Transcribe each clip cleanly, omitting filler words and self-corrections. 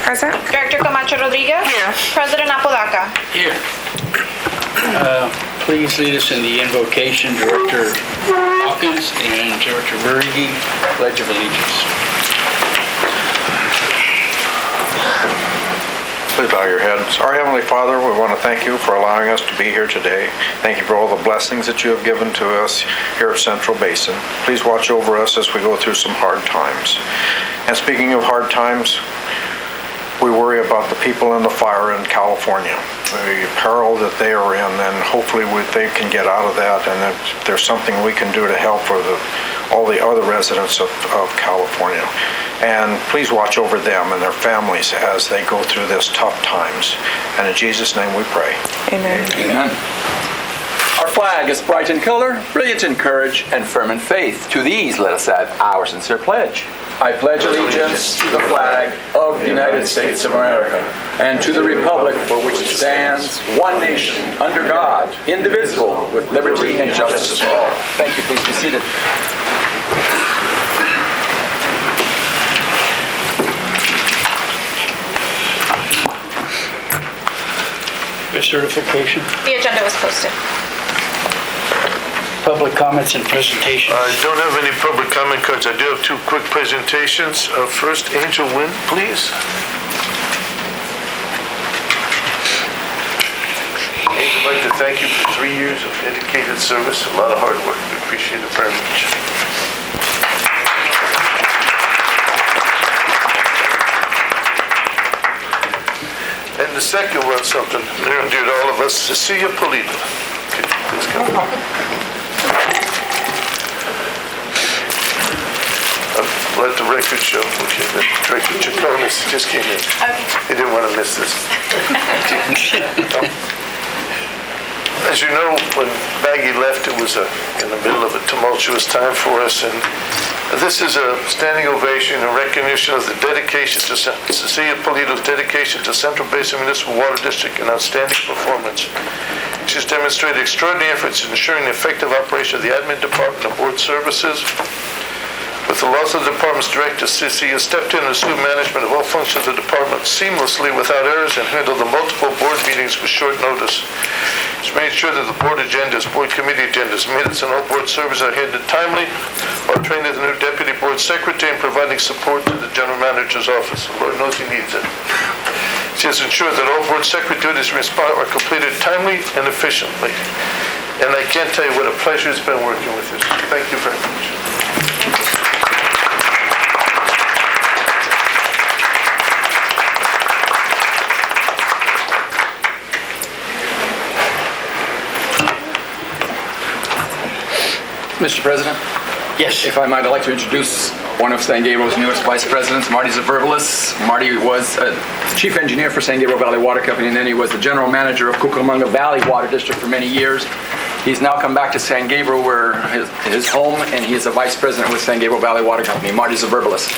Present. Director Camacho Rodriguez. Here. President Apodaca. Here. Please lead us in the invocation, Director Hawkins and Director Berge, Pledge of Allegiance. Please bow your heads. Our Heavenly Father, we want to thank you for allowing us to be here today. Thank you for all the blessings that you have given to us here at Central Basin. Please watch over us as we go through some hard times. And speaking of hard times, we worry about the people in the fire in California, the peril that they are in, and hopefully they can get out of that, and if there's something we can do to help for all the other residents of California. And please watch over them and their families as they go through this tough times. And in Jesus' name we pray. Amen. Amen. Our flag is bright in color, brilliant in courage, and firm in faith. To these let us add our sincere pledge. I pledge allegiance to the flag of the United States of America and to the republic for which it stands, one nation, under God, indivisible, with liberty and justice for all. Thank you. Please be seated. Your certification, The agenda was posted. public comments and presentations. I don't have any public comment cards. I do have two quick presentations. First, Angel Wynn, please. Angel, I'd like to thank you for 3 years of dedicated service, a lot of hard work. We appreciate it very much. And the second one, something near and dear to all of us, Cecilia Polito. Please come forward. Let the record show. Okay, the Director Chacon just came in. He didn't want to miss this. As you know, when Maggie left, it was in the middle of a tumultuous time for us, and this is a standing ovation in recognition of the dedication to Cecilia Polito's dedication to Central Basin Municipal Water District and outstanding performance. She's demonstrated extraordinary efforts in ensuring the effective operation of the admin department and board services. With the loss of the department's director, Cecilia stepped in and assumed management of all functions of the department seamlessly without errors and handled the multiple board meetings with short notice. She's made sure that the board agendas, board committee agendas, minutes, and all board services are handled timely while training the new deputy board secretary and providing support to the general manager's office. The Lord knows he needs it. She has ensured that all board secretaries are completed timely and efficiently. And I can't tell you what a pleasure it's been working with you. Thank you very much. Mr. President, Yes. if I might, I'd like to introduce one of San Gabriel's newest vice presidents, Marty Zaverbelis. Marty was chief engineer for San Gabriel Valley Water Company, and then he was the general manager of Cucamonga Valley Water District for many years. He's now come back to San Gabriel, where his home, and he is a vice president with San Gabriel Valley Water Company. Marty Zaverbelis.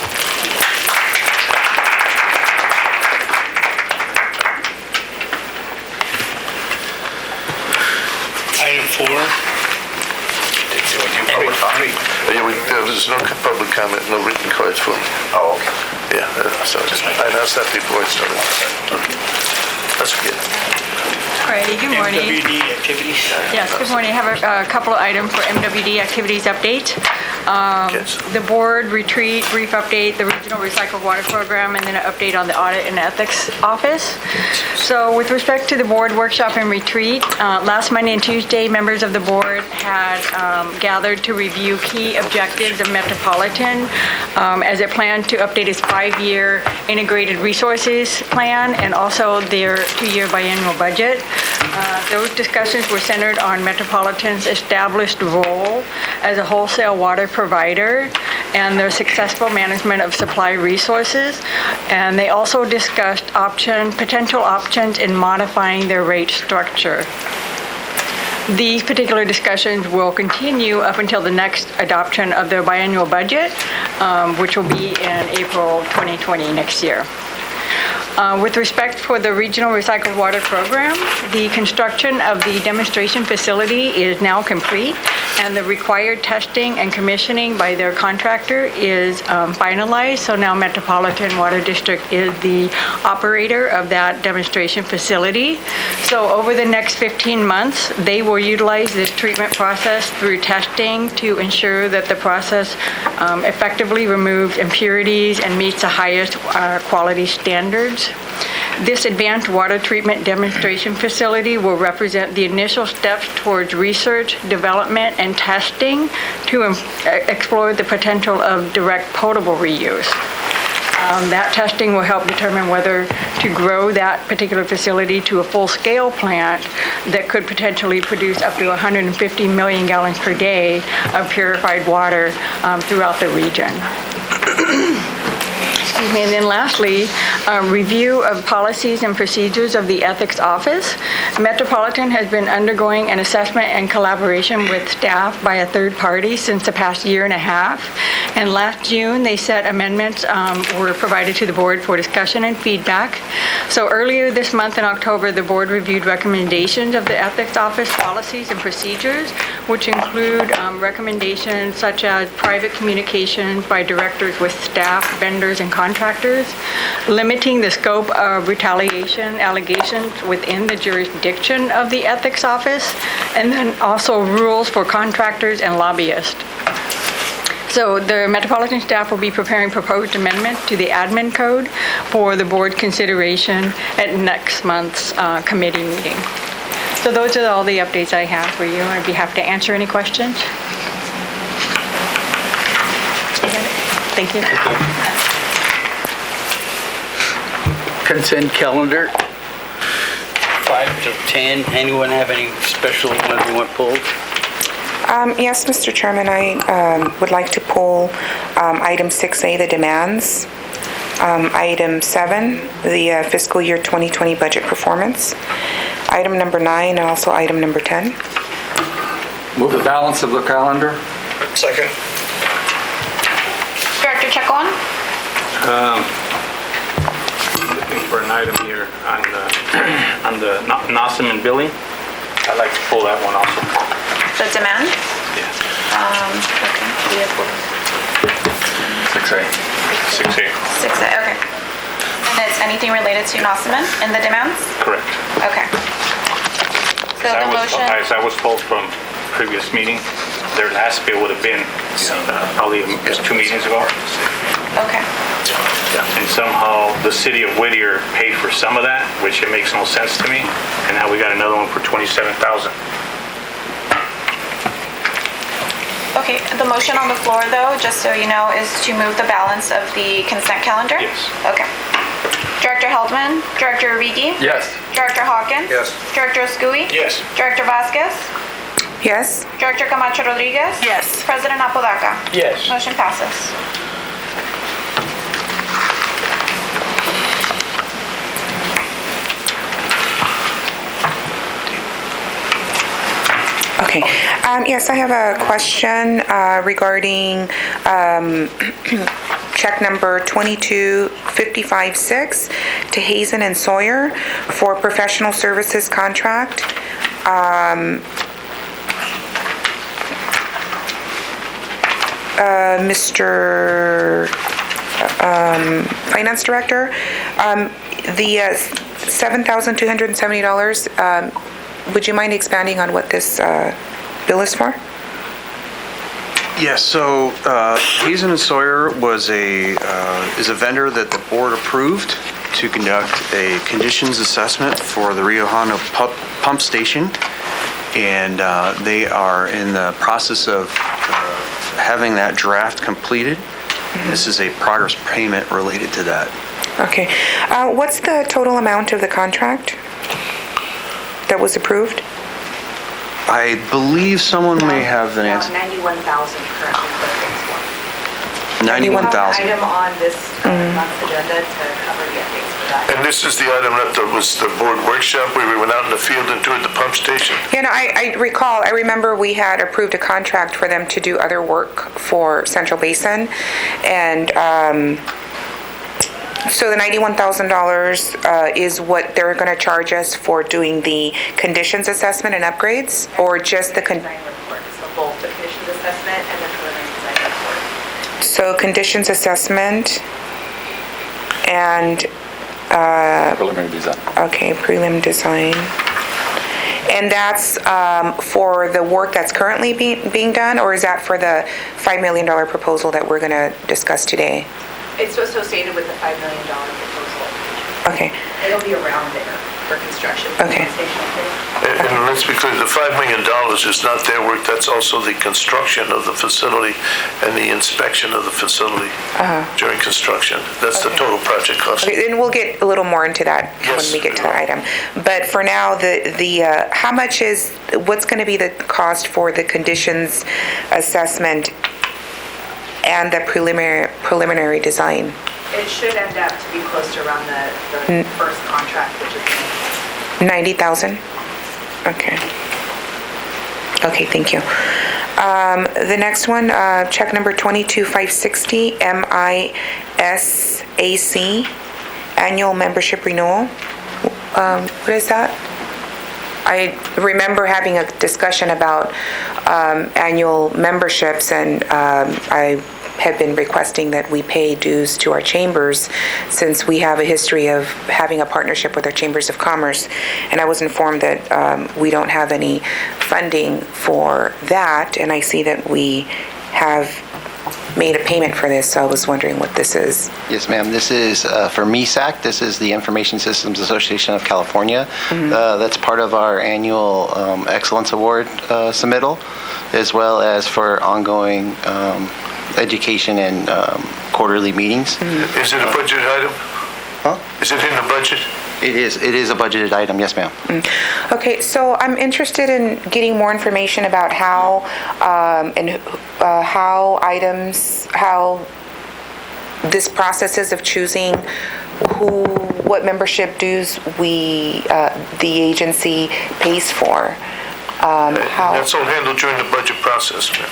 Item 4. There's no public comment, no written cards for me. Oh, okay. Yeah, so I announced that before I started. That's good. Alrighty, good morning. MWD activities. Yes, good morning. I have a couple of items for MWD activities update. Yes. The board retreat, brief update, the regional recycled water program, and then an update on the audit and ethics office. So with respect to the board workshop and retreat, last Monday and Tuesday, members of the board had gathered to review key objectives of Metropolitan as it planned to update its 5-year integrated resources plan and also their 2-year biannual budget. Those discussions were centered on Metropolitan's established role as a wholesale water provider and their successful management of supply resources. And they also discussed potential options in modifying their rate structure. These particular discussions will continue up until the next adoption of their biannual budget, which will be in April 2020 next year. With respect for the Regional Recycled Water Program, the construction of the demonstration facility is now complete, and the required testing and commissioning by their contractor is finalized. So now Metropolitan Water District is the operator of that demonstration facility. So over the next 15 months, they will utilize this treatment process through testing to ensure that the process effectively removes impurities and meets the highest quality standards. This advanced water treatment demonstration facility will represent the initial steps towards research, development, and testing to explore the potential of direct potable reuse. That testing will help determine whether to grow that particular facility to a full-scale plant that could potentially produce up to 150 million gallons per day of purified water throughout the region. Excuse me. And then lastly, review of policies and procedures of the Ethics Office. Metropolitan has been undergoing an assessment and collaboration with staff by a third party since the past year and a half. And last June, they said amendments were provided to the board for discussion and feedback. So earlier this month in October, the board reviewed recommendations of the Ethics Office policies and procedures, which include recommendations such as private communications by directors with staff, vendors, and contractors, limiting the scope of retaliation allegations within the jurisdiction of the Ethics Office, and then also rules for contractors and lobbyists. So the Metropolitan staff will be preparing proposed amendments to the admin code for the board consideration at next month's committee meeting. So those are all the updates I have for you. I'd be happy to answer any questions. Thank you. Consent calendar, 5 to 10. Anyone have any special ones they want pulled? Yes, Mr. Chairman, I would like to pull item 6A, the demands, item 7, the fiscal year 2020 budget performance, item number 9, and also item number 10. Move the balance of the calendar. Second. Director Chacon? Looking for an item here on the NOSM and billing. I'd like to pull that one also. The demand? Yeah. Okay. We have 6A. 6A. 6A, okay. And it's anything related to Nossaman in the demands? Correct. Okay. So the motion, As I was told from previous meeting, their last bill would have been probably just 2 meetings ago. okay. And somehow the city of Whittier paid for some of that, which it makes no sense to me. And now we got another one for $27,000. Okay, the motion on the floor though, just so you know, is to move the balance of the consent calendar? Yes. Okay. Director Heldman, Director Origi? Yes. Director Hawkins? Yes. Director Escudi? Yes. Director Vasquez? Yes? Director Camacho Rodriguez? Yes. President Apodaca? Yes. Motion passes. Okay. Yes, I have a question regarding check number 22556 to Hazen and Sawyer for professional services contract. Mr. Finance Director, the $7,270, would you mind expanding on what this bill is for? Yes, so Hazen and Sawyer is a vendor that the board approved to conduct a conditions assessment for the Rio Hondo pump station, and they are in the process of having that draft completed. This is a progress payment related to that. Okay. What's the total amount of the contract that was approved? I believe someone may have the answer. 91,000 currently booked in for. 91,000. Item on this month's agenda to cover the updates for that. And this is the item that was the board workshop where we went out in the field and toured the pump station? Yeah, no, I remember we had approved a contract for them to do other work for Central Basin, and so the $91,000 is what they're going to charge us for doing the conditions assessment and upgrades, or just the... Design report is the bulk, the assessment and the preliminary design report. So conditions assessment and, Preliminary design. okay, prelim design. And that's for the work that's currently being done, or is that for the $5 million proposal that we're going to discuss today? It's associated with the $5 million proposal. Okay, It'll be around there for construction. Okay. And let's be clear, the $5 million is not their work, that's also the construction of the facility and the inspection of the facility during construction. That's the total project cost. okay, then we'll get a little more into that when Yes. we get to that item. But for now, how much what's going to be the cost for the conditions assessment and the preliminary design? It should end up to be close to around the first contract, which is 90,000? Okay. Okay, thank you. The next one, check number 22560, MISAC, annual membership renewal. What is that? I remember having a discussion about annual memberships, and I have been requesting that we pay dues to our chambers since we have a history of having a partnership with our chambers of commerce. And I was informed that we don't have any funding for that, and I see that we have made a payment for this, so I was wondering what this is. Yes, ma'am. This is for MISAC. This is the Information Systems Association of California. That's part of our annual Excellence Award submittal, as well as for ongoing education and quarterly meetings. Is it a budget item? Huh? Is it in the budget? It is a budgeted item, yes, ma'am. Okay, so I'm interested in getting more information about how this process is of choosing what membership dues the agency pays for. That's all handled during the budget process, ma'am.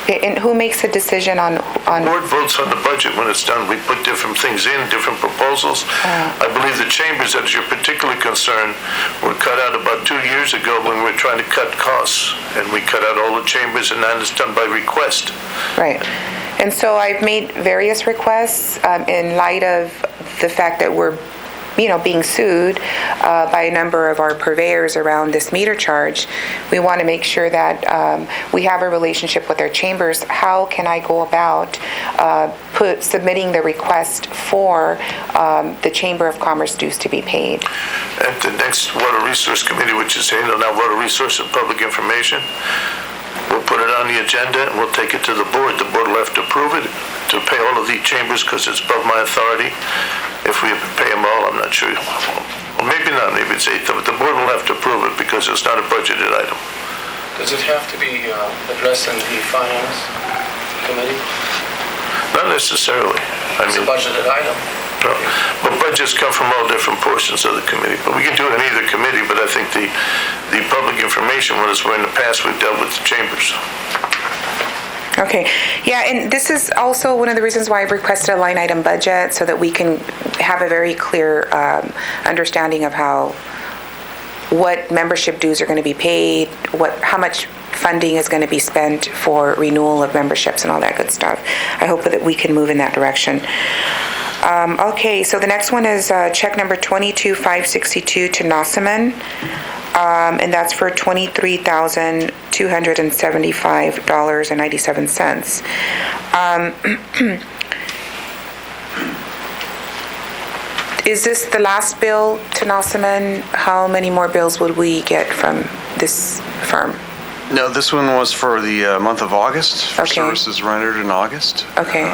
And who makes the decision on? The board votes on the budget when it's done. We put different things in, different proposals. I believe the chambers, that is your particular concern, were cut out about 2 years ago when we were trying to cut costs. And we cut out all the chambers, and now it's done by request. Right. And so I've made various requests in light of the fact that we're being sued by a number of our purveyors around this meter charge. We want to make sure that we have a relationship with our chambers. How can I go about submitting the request for the Chamber of Commerce dues to be paid? At the next Water Resource Committee, which is handled now Water Resource and Public Information, we'll put it on the agenda and we'll take it to the board. The board will have to approve it to pay all of the chambers because it's above my authority. If we pay them all, I'm not sure. Well, maybe not, maybe it's 8, but the board will have to approve it because it's not a budgeted item. Does it have to be addressed in the finance committee? Not necessarily. It's a budgeted item. No. But budgets come from all different portions of the committee. But we can do it in either committee, but I think the public information one is where in the past we've dealt with the chambers. Okay, yeah, and this is also one of the reasons why I've requested a line item budget, so that we can have a very clear understanding of what membership dues are going to be paid, how much funding is going to be spent for renewal of memberships and all that good stuff. I hope that we can move in that direction. Okay, so the next one is check number 22562 to Nossaman, and that's for $23,275.97. Is this the last bill to Nossaman? How many more bills would we get from this firm? No, this one was for the month of August, for Okay. services rendered in August. Okay.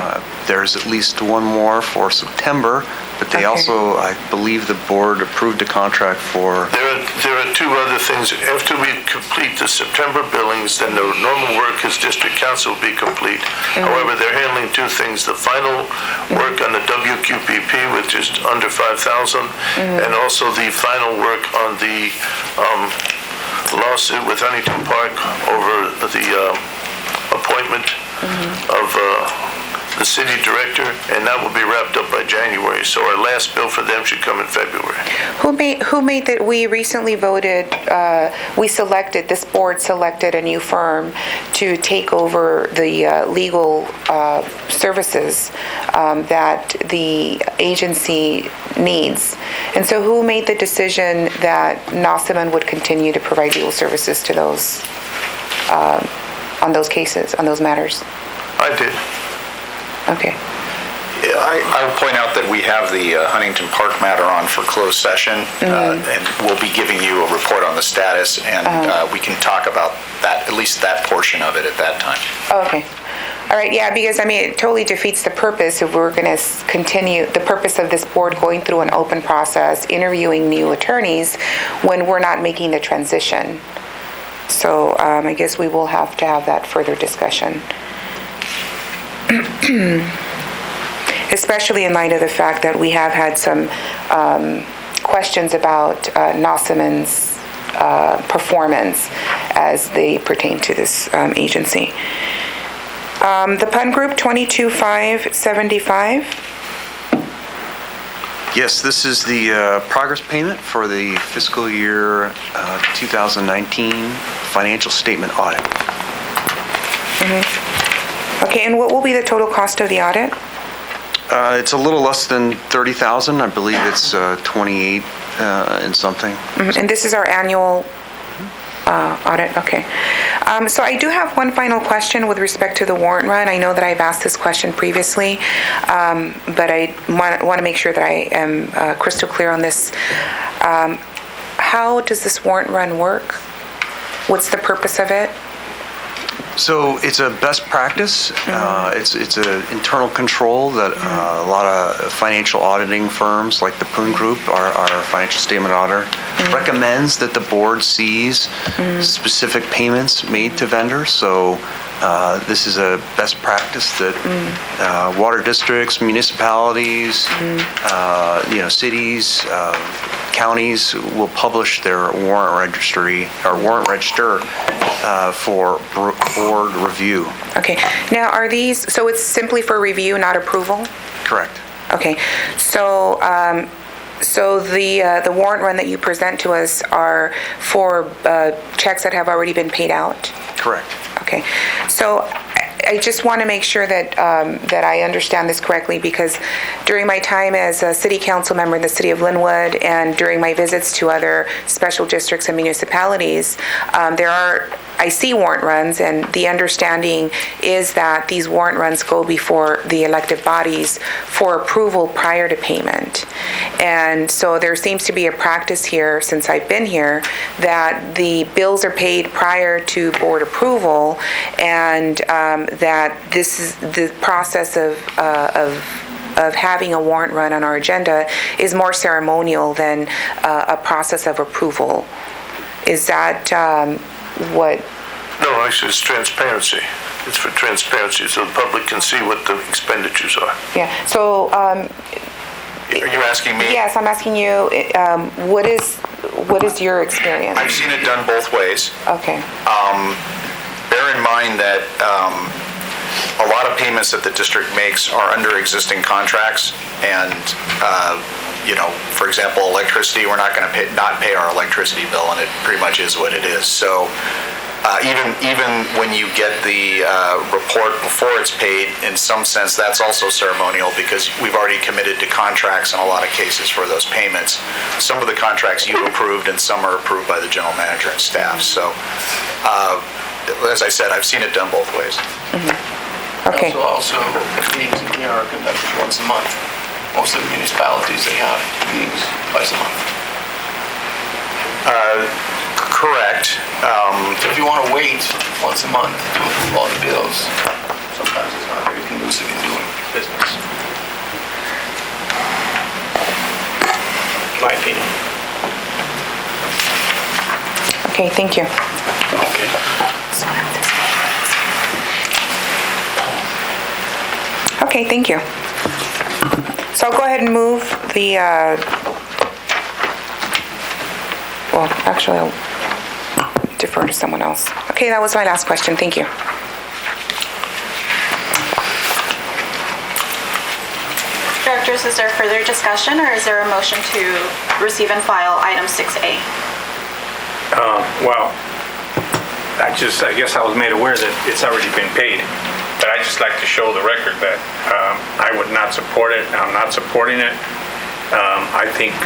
There's at least one more for September, but they Okay. also, I believe the board approved a contract for, There are two other things. After we complete the September billings, then the normal work as district council will be complete. However, they're handling two things: the final work on the WQPP, which is under 5,000, and also the final work on the lawsuit with Huntington Park over the appointment of the city director, and that will be wrapped up by January. So our last bill for them should come in February. Who made that? We recently voted, this board selected a new firm to take over the legal services that the agency needs. And so who made the decision that Nossaman would continue to provide legal services to those, on those cases, on those matters? I did. Okay. I would point out that we have the Huntington Park matter on for closed session, and we'll be giving you a report on the status, and we can talk about that, at least that portion of it at that time. Okay. All right, yeah, because, I mean, it totally defeats the purpose if we're going to continue, the purpose of this board going through an open process, interviewing new attorneys, when we're not making the transition. So I guess we will have to have that further discussion. Especially in light of the fact that we have had some questions about Nossaman's performance as they pertain to this agency. The PUN Group 22575. Yes, this is the progress payment for the fiscal year 2019 financial statement audit. Okay, and what will be the total cost of the audit? It's a little less than $30,000. I believe it's 28 and something. And this is our annual audit, okay. So I do have one final question with respect to the warrant run. I know that I've asked this question previously, but I want to make sure that I am crystal clear on this. How does this warrant run work? What's the purpose of it? So it's a best practice. It's an internal control that a lot of financial auditing firms like the Poon Group, our financial statement auditor, recommends that the board sees specific payments made to vendors. So this is a best practice that water districts, municipalities, cities, counties will publish their warrant register for board review. Okay. Now, are these, so it's simply for review, not approval? Correct. Okay. So, the warrant run that you present to us are for checks that have already been paid out? Correct. Okay. So I just want to make sure that I understand this correctly, because during my time as a city council member in the city of Linwood and during my visits to other special districts and municipalities, I see warrant runs, and the understanding is that these warrant runs go before the elected bodies for approval prior to payment. And so there seems to be a practice here, since I've been here, that the bills are paid prior to board approval, and that this is the process of having a warrant run on our agenda is more ceremonial than a process of approval. Is that what? No, actually, it's transparency. It's for transparency, so the public can see what the expenditures are. Yeah, so... Are you asking me? Yes, I'm asking you, what is your experience? I've seen it done both ways. Okay. Bear in mind that a lot of payments that the district makes are under existing contracts, and for example, electricity, we're not going to not pay our electricity bill, and it pretty much is what it is. So even when you get the report before it's paid, in some sense, that's also ceremonial, because we've already committed to contracts in a lot of cases for those payments. Some of the contracts you approved, and some are approved by the general manager and staff. So, as I said, I've seen it done both ways. Okay. Also, meetings in here are conducted once a month. Most of the municipalities, they have meetings twice a month. Correct. So if you want to wait once a month to approve all the bills, sometimes it's not very conducive in doing business. In my opinion. Okay, thank you. Okay. Okay, thank you. So I'll go ahead and move the, well, actually, I'll defer to someone else. Okay, that was my last question. Thank you. Directors, is there further discussion or is there a motion to receive and file item 6A? Well, I guess I was made aware that it's already been paid, but I just like to show the record that I would not support it. I'm not supporting it. I think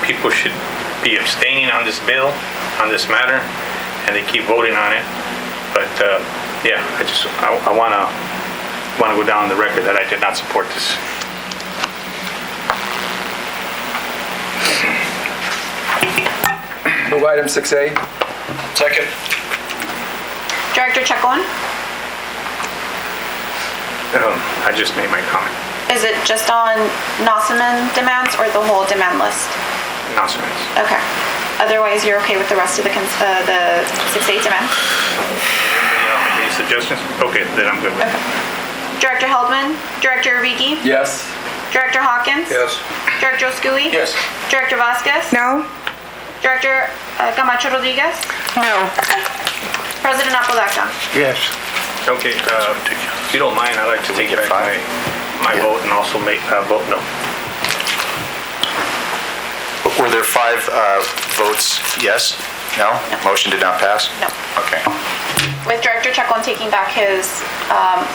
people should be abstaining on this bill, on this matter, and they keep voting on it. But yeah, I want to go down the record that I did not support this. Move item 6A. Second. Director Chacon? I just made my comment. Is it just on Nossaman demands or the whole demand list? Nonsense. Okay. Otherwise, you're okay with the rest of the 6A demand? Any suggestions? Okay, then I'm good with it. Director Heldman? Director Origi? Yes. Director Hawkins? Yes. Director Oscui? Yes. Director Vasquez? No? Director Camacho Rodriguez? No. President Apodaca? Yes. Okay, if you don't mind, I'd like to take back my vote and also vote no. Were there 5 votes yes? No? Motion did not pass? No. Okay. With Director Chacon taking back his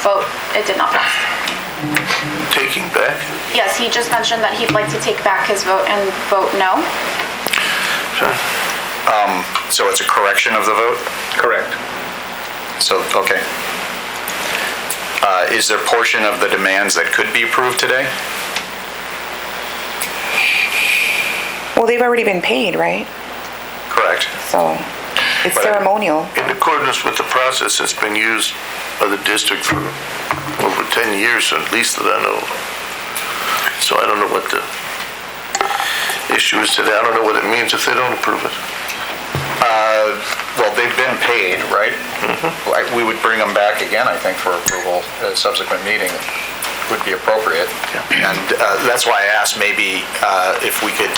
vote, it did not pass. Taking back? Yes, he just mentioned that he'd like to take back his vote and vote no. Sure. So it's a correction of the vote? Correct. So, okay. Is there portion of the demands that could be approved today? Well, they've already been paid, right? Correct. So it's ceremonial. In accordance with the process that's been used by the district for over 10 years, at least that I know. So I don't know what the issue is today. I don't know what it means if they don't approve it. Well, they've been paid, right? We would bring them back again, I think, for approval at a subsequent meeting would be appropriate. And that's why I asked maybe if we could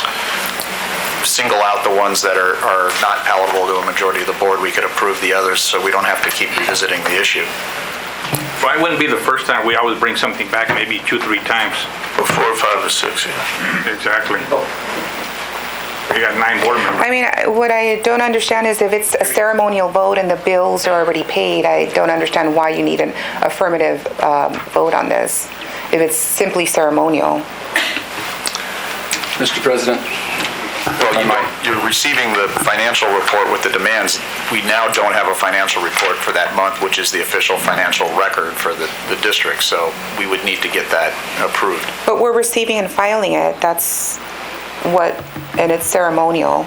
single out the ones that are not palatable to a majority of the board, we could approve the others so we don't have to keep revisiting the issue. Well, it wouldn't be the first time. We always bring something back maybe 2-3 times. Or 4 or 5 or 6, yeah. Exactly. You got 9 board members. I mean, what I don't understand is if it's a ceremonial vote and the bills are already paid, I don't understand why you need an affirmative vote on this, if it's simply ceremonial. Mr. President. Well, you're receiving the financial report with the demands. We now don't have a financial report for that month, which is the official financial record for the district, so we would need to get that approved. But we're receiving and filing it, that's what, and it's ceremonial.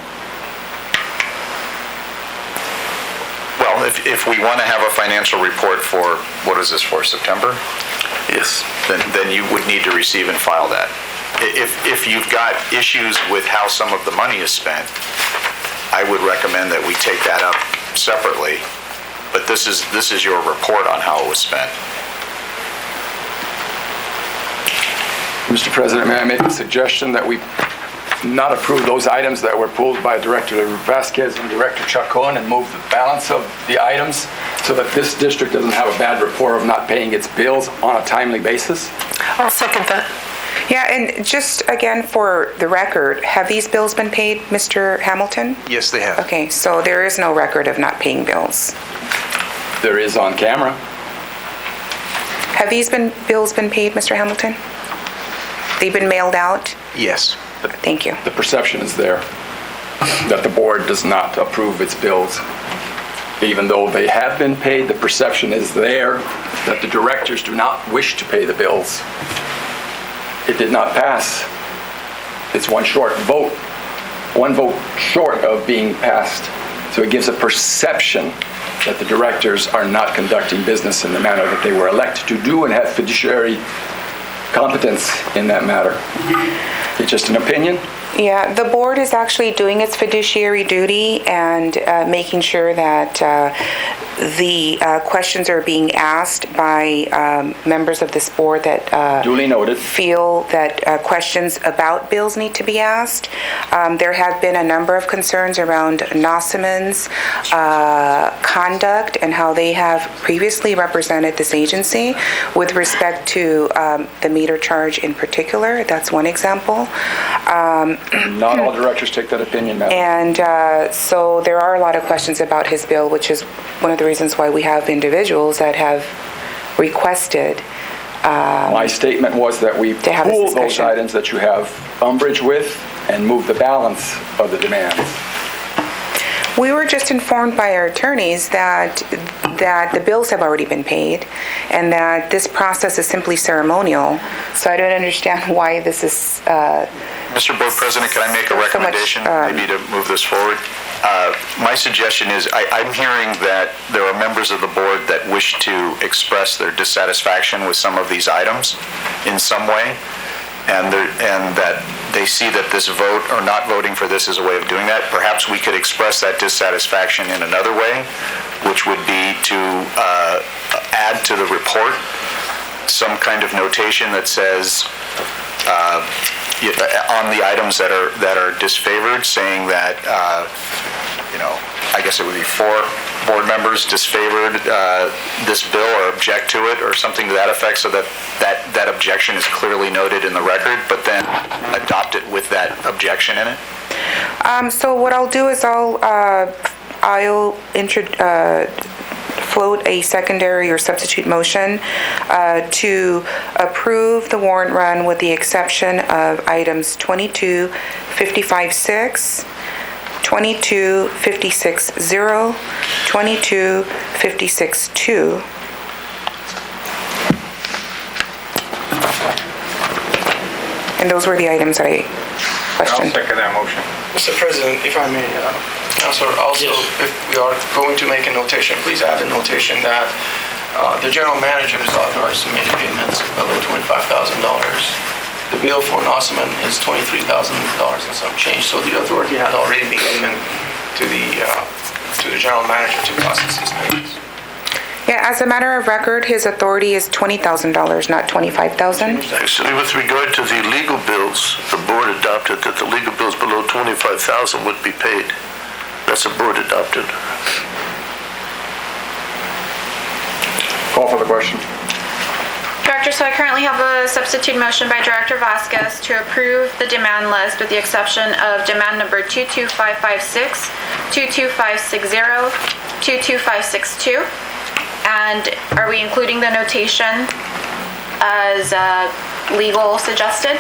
Well, if we want to have a financial report for, what is this for, September? Yes. Then you would need to receive and file that. If you've got issues with how some of the money is spent, I would recommend that we take that up separately. But this is your report on how it was spent. Mr. President, may I make a suggestion that we not approve those items that were pulled by Director Vasquez and Director Chacon and move the balance of the items so that this district doesn't have a bad rapport of not paying its bills on a timely basis? I'll second that. Yeah, and just again for the record, have these bills been paid, Mr. Hamilton? Yes, they have. Okay, so there is no record of not paying bills. There is on camera. Have these bills been paid, Mr. Hamilton? They've been mailed out? Yes. Thank you. The perception is there that the board does not approve its bills. Even though they have been paid, the perception is there that the directors do not wish to pay the bills. It did not pass. It's one vote short of being passed. So it gives a perception that the directors are not conducting business in the manner that they were elected to do and have fiduciary competence in that matter. It's just an opinion. Yeah, the board is actually doing its fiduciary duty and making sure that the questions are being asked by members of this board that Duly noted. feel that questions about bills need to be asked. There have been a number of concerns around Nossaman's conduct and how they have previously represented this agency with respect to the meter charge in particular. That's one example. Not all directors take that opinion, Madam. And so there are a lot of questions about his bill, which is one of the reasons why we have individuals that have requested. My statement was that we To have this pool those discussion. items that you have umbrage with and move the balance of the demands. We were just informed by our attorneys that the bills have already been paid and that this process is simply ceremonial. So I don't understand why this is, Mr. Board President, can I make a So much, recommendation, maybe to move this forward? My suggestion is, I'm hearing that there are members of the board that wish to express their dissatisfaction with some of these items in some way, and that they see that this vote or not voting for this is a way of doing that. Perhaps we could express that dissatisfaction in another way, which would be to add to the report some kind of notation that says, on the items that are disfavored, saying that, I guess it would be 4 board members disfavored this bill or object to it or something to that effect, so that objection is clearly noted in the record, but then adopt it with that objection in it. so what I'll do is I'll float a secondary or substitute motion to approve the warrant run with the exception of items 2255-6, 2256-0, 2256-2. And those were the items that I I'll questioned. second that motion. Mr. President, if I may, Counselor, also, if we are going to make a notation, please add a notation that the general manager is authorized to make payments below $25,000. The bill for Nossaman is $23,000 and some change, so the authority had already been given to the general manager to process these payments. Yeah, as a matter of record, his authority is $20,000, not $25,000. Actually, with regard to the legal bills, the board adopted that the legal bills below $25,000 would be paid. That's a board adopted. Call for the question. Director, so I currently have a substitute motion by Director Vasquez to approve the demand list with the exception of demand number 22556, 22560, 22562. And are we including the notation as legal suggested?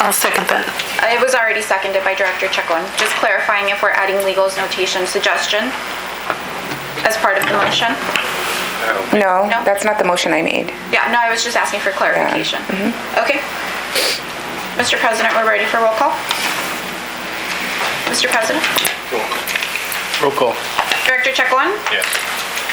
I'll second that. It was already seconded by Director Chacon. Just clarifying if we're adding legal's notation suggestion as part of the motion. No, No? that's not the motion I made. Yeah, no, I was just asking for clarification. Okay. Mr. President, we're ready for roll call. Mr. President? Roll call. Director Chacon? Yes.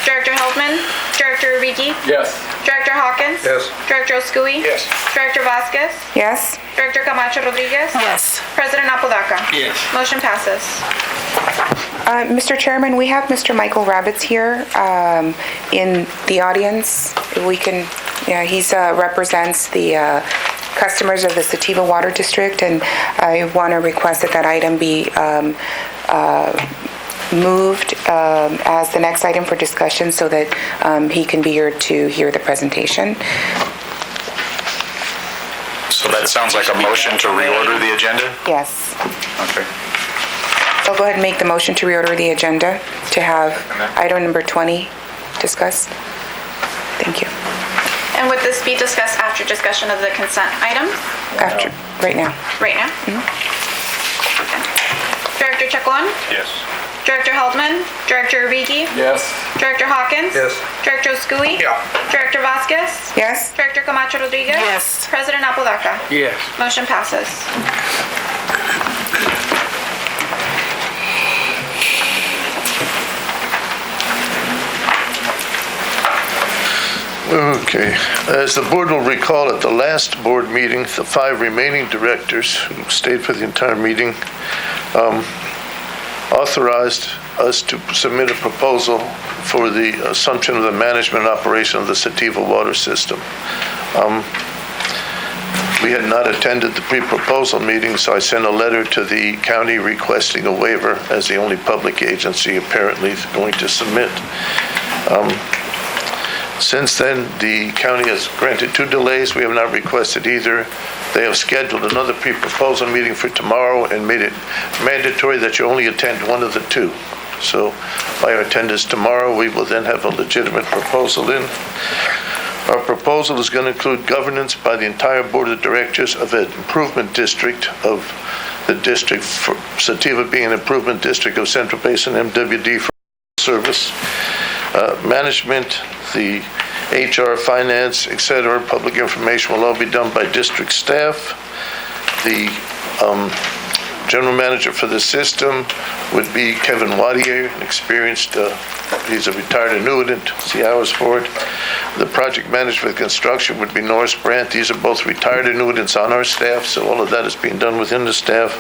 Director Heldman? Director Urigi? Yes. Director Hawkins? Yes. Director Oscui? Yes. Director Vasquez? Yes? Director Camacho Rodriguez? Yes. President Apodaca? Yes. Motion passes. Mr. Chairman, we have Mr. Michael Rabbits here in the audience. We can, he represents the customers of the Sativa Water District, and I want to request that that item be moved as the next item for discussion so that he can be here to hear the presentation. So that sounds like a motion to reorder the agenda? Yes. Okay. I'll go ahead and make the motion to reorder the agenda to have item number 20 discussed. Thank you. And would this be discussed after discussion of the consent items? After, right now. Right now? Okay. Director Chacon? Yes. Director Heldman? Director Urigi? Yes. Director Hawkins? Yes. Director Oscui? Yeah. Director Vasquez? Yes? Director Camacho Rodriguez? Yes. President Apodaca? Yes. Motion passes. Okay. As the board will recall, at the last board meeting, the 5 remaining directors who stayed for the entire meeting authorized us to submit a proposal for the assumption of the management and operation of the Sativa water system. We had not attended the pre-proposal meeting, so I sent a letter to the county requesting a waiver as the only public agency apparently going to submit. Since then, the county has granted 2 delays. We have not requested either. They have scheduled another pre-proposal meeting for tomorrow and made it mandatory that you only attend one of the 2. So by our attendance tomorrow, we will then have a legitimate proposal in. Our proposal is going to include governance by the entire board of directors of an improvement district of the district, for Sativa being an improvement district of Central Basin MWD for service. Management, the HR, finance, etc., public information will all be done by district staff. The general manager for the system would be Kevin Wadier, an experienced, he's a retired annuitant, see hours for it. The project manager for construction would be Norris Brandt. These are both retired annuitants on our staff, so all of that is being done within the staff.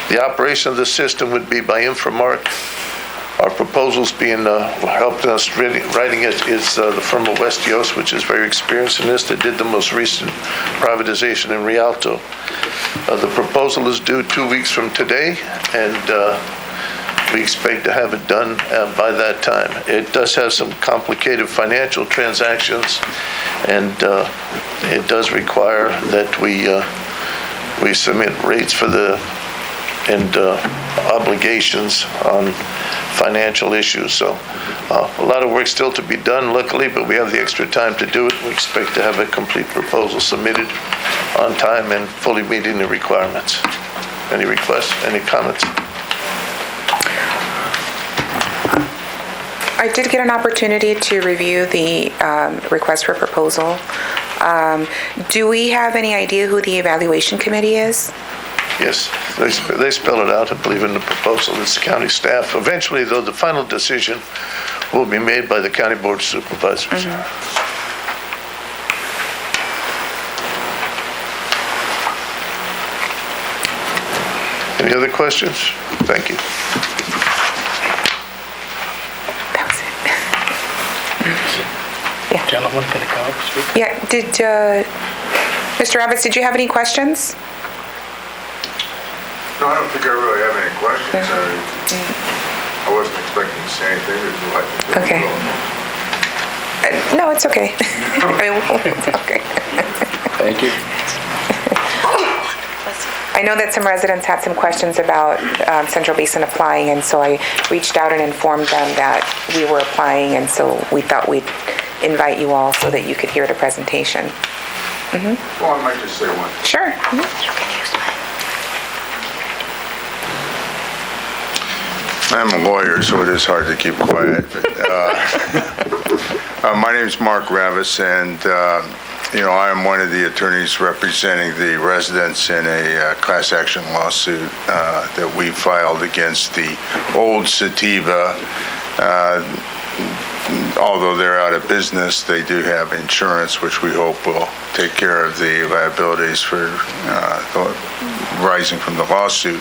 The operation of the system would be by Infomark. Our proposals being helped us writing it is the firm of West Yost, which is very experienced in this. They did the most recent privatization in Rialto. The proposal is due 2 weeks from today, and we expect to have it done by that time. It does have some complicated financial transactions, and it does require that we submit rates for the and obligations on financial issues. So a lot of work still to be done, luckily, but we have the extra time to do it. We expect to have a complete proposal submitted on time and fully meeting the requirements. Any requests, any comments? I did get an opportunity to review the request for proposal. Do we have any idea who the evaluation committee is? Yes, they spell it out, I believe, in the proposal. It's the county staff. Eventually, though, the final decision will be made by the county board of supervisors. Any other questions? Thank you. That was it. Yeah. Gentlemen, can I come up and speak? Yeah, Mr. Roberts, did you have any questions? No, I don't think I really have any questions. I wasn't expecting to say anything. Would you like to say Okay. No, it's okay. It's okay. Thank you. I know that some residents had some questions about Central Basin applying, and so I reached out and informed them that we were applying, and so we thought we'd invite you all so that you could hear the presentation. Well, I might just say one. Sure. I'm a lawyer, so it is hard to keep quiet. But, my name's Mark Ravis, and I am one of the attorneys representing the residents in a class action lawsuit that we filed against the old Sativa. Although they're out of business, they do have insurance, which we hope will take care of the liabilities for rising from the lawsuit.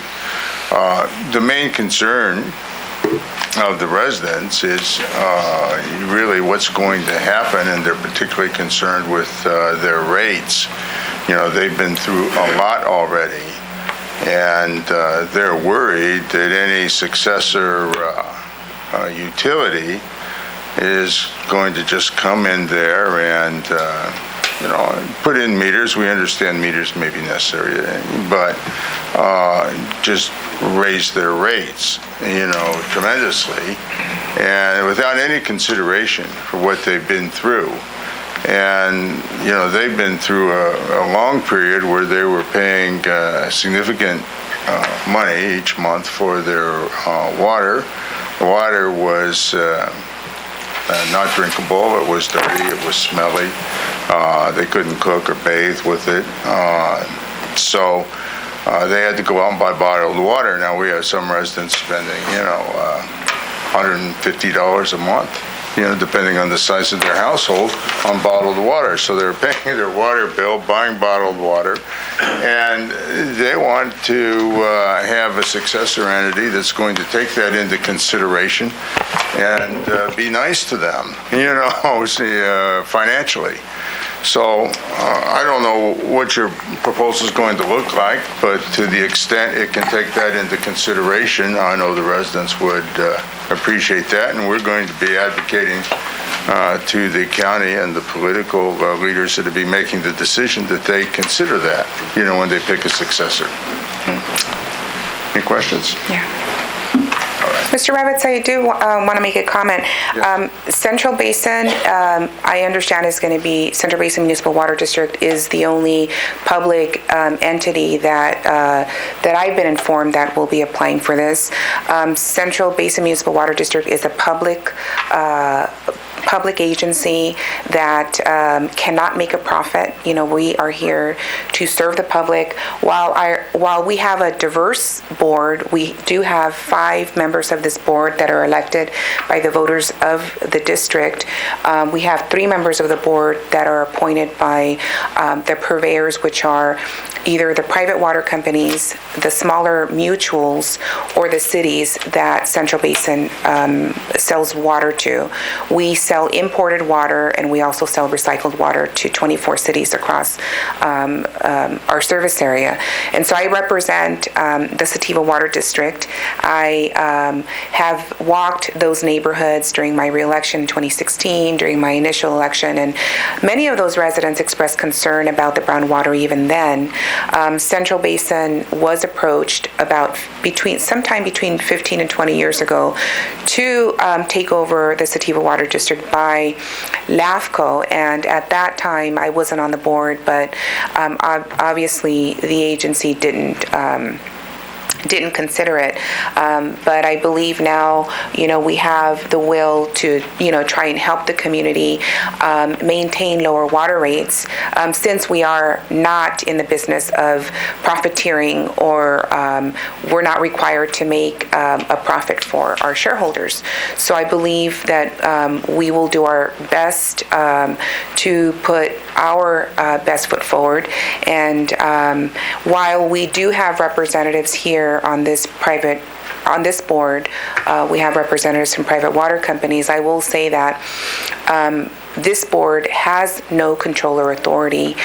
The main concern of the residents is really what's going to happen, and they're particularly concerned with their rates. They've been through a lot already, and they're worried that any successor utility is going to just come in there and put in meters. We understand meters may be necessary, but just raise their rates, tremendously, and without any consideration for what they've been through. And, they've been through a long period where they were paying significant money each month for their water. The water was not drinkable, it was dirty, it was smelly. They couldn't cook or bathe with it. So they had to go out and buy bottled water. Now we have some residents spending, $150 a month depending on the size of their household, on bottled water. So they're paying their water bill, buying bottled water, and they want to have a successor entity that's going to take that into consideration and be nice to them, financially. So I don't know what your proposal is going to look like, but to the extent it can take that into consideration, I know the residents would appreciate that, and we're going to be advocating to the county and the political leaders that will be making the decision that they consider that, when they pick a successor. Any questions? Yeah. Mr. Rebate, I do want to make a comment. Central Basin, I understand is going to be, Central Basin Municipal Water District is the only public entity that I've been informed that will be applying for this. Central Basin Municipal Water District is a public agency that cannot make a profit. We are here to serve the public. While we have a diverse board, we do have 5 members of this board that are elected by the voters of the district. We have 3 members of the board that are appointed by the purveyors, which are either the private water companies, the smaller mutuals, or the cities that Central Basin sells water to. We sell imported water, and we also sell recycled water to 24 cities across our service area. And so I represent the Sativa Water District. I have walked those neighborhoods during my reelection in 2016, during my initial election, and many of those residents expressed concern about the brown water even then. Central Basin was approached sometime between 15 and 20 years ago to take over the Sativa Water District by LAFCO, and at that time I wasn't on the board, but obviously the agency didn't consider it. But I believe now, we have the will to, try and help the community maintain lower water rates, since we are not in the business of profiteering, or we're not required to make a profit for our shareholders. So I believe that we will do our best to put our best foot forward. And while we do have representatives here on this board, we have representatives from private water companies. I will say that this board has no control or authority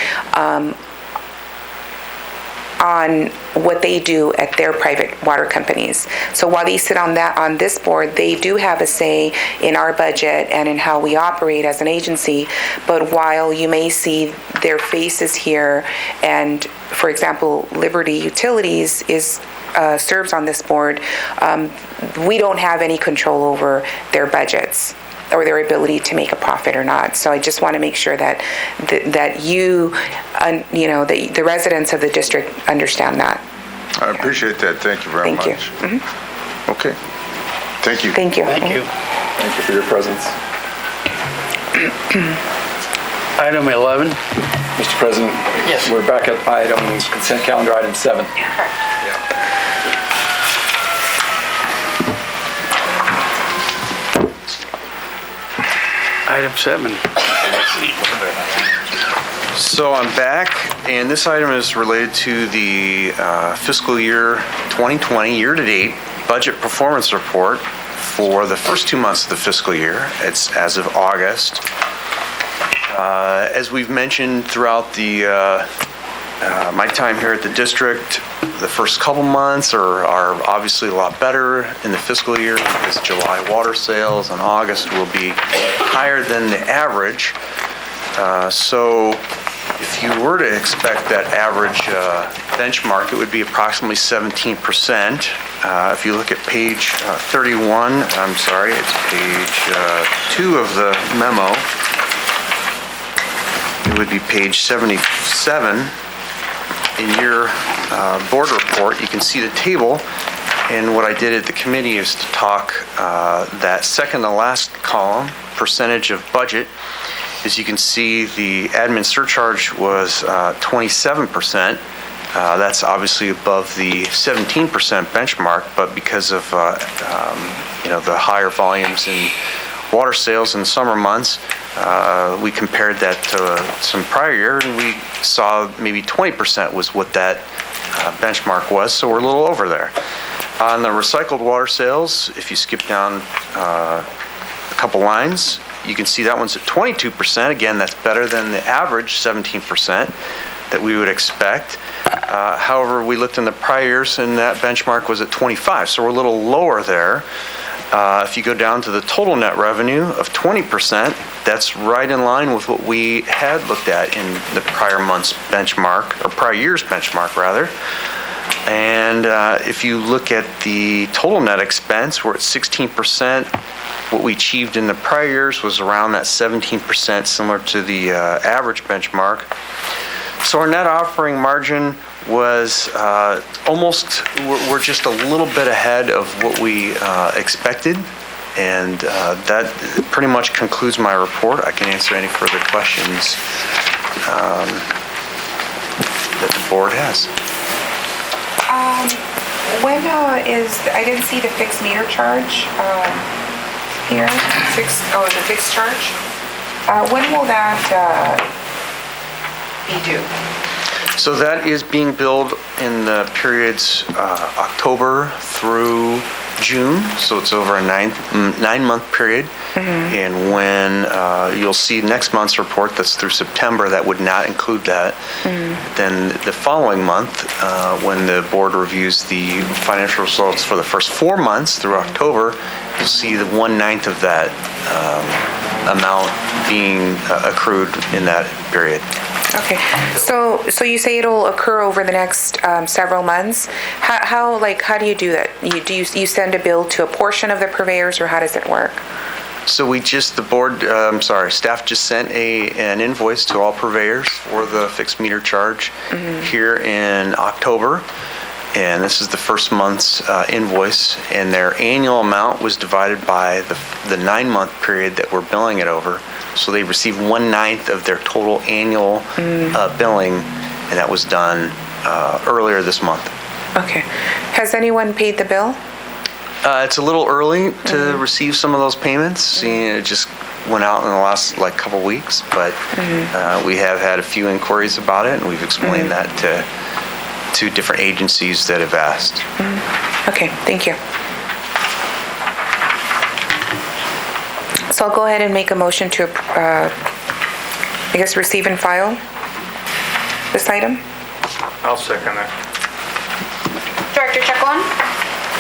on what they do at their private water companies. So while they sit on this board, they do have a say in our budget and in how we operate as an agency. But while you may see their faces here, and for example, Liberty Utilities serves on this board, we don't have any control over their budgets or their ability to make a profit or not. So I just want to make sure that the residents of the district understand that. I appreciate that. Thank you very much. Thank you. Okay. Thank you. Thank you. Thank you. Thank you for your presence. Item 11. Mr. President? Yes. We're back at consent calendar, item 7. Item 7. So I'm back, and this item is related to the fiscal year 2020 year-to-date budget performance report for the first 2 months of the fiscal year. It's as of August. As we've mentioned throughout my time here at the district, the first couple months are obviously a lot better in the fiscal year because July water sales and August will be higher than the average. So if you were to expect that average benchmark, it would be approximately 17%. If you look at page 31, I'm sorry, it's page 2 of the memo. It would be page 77. In your board report, you can see the table, and what I did at the committee is to talk that second to last column, percentage of budget. As you can see, the admin surcharge was 27%. That's obviously above the 17% benchmark, but because of the higher volumes in water sales in the summer months, we compared that to some prior year, and we saw maybe 20% was what that benchmark was, so we're a little over there. On the recycled water sales, if you skip down a couple lines, you can see that one's at 22%. Again, that's better than the average 17% that we would expect. However, we looked in the prior years and that benchmark was at 25, so we're a little lower there. If you go down to the total net revenue of 20%, that's right in line with what we had looked at in the prior month's benchmark, or prior year's benchmark rather. And if you look at the total net expense, we're at 16%. What we achieved in the prior years was around that 17%, similar to the average benchmark. So our net operating margin was we're just a little bit ahead of what we expected. And that pretty much concludes my report. I can answer any further questions that the board has. I didn't see the fixed meter charge here, the fixed charge. When will that be due? So that is being billed in the periods October through June, so it's over a nine-month period. And when you'll see next month's report that's through September, that would not include that. Then the following month, when the board reviews the financial results for the first 4 months through October, you'll see the 1/9 of that amount being accrued in that period. Okay, so you say it'll occur over the next several months. How do you do that? You send a bill to a portion of the purveyors, or how does it work? So staff just sent an invoice to all purveyors for the fixed meter charge here in October. And this is the first month's invoice, and their annual amount was divided by the 9-month period that we're billing it over. So they received 1/9 of their total annual billing, and that was done earlier this month. Okay. Has anyone paid the bill? It's a little early to receive some of those payments. It just went out in the last couple weeks, but we have had a few inquiries about it, and we've explained that to different agencies that have asked. Okay, thank you. So I'll go ahead and make a motion to, receive and file this item. I'll second that. Director Chucklin?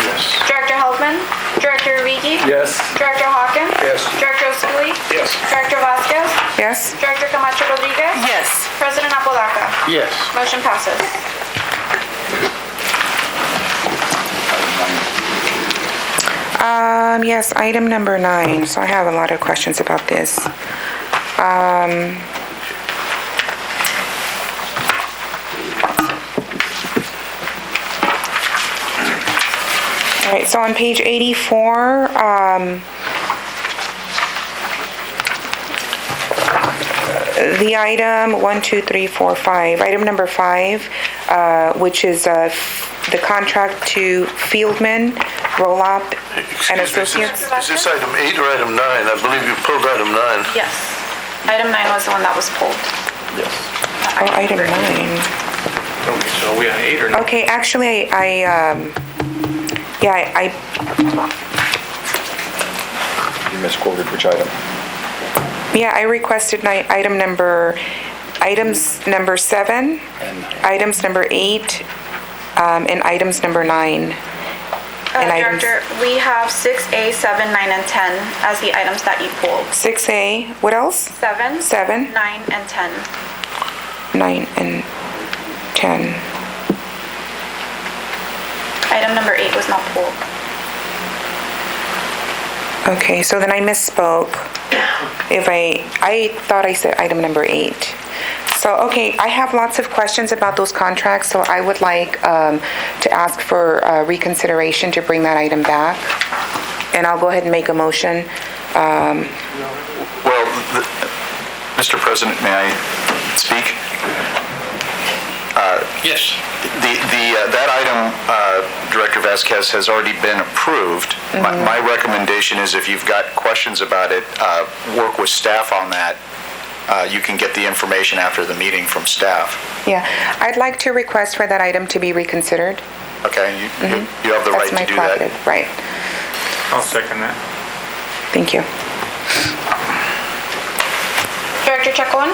Yes. Director Heldman? Director Rebate? Yes. Director Hawkins? Yes. Director O'Sully? Yes. Director Vasquez? Yes? Director Camacho Rodriguez? Yes. President Apodaca? Yes. Motion passes. Yes, item number 9. So I have a lot of questions about this. All right, so on page 84, the item 1, 2, 3, 4, 5, item number 5, which is the contract to Fieldman, Roll-Up, and Associates. Is this item 8 or item 9? I believe you pulled item 9. Yes. Item 9 was the one that was pulled. Yes. Oh, item 9. Okay, so are we on 8 or 9? Okay, actually, You misquoted which item? I requested items number 7, items number 8, and items number 9. Director, we have 6A, 7, 9, and 10 as the items that you pulled. 6A, what else? 7, 9, and 10. 9 and 10. Item number 8 was not pulled. Okay, so then I misspoke. I thought I said item number 8. So, okay, I have lots of questions about those contracts, so I would like to ask for reconsideration to bring that item back. And I'll go ahead and make a motion. Well, Mr. President, may I speak? Yes. That item, Director Vasquez, has already been approved. My recommendation is if you've got questions about it, work with staff on that. You can get the information after the meeting from staff. Yeah, I'd like to request for that item to be reconsidered. Okay, you have the right to do that. That's my prerogative, right. I'll second that. Thank you. Director Chuckwan?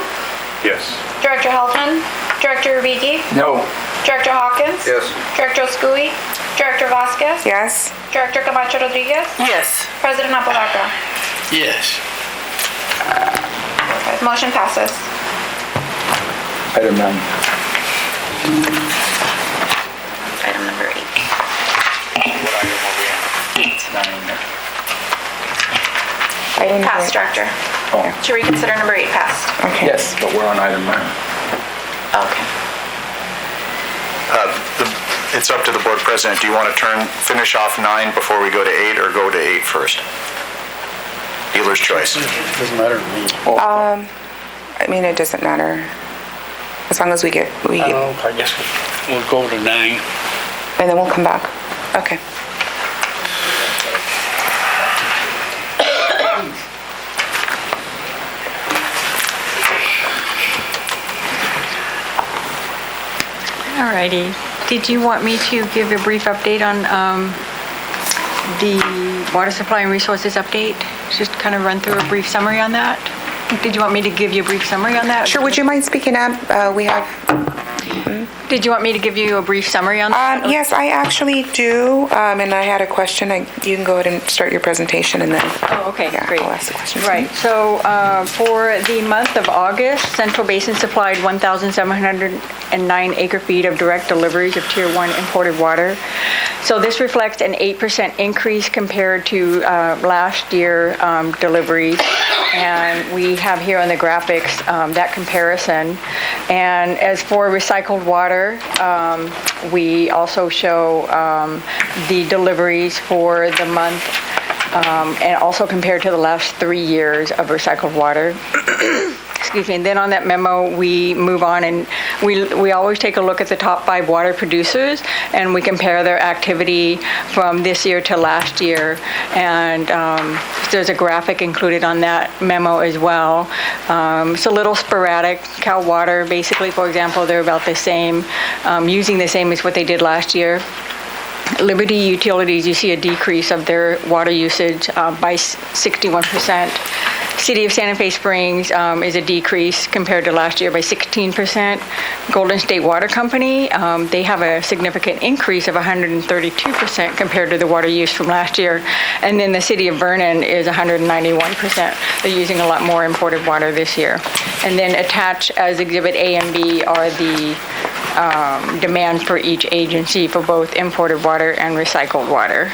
Yes. Director Helton? Director Rebate? No. Director Hawkins? Yes. Director Scooey? Director Vasquez? Yes? Director Camacho Rodriguez? Yes. President Apodaca? Yes. Motion passes. Item 9. Item number 8. Item Passed, number- Director. Oh. To reconsider number 8 passed. Okay. Yes, but we're on item 9. Okay. It's up to the board president. Do you want to finish off 9 before we go to 8, or go to 8 first? Dealer's choice. Doesn't matter to me. I mean, it doesn't matter. As long as we get, I guess we'll go to 9. and then we'll come back. Okay. Alrighty. Did you want me to give a brief update on the water supply and resources update? Just kind of run through a brief summary on that? Did you want me to give you a brief summary on that? Sure, would you mind speaking up? We have... Did you want me to give you a brief summary on that? Yes, I actually do, and I had a question. You can go ahead and start your presentation, and then... Oh, okay, Yeah, great. I'll ask the questions. Right, so for the month of August, Central Basin supplied 1,709 acre-feet of direct deliveries of Tier 1 imported water. So this reflects an 8% increase compared to last year deliveries. And we have here on the graphics that comparison. And as for recycled water, we also show the deliveries for the month and also compared to the last 3 years of recycled water. Excuse me. And then on that memo, we move on and we always take a look at the top 5 water producers and we compare their activity from this year to last year. And there's a graphic included on that memo as well. It's a little sporadic. Cal Water, basically, for example, they're about the same, using the same as what they did last year. Liberty Utilities, you see a decrease of their water usage by 61%. City of Santa Fe Springs is a decrease compared to last year by 16%. Golden State Water Company, they have a significant increase of 132% compared to the water use from last year. And then the City of Vernon is 191%. They're using a lot more imported water this year. And then attached as Exhibit A and B are the demands for each agency for both imported water and recycled water.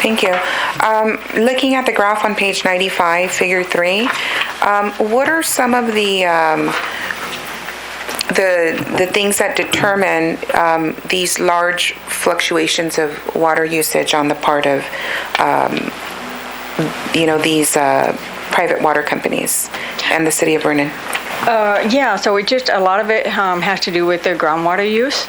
Thank you. Looking at the graph on page 95, figure 3, what are some of the things that determine these large fluctuations of water usage on the part of, these private water companies and the City of Vernon? Yeah, so it just, a lot of it has to do with their groundwater use.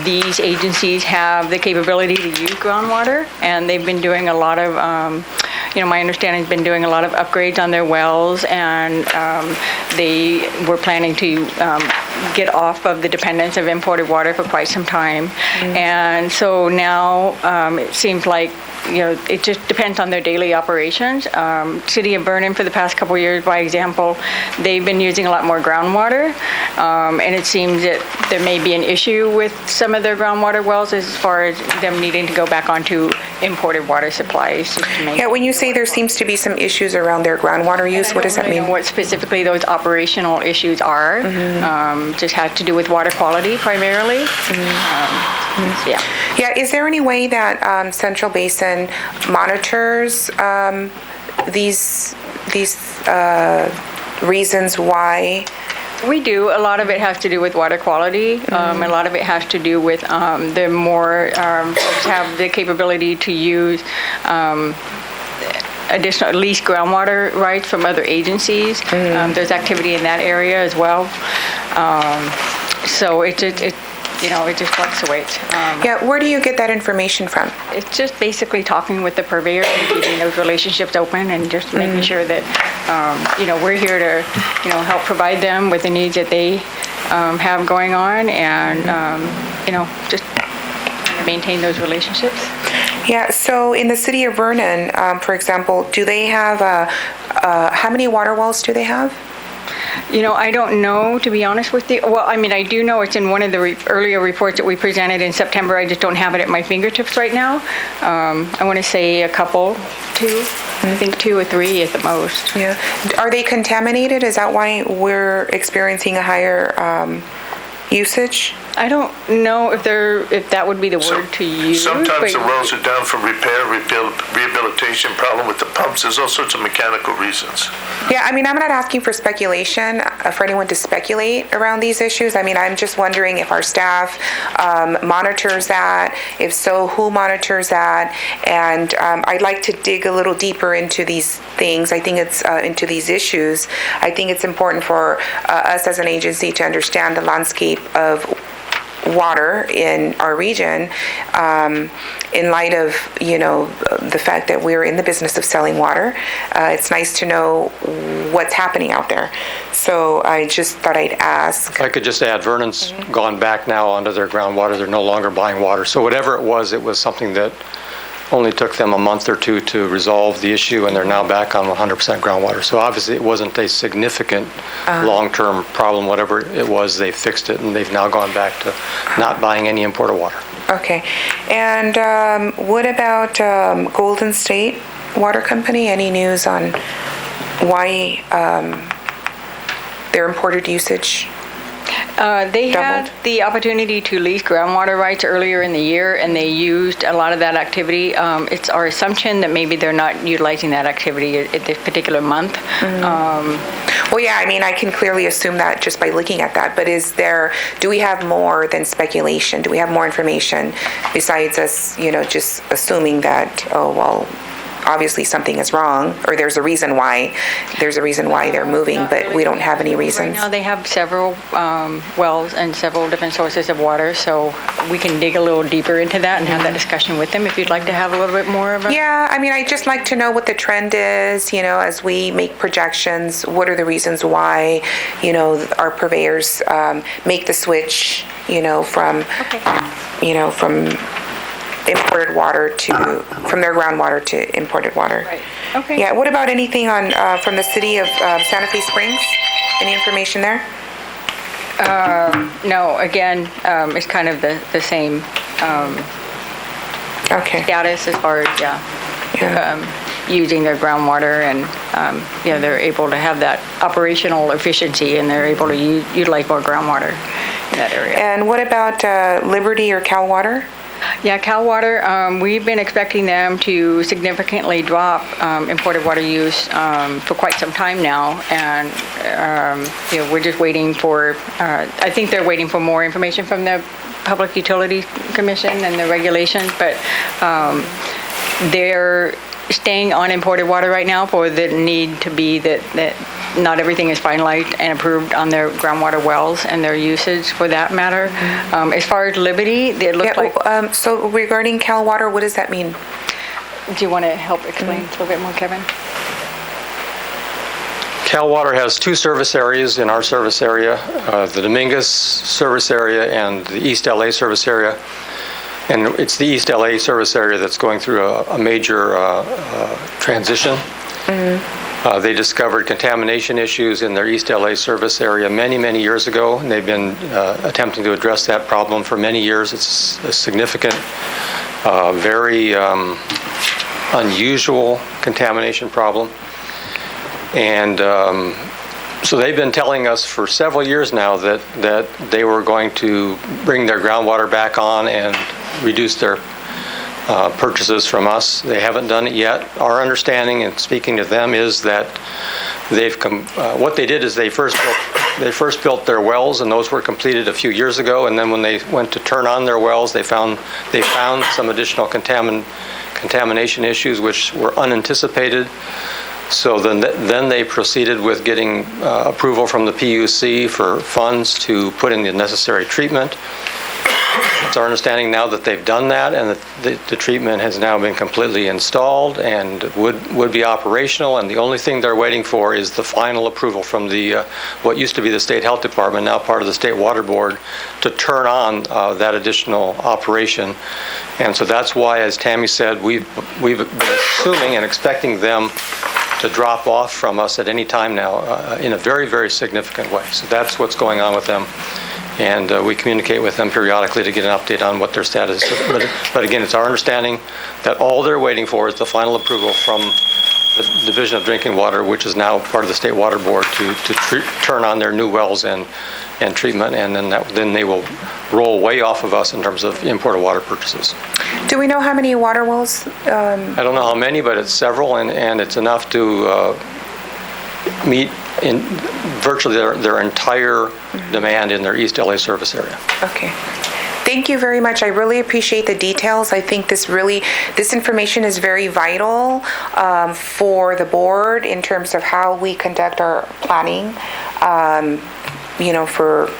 These agencies have the capability to use groundwater, and they've been doing a lot of, my understanding has been doing a lot of upgrades on their wells, and they were planning to get off of the dependence of imported water for quite some time. And so now it seems like, it just depends on their daily operations. City of Vernon, for the past couple of years, by example, they've been using a lot more groundwater, and it seems that there may be an issue with some of their groundwater wells as far as them needing to go back onto imported water supplies. Yeah, when you say there seems to be some issues around their groundwater use, what does that mean? I don't know what specifically those operational issues are. Just has to do with water quality primarily. Yeah. Yeah, is there any way that Central Basin monitors these reasons why? We do. A lot of it has to do with water quality. A lot of it has to do with the more folks have the capability to use additional leased groundwater rights from other agencies. There's activity in that area as well. So it just fluctuates. Yeah, where do you get that information from? It's just basically talking with the purveyor and keeping those relationships open and just making sure that, we're here to, help provide them with the needs that they have going on and, just maintain those relationships. Yeah, so in the city of Vernon, for example, do they have, how many water wells do they have? I don't know, to be honest with you. Well, I do know it's in one of the earlier reports that we presented in September. I just don't have it at my fingertips right now. I want to say a couple, two. I think 2 or 3 at the most. Yeah. Are they contaminated? Is that why we're experiencing a higher usage? I don't know if that would be the word to use. Sometimes the wells are down for rehabilitation, problem with the pumps. There's all sorts of mechanical reasons. Yeah, I'm not asking for speculation, for anyone to speculate around these issues. I'm just wondering if our staff monitors that. If so, who monitors that? And I'd like to dig a little deeper into these things. I think it's into these issues. I think it's important for us as an agency to understand the landscape of water in our region, in light of the fact that we're in the business of selling water. It's nice to know what's happening out there. So I just thought I'd ask. If I could just add, Vernon's gone back now onto their groundwater. They're no longer buying water. So whatever it was something that only took them a month or 2 to resolve the issue, and they're now back on 100% groundwater. So obviously it wasn't a significant long-term problem. Whatever it was, they fixed it, and they've now gone back to not buying any imported water. Okay. And what about Golden State Water Company? Any news on why their imported usage They had the opportunity to lease groundwater rights earlier in the year, and they used a lot of that activity. It's our assumption that maybe they're not utilizing that activity at this particular month. Well, yeah, I can clearly assume that just by looking at that, but do we have more than speculation? Do we have more information besides us, just assuming that, obviously something is wrong, or there's a reason why they're moving, but we don't have any reasons. Right now they have several wells and several different sources of water, so we can dig a little deeper into that and have that discussion with them if you'd like to have a little bit more of a... Yeah, I'd just like to know what the trend is, as we make projections. What are the reasons why, our purveyors make the switch, from imported water from their groundwater to imported water. Right. Okay. Yeah. What about anything on from the city of Santa Fe Springs? Any information there? No. Again, it's kind of the same status as far as using their groundwater, and they're able to have that operational efficiency, and they're able to utilize more groundwater in that area. And what about Liberty or Cal Water? Yeah, Cal Water, we've been expecting them to significantly drop imported water use for quite some time now, and we're just waiting for, I think they're waiting for more information from the Public Utility Commission and the regulations, but they're staying on imported water right now for the need to be that not everything is finalized and approved on their groundwater wells and their usage for that matter. As far as Liberty, it looks like... So regarding Cal Water, what does that mean? Do you want to help explain a little bit more, Kevin? Cal Water has 2 service areas in our service area, the Dominguez service area and the East LA service area. And it's the East LA service area that's going through a major transition. They discovered contamination issues in their East LA service area many, many years ago, and they've been attempting to address that problem for many years. It's a significant, very unusual contamination problem. And so they've been telling us for several years now that they were going to bring their groundwater back on and reduce their purchases from us. They haven't done it yet. Our understanding in speaking to them is that what they did is they first built their wells, and those were completed a few years ago, and then when they went to turn on their wells, they found some additional contamination issues which were unanticipated. So then they proceeded with getting approval from the PUC for funds to put in the necessary treatment. It's our understanding now that they've done that, and that the treatment has now been completely installed and would be operational, and the only thing they're waiting for is the final approval from the what used to be the State Health Department, now part of the State Water Board, to turn on that additional operation. And so that's why, as Tammy said, we've been assuming and expecting them to drop off from us at any time now in a very, very significant way. So that's what's going on with them. And we communicate with them periodically to get an update on what their status is. But again, it's our understanding that all they're waiting for is the final approval from the Division of Drinking Water, which is now part of the State Water Board, to turn on their new wells and treatment, and then they will roll way off of us in terms of imported water purchases. Do we know how many water wells? I don't know how many, but it's several, and it's enough to meet in virtually their entire demand in their East LA service area. Okay. Thank you very much. I really appreciate the details. I think this information is very vital for the board in terms of how we conduct our planning, for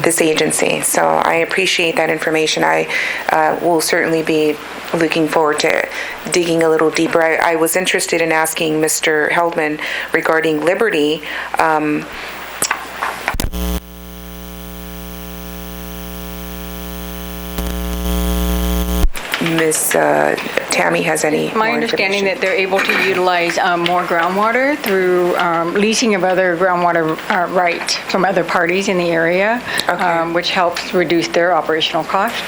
this agency. So I appreciate that information. I will certainly be looking forward to digging a little deeper. I was interested in asking Mr. Heldman regarding Liberty. Ms. Tammy has any My understanding that they're able to utilize more groundwater through leasing of other groundwater rights from other parties in the area, which helps reduce their operational costs,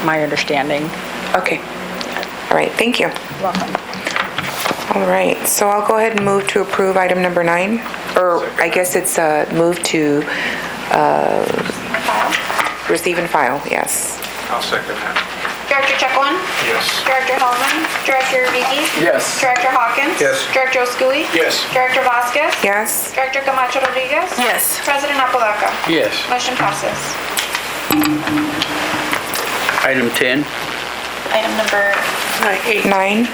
my understanding. Okay. All right, thank you. You're welcome. All right, so I'll go ahead and move to approve item number 9, or I guess it's move to receive and file, yes. I'll second that. Director Cheklin? Yes. Director Hellman? Director Rebate? Yes. Director Hawkins? Yes. Director Osculi? Yes. Director Vasquez? Yes. Director Camacho Rodriguez? Yes. President Apodaca? Yes. Motion passes. Item 10. Item number 9.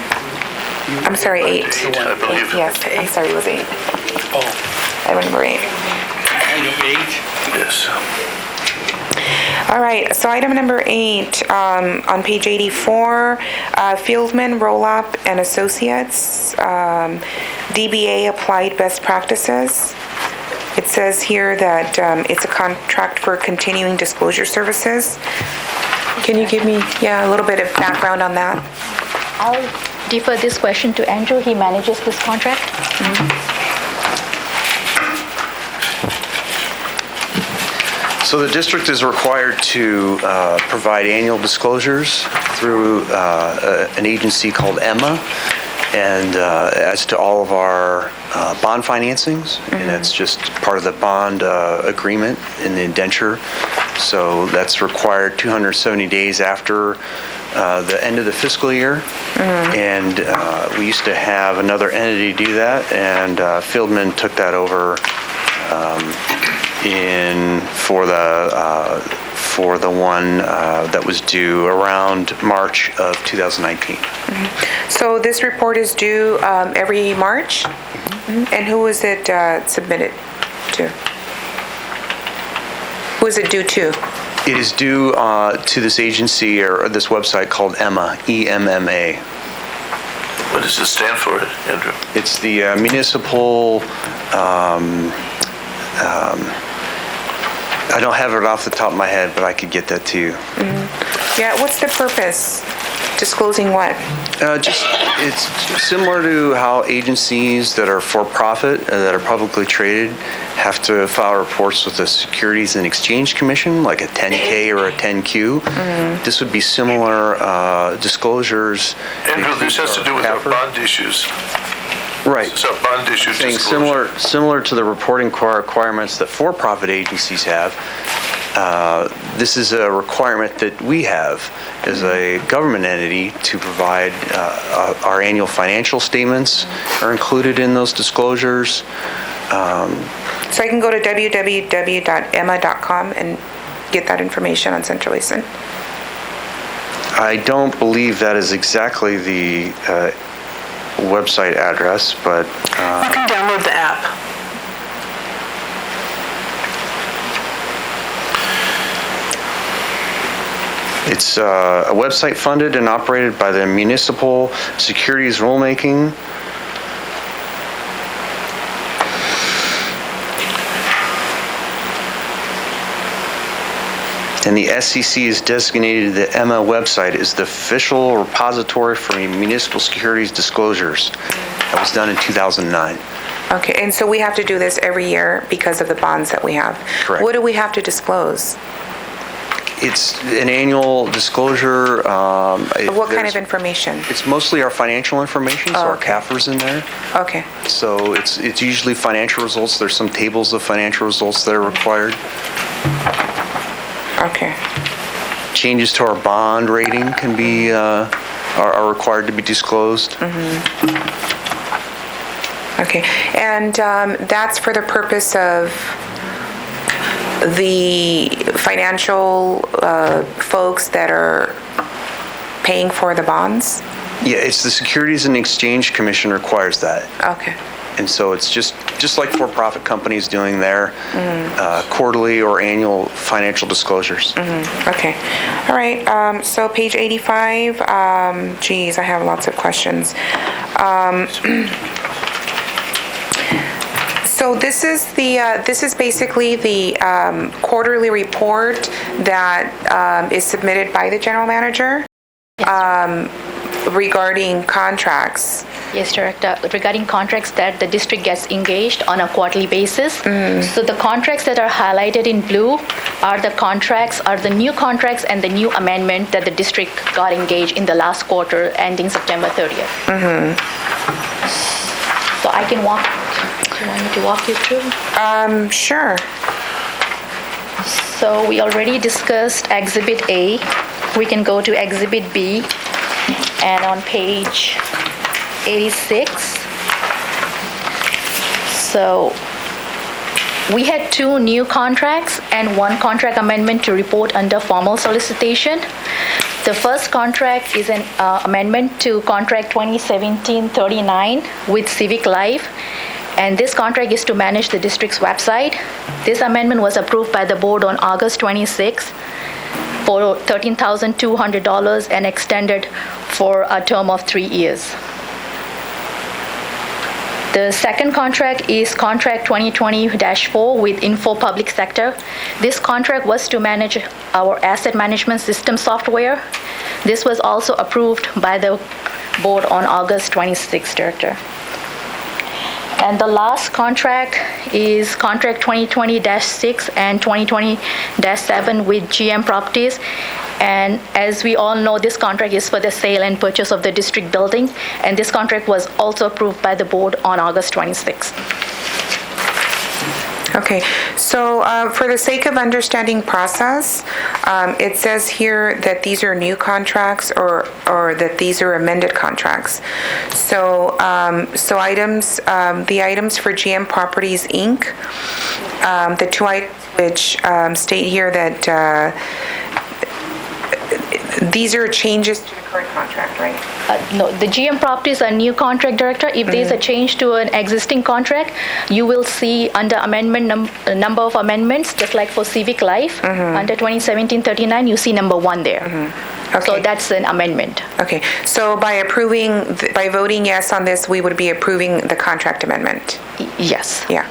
I'm sorry, 8. I believe. Yes, I'm sorry, it was 8. Item number 8. Item 8. Yes. All right, so item number 8, on page 84, Fieldman, Roll-Up and Associates, DBA Applied Best Practices. It says here that it's a contract for continuing disclosure services. Can you give me, a little bit of background on that? I'll defer this question to Andrew. He manages this contract. So the district is required to provide annual disclosures through an agency called EMMA, and as to all of our bond financings, and that's just part of the bond agreement in the indenture. So that's required 270 days after the end of the fiscal year. And we used to have another entity do that, and Fieldman took that over for the one that was due around March of 2019. So this report is due every March? And who is it submitted to? Who is it due to? It is due to this agency or this website called EMMA, E-M-M-A. What does it stand for, Andrew? It's the municipal, I don't have it off the top of my head, but I could get that to you. Yeah, what's the purpose? Disclosing what? It's similar to how agencies that are for-profit, that are publicly traded, have to file reports with the Securities and Exchange Commission, like a 10K or a 10Q. This would be similar disclosures. Andrew, this has to do with our bond issues. Right. So bond issue Saying disclosure. similar to the reporting requirements that for-profit agencies have, this is a requirement that we have as a government entity to provide our annual financial statements are included in those disclosures. So I can go to www.emma.com and get that information on Central Basin? I don't believe that is exactly the website address, but... You can download the app. It's a website funded and operated by the Municipal Securities Rulemaking. And the SEC has designated the EMMA website as the official repository for municipal securities disclosures. That was done in 2009. Okay, and so we have to do this every year because of the bonds that we have? Correct. What do we have to disclose? It's an annual disclosure. What kind of information? It's mostly our financial information, so our okay. CAFR's in there. Okay. So it's usually financial results. There's some tables of financial results that are required. Okay. Changes to our bond rating can be, are required to be disclosed. Okay, and that's for the purpose of the financial folks that are paying for the bonds? Yeah, it's the Securities and Exchange Commission requires that. Okay. And so it's just like for-profit companies doing their quarterly or annual financial disclosures. Okay. All right. So page 85. Geez, I have lots of questions. So this is basically the quarterly report that is submitted by the general manager regarding contracts. Yes, Director. Regarding contracts that the district gets engaged on a quarterly basis. So the contracts that are highlighted in blue are the new contracts and the new amendment that the district got engaged in the last quarter ending September 30th. So I can walk, do you want me to walk you through? Sure. So we already discussed Exhibit A. We can go to Exhibit B. And on page 86. So we had 2 new contracts and 1 contract amendment to report under formal solicitation. The first contract is an amendment to contract 2017-39 with Civic Life. And this contract is to manage the district's website. This amendment was approved by the board on August 26 for $13,200 and extended for a term of 3 years. The second contract is contract 2020-4 with Info Public Sector. This contract was to manage our asset management system software. This was also approved by the board on August 26, Director. And the last contract is contract 2020-6 and 2020-7 with GM Properties. And as we all know, this contract is for the sale and purchase of the district building. And this contract was also approved by the board on August 26th. Okay, so for the sake of understanding process, it says here that these are new contracts or that these are amended contracts. So the items for GM Properties, Inc., the 2 items which state here that these are changes to the current contract, right? No, the GM Properties are new contract, Director. If there's a change to an existing contract, you will see under amendment number of amendments, just like for Civic Life, under 2017-39, you see number 1 there. Okay. So that's an amendment. Okay, so by voting yes on this, we would be approving the contract amendment? Yes. Yeah.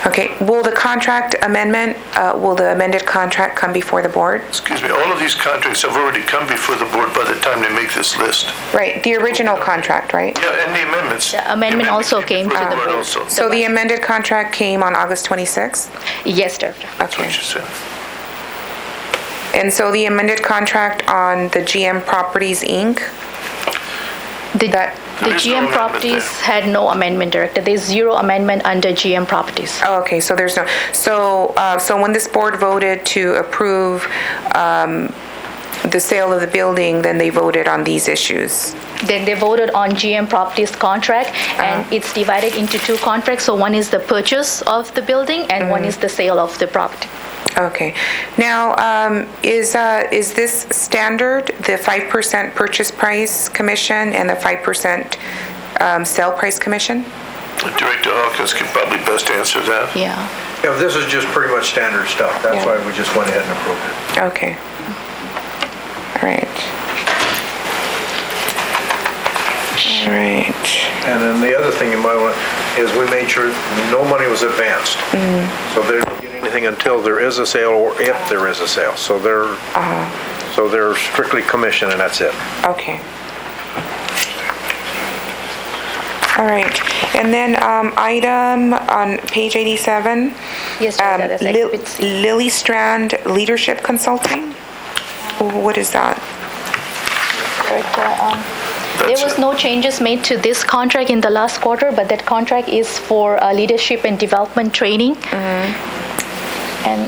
Okay, will the contract amendment, will the amended contract come before the board? Excuse me, all of these contracts have already come before the board by the time they make this list. Right, the original contract, right? Yeah, and the amendments. The amendment also came to the board. Also. So the amended contract came on August 26th? Yes, Director. That's what you said. And so the amended contract on the GM Properties, Inc., The GM Properties had no amendment, Director. There's zero amendment under GM Properties. Oh, okay, so there's no, so when this board voted to approve the sale of the building, then they voted on these issues? They voted on GM Properties contract, and it's divided into two contracts. So one is the purchase of the building, and one is the sale of the property. Okay. Now, is this standard, the 5% purchase price commission and the 5% sale price commission? Director Hawkins could probably best answer that. Yeah. Yeah, this is just pretty much standard stuff. That's why we just went ahead and approved it. Okay. All right. All right. And then the other thing you might want, is we made sure no money was advanced. So they don't get anything until there is a sale or if there is a sale. So they're strictly commission and that's it. Okay. All right. And then item on page 87. Yes, Director, that's exhibits. Lily Strand Leadership Consulting? What is that? There was no changes made to this contract in the last quarter, but that contract is for leadership and development training. And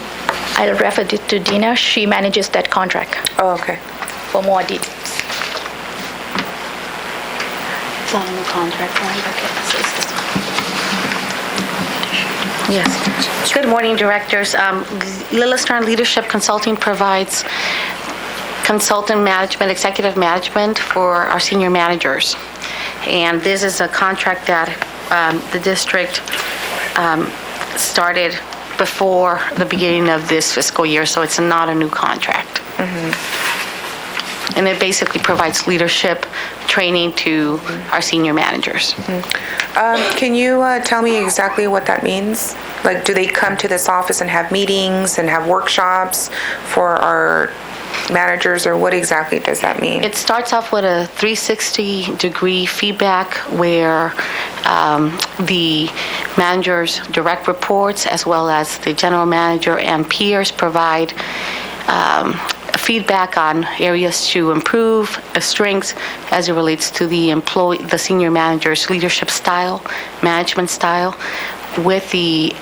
I'll refer it to Dina. She manages that contract. Oh, okay. For more details. It's on the contract line. Okay, so it's this one. Yes. Good morning, directors. Lillistrand Leadership Consulting provides consultant management, executive management for our senior managers. And this is a contract that the district started before the beginning of this fiscal year, so it's not a new contract. And it basically provides leadership training to our senior managers. Can you tell me exactly what that means? Like, do they come to this office and have meetings and have workshops for our managers, or what exactly does that mean? It starts off with a 360-degree feedback where the manager's direct reports, as well as the general manager and peers, provide feedback on areas to improve, strengths as it relates to the senior manager's leadership style, management style, with the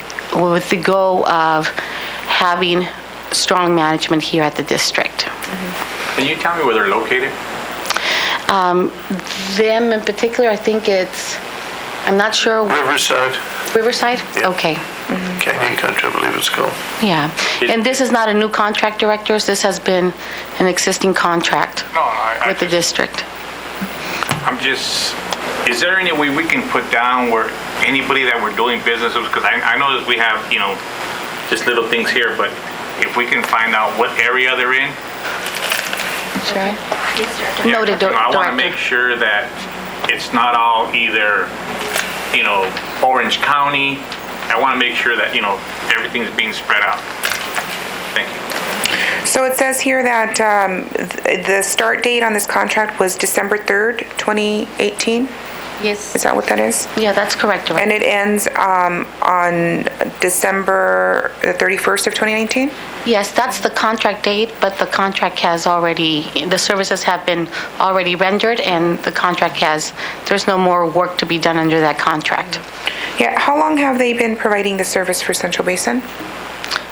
goal of having strong management here at the district. Can you tell me where they're located? Them in particular, I think I'm not sure. Riverside. Riverside? Yeah. Okay. Canyon Country, I believe it's called. Yeah. And this is not a new contract, directors. This has been an existing contract with the district. Is there any way we can put down where anybody that we're doing business with, because I know that we have, just little things here, but if we can find out what area they're in. Sure. Yeah, Noted, I want to Director. make sure that it's not all either, Orange County. I want to make sure that, everything's being spread out. Thank you. So it says here that the start date on this contract was December 3rd, 2018? Yes. Is that what that is? Yeah, that's correct, Director. And it ends on December the 31st of 2019? Yes, that's the contract date, but the contract the services have been already rendered, and the contract there's no more work to be done under that contract. Yeah, how long have they been providing the service for Central Basin?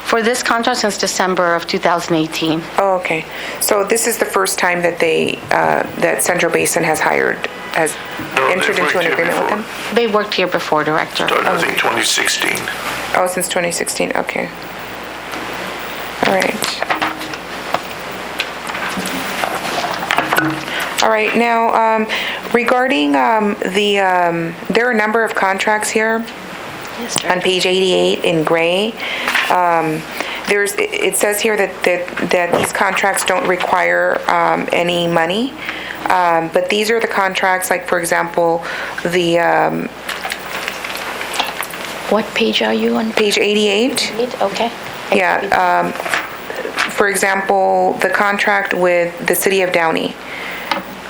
For this contract, since December of 2018. Oh, okay. So this is the first time that that Central Basin has entered into an agreement with them? They worked here before, Director. Started, I think, 2016. Oh, since 2016, okay. All right. All right, now, regarding there are a number of contracts here. On page 88 in gray. It says here that these contracts don't require any money, but these are the contracts, like, for example, What page are you on? Page 88. Okay. Yeah. For example, the contract with the City of Downey.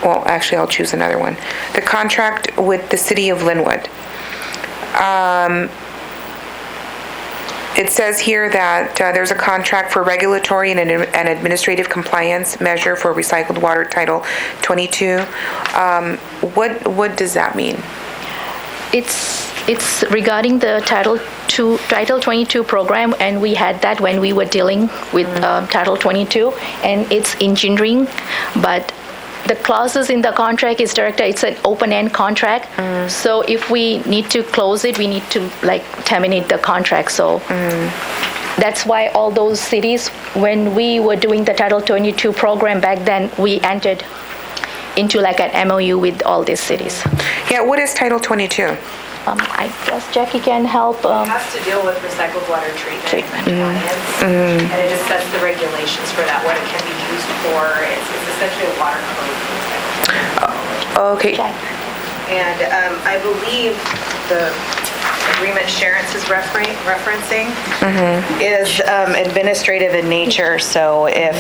Well, actually, I'll choose another one. The contract with the City of Linwood. It says here that there's a contract for regulatory and administrative compliance measure for recycled water, Title 22. What does that mean? It's regarding the Title 22 program, and we had that when we were dealing with Title 22, and it's engineering, but the clauses in the contract is director, it's an open-end contract. So if we need to close it, we need to terminate the contract. So that's why all those cities, when we were doing the Title 22 program back then, we entered into an MOU with all these cities. Yeah, what is Title 22? I guess Jackie can help. It has to deal with recycled water treatment. And it just sets the regulations for that, what it can be used for. It's essentially a water code for recycled water. Okay. And I believe the agreement Sharon is referencing is administrative in nature. So if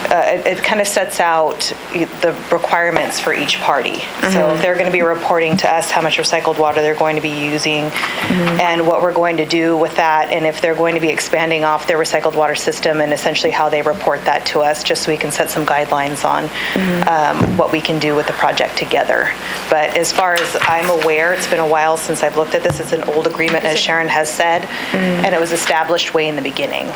it kind of sets out the requirements for each party. So if they're going to be reporting to us how much recycled water they're going to be using and what we're going to do with that, and if they're going to be expanding off their recycled water system, and essentially how they report that to us, just so we can set some guidelines on what we can do with the project together. But as far as I'm aware, it's been a while since I've looked at this. It's an old agreement, as Sharon has said, and it was established way in the beginning.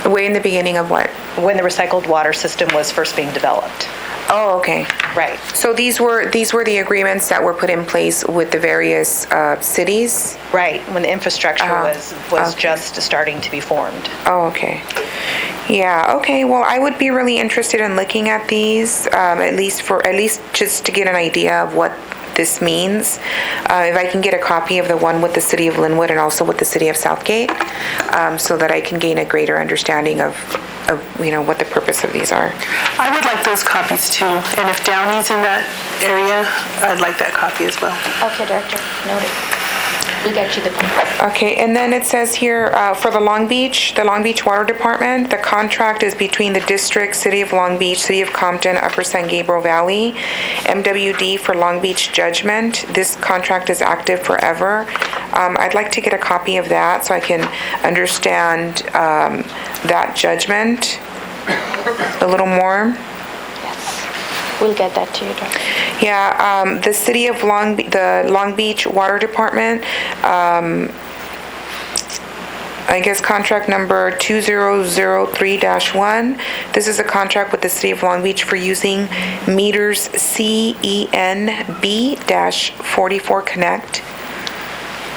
Way in the beginning of what? When the recycled water system was first being developed. Oh, okay. Right. So these were the agreements that were put in place with the various cities? Right, when the infrastructure was just starting to be formed. Oh, okay. Yeah, okay. Well, I would be really interested in looking at these, at least just to get an idea of what this means. If I can get a copy of the one with the city of Linwood and also with the city of Southgate, so that I can gain a greater understanding of what the purpose of these are. I would like those copies too, and if Downey's in that area, I'd like that copy as well. Okay, Director, noted. We'll get you the copy. Okay, and then it says here, for the Long Beach Water Department, the contract is between the district, City of Long Beach, City of Compton, Upper San Gabriel Valley, MWD for Long Beach Judgment. This contract is active forever. I'd like to get a copy of that so I can understand that judgment a little more. We'll get that to you, Director. Yeah, the City of the Long Beach Water Department, I guess contract number 2003-1. This is a contract with the City of Long Beach for using meters CENB-44 Connect.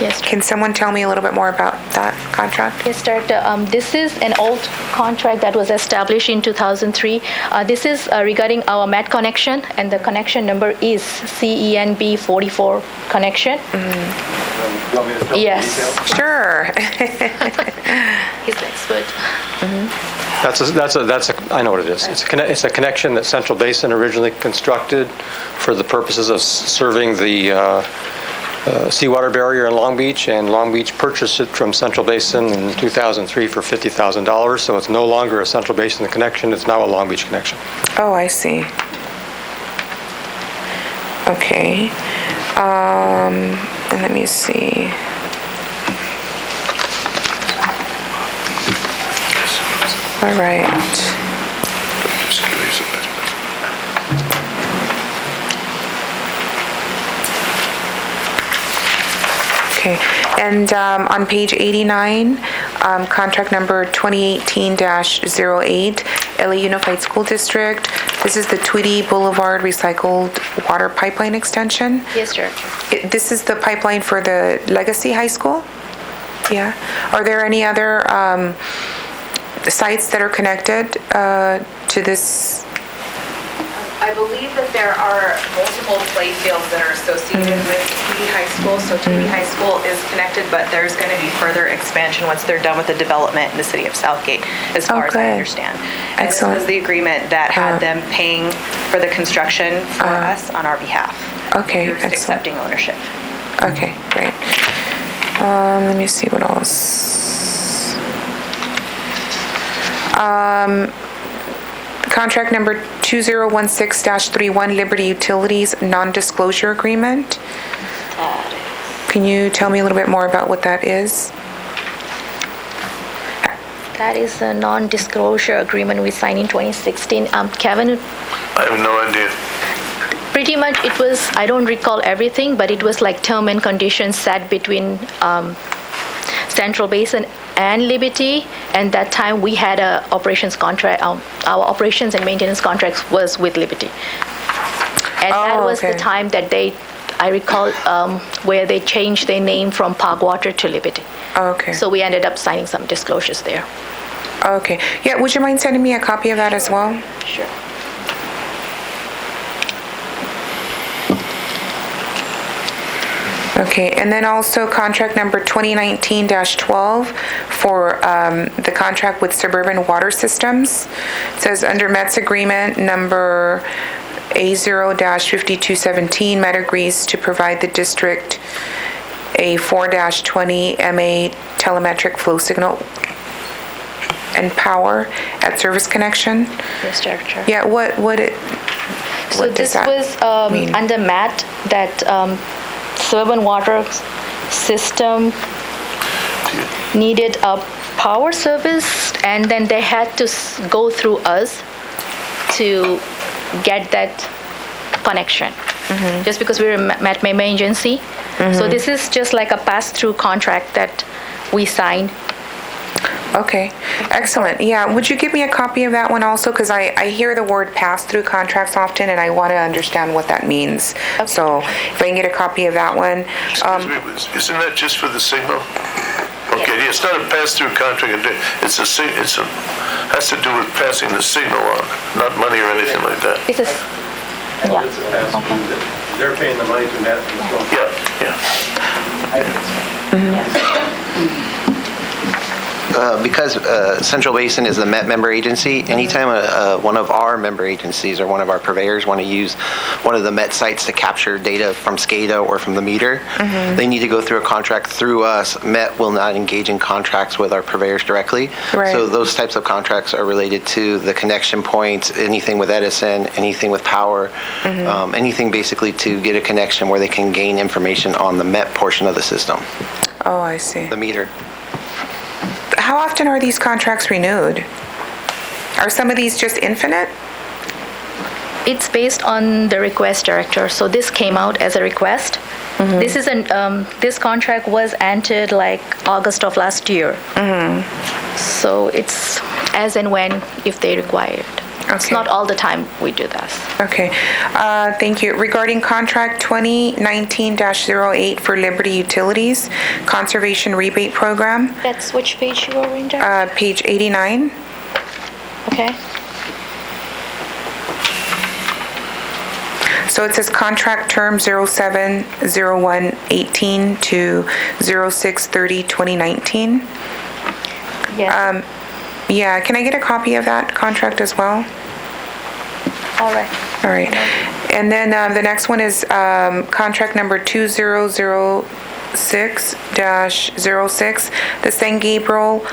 Yes. Can someone tell me a little bit more about that contract? Yes, Director. This is an old contract that was established in 2003. This is regarding our MAT connection, and the connection number is CENB 44 connection. Yes. Sure. He's the expert. I know what it is. It's a connection that Central Basin originally constructed for the purposes of serving the seawater barrier in Long Beach, and Long Beach purchased it from Central Basin in 2003 for $50,000, so it's no longer a Central Basin connection, it's now a Long Beach connection. Oh, I see. Okay. And let me see. All right. Okay, and on page 89, contract number 2018-08, LA Unified School District. This is the Tweedy Boulevard Recycled Water Pipeline Extension. Yes, sir. This is the pipeline for the Legacy High School? Yeah. Are there any other sites that are connected to this? I believe that there are multiple play fields that are associated with Cudahy High School. So Cudahy High School is connected, but there's going to be further expansion once they're done with the development in the city of Southgate, as far as I understand. And this was the agreement that had them paying for the construction for us on our behalf. Okay, We're just accepting ownership. Okay, great. Let me see what else. Contract number 2016-31, Liberty Utilities Non-Disclosure Agreement. Can you tell me a little bit more about what that is? That is a non-disclosure agreement we signed in 2016. Kevin, I have no idea. pretty much it was, I don't recall everything, but it was like term and conditions set between Central Basin and Liberty, and that time we had a operations contract, our operations and maintenance contracts was with Liberty. And that was the time that I recall, where they changed their name from Parkwater to Liberty. Okay. So we ended up signing some disclosures there. Okay. Yeah, would you mind sending me a copy of that as well? Sure. Okay, and then also contract number 2019-12 for the contract with Suburban Water Systems. It says under MET's agreement number A0-5217, MET agrees to provide the district a 4-20 MA telemetric flow signal and power at service connection. Yes, Director. Yeah, what So this was under MET that Suburban Water System needed a power service, and then they had to go through us to get that connection. Just because we're a MET member agency. So this is just like a pass-through contract that we signed. Okay, excellent. Yeah, would you give me a copy of that one also? Because I hear the word pass-through contracts often, and I want to understand what that means. Okay. So if I can get a copy of that one. Excuse me, isn't that just for the signal? Okay, it's not a pass-through contract, has to do with passing the signal on, not money or anything like that. This is, yeah. They're paying the money to that. Because Central Basin is the MET member agency, anytime one of our member agencies or one of our purveyors want to use one of the MET sites to capture data from SCADA or from the meter, they need to go through a contract through us. MET will not engage in contracts with our purveyors directly. Right. So those types of contracts are related to the connection points, anything with Edison, anything with power, anything basically to get a connection where they can gain information on the MET portion of the system. Oh, I see. The meter. How often are these contracts renewed? Are some of these just infinite? It's based on the request, Director. So this came out as a request. This is this contract was entered like August of last year. So it's as and when if they require it. Okay. It's not all the time we do this. Okay, thank you. Regarding contract 2019-08 for Liberty Utilities Conservation Rebate Program. That's which page you are in, Director? Page 89. Okay. So it says contract term 07/01/18 to 06/30/2019. Yes. Yeah, can I get a copy of that contract as well? All right. All right. And then the next one is contract number 2006-06, the San Gabriel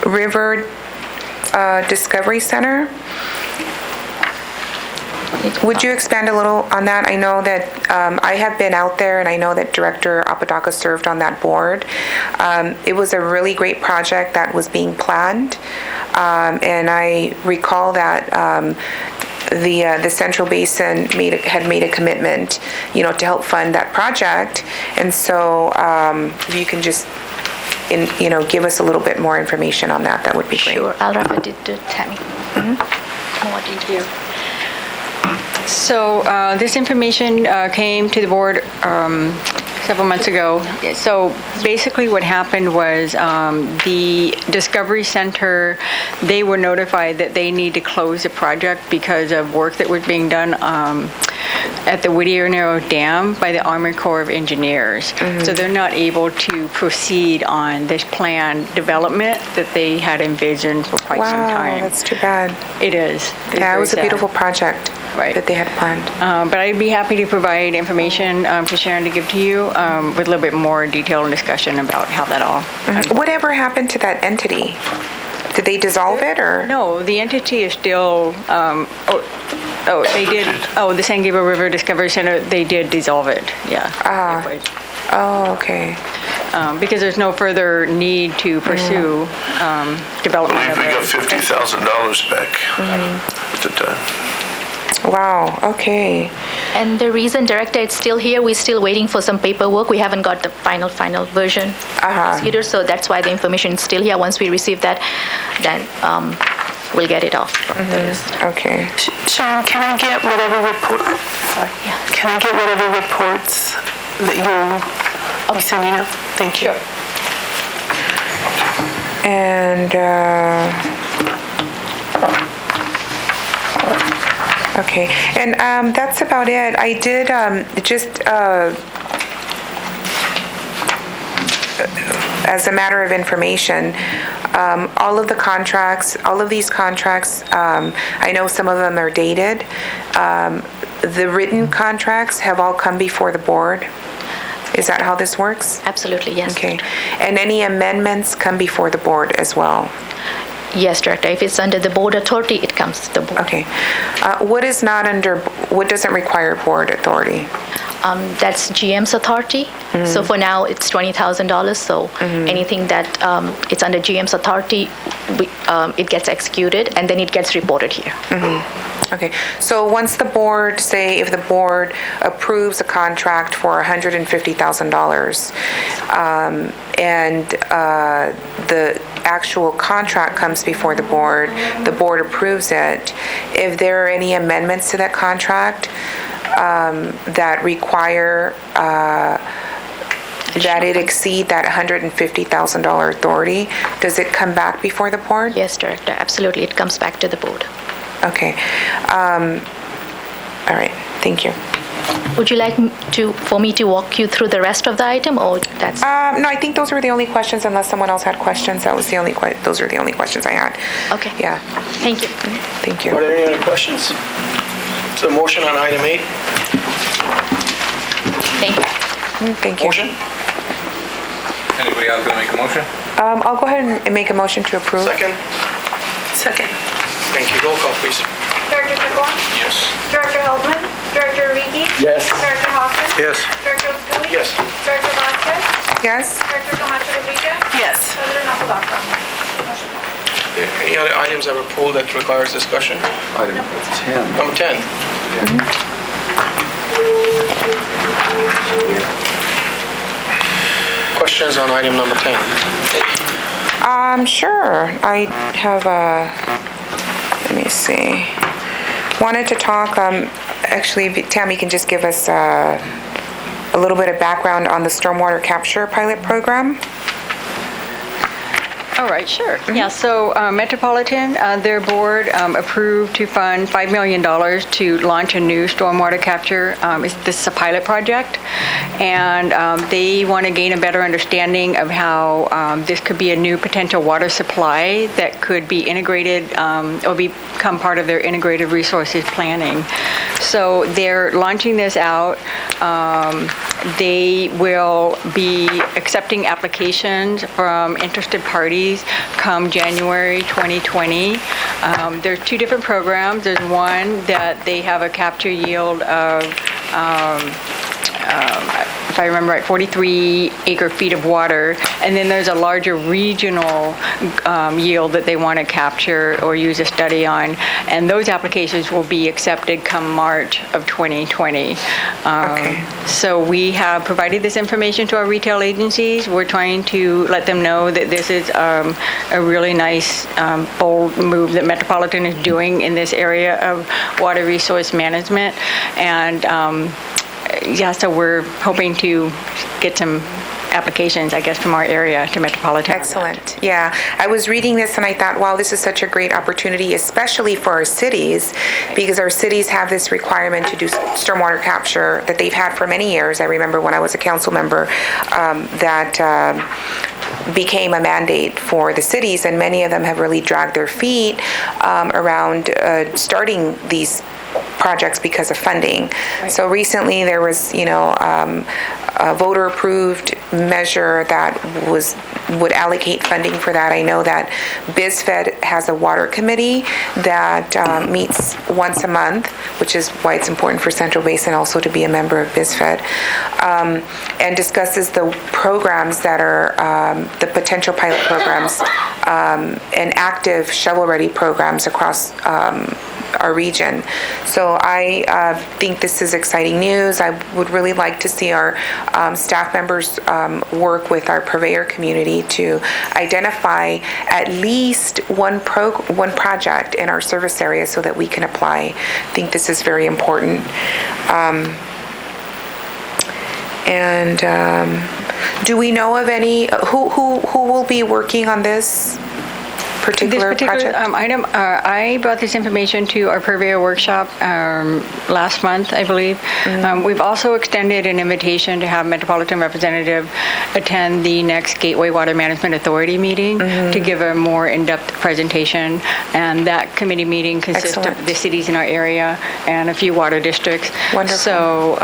River Discovery Center. Would you expand a little on that? I know that I have been out there, and I know that Director Apodaca served on that board. It was a really great project that was being planned, and I recall that the Central Basin had made a commitment, to help fund that project. And so if you can just, give us a little bit more information on that, that would be great. Sure. I'll refer it to Tammy. More detail. So this information came to the board several months ago. So basically what happened was the Discovery Center, they were notified that they need to close the project because of work that was being done at the Whittier Narrow Dam by the Army Corps of Engineers. So they're not able to proceed on this planned development that they had envisioned for quite some time. Wow, that's too bad. It is. Yeah, it was a beautiful project. Right. That they had planned. But I'd be happy to provide information to Sharon to give to you with a little bit more detail and discussion about how that all. Whatever happened to that entity? Did they dissolve it, or? No, the entity is still. They did. Oh, the San Gabriel River Discovery Center. They did dissolve it. Yeah. Oh, okay. because there's no further need to pursue development I of believe we got it. $50,000 back at the time. Wow, okay. And the reason, Director, it's still here, we're still waiting for some paperwork. We haven't got the final version. Prosecutor, so that's why the information is still here. Once we receive that, then we'll get it off from the list. Okay. Sharon, can I get whatever report? Can I get whatever reports that you'll be sending out? Thank you. And, okay, and that's about it. I did just, as a matter of information, all of these contracts, I know some of them are dated. The written contracts have all come before the board. Is that how this works? Absolutely, yes. Okay. And any amendments come before the board as well? Yes, Director. If it's under the board authority, it comes to the board. Okay. What doesn't require board authority? That's GM's authority. So for now, it's $20,000. So anything that it's under GM's authority, it gets executed and then it gets reported here. Okay, so once the board, if the board approves a contract for $150,000, and the actual contract comes before the board approves it, if there are any amendments to that contract that require that it exceed that $150,000 authority, does it come back before the board? Yes, Director, absolutely. It comes back to the board. Okay. All right, thank you. Would you like for me to walk you through the rest of the item, or that's? No, I think those were the only questions, unless someone else had questions. Those are the only questions I had. Okay. Yeah. Thank you. Thank you. Are there any other questions? So motion on item 8? Thank you. Thank you. Motion? Anybody else gonna make a motion? I'll go ahead and make a motion to approve. Second? Second. Thank you. Roll call, please. Director Fiscal? Yes. Director Heldman? Director Rebate? Yes. Director Hoffman? Yes. Director Schooley? Yes. Director Vasquez? Yes? Director Camacho Rodriguez? Yes. President Apodaca? Any other items that were pulled that requires discussion? Item 10. Number 10. Questions on item number 10? Sure. I have let me see. Wanted to talk, actually, if Tammy can just give us a little bit of background on the stormwater capture pilot program. All right, sure. Yeah, so Metropolitan, their board approved to fund $5 million to launch a new stormwater capture. This is a pilot project, and they want to gain a better understanding of how this could be a new potential water supply that could be integrated or become part of their integrated resources planning. So they're launching this out. They will be accepting applications from interested parties come January 2020. There's two different programs. There's one that they have a capture yield of, if I remember right, 43 acre-feet of water, and then there's a larger regional yield that they want to capture or use a study on, and those applications will be accepted come March of 2020. So we have provided this information to our retail agencies. We're trying to let them know that this is a really nice, bold move that Metropolitan is doing in this area of water resource management, and yeah, so we're hoping to get some applications, I guess, from our area to Metropolitan. Excellent. Yeah, I was reading this and I thought, wow, this is such a great opportunity, especially for our cities, because our cities have this requirement to do stormwater capture that they've had for many years. I remember when I was a council member that became a mandate for the cities, and many of them have really dragged their feet around starting these projects because of funding. So recently there was, voter-approved measure that would allocate funding for that. I know that BizFed has a water committee that meets once a month, which is why it's important for Central Basin also to be a member of BizFed, and discusses the programs that are the potential pilot programs and active shovel-ready programs across our region. So I think this is exciting news. I would really like to see our staff members work with our purveyor community to identify at least one project in our service area so that we can apply. I think this is very important. Do we know of any, who will be working on this particular project? Item, I brought this information to our purveyor workshop last month, I believe. We've also extended an invitation to have Metropolitan Representative attend the next Gateway Water Management Authority meeting to give a more in-depth presentation. And that committee meeting consists of the cities in our area and a few water districts. Wonderful. So,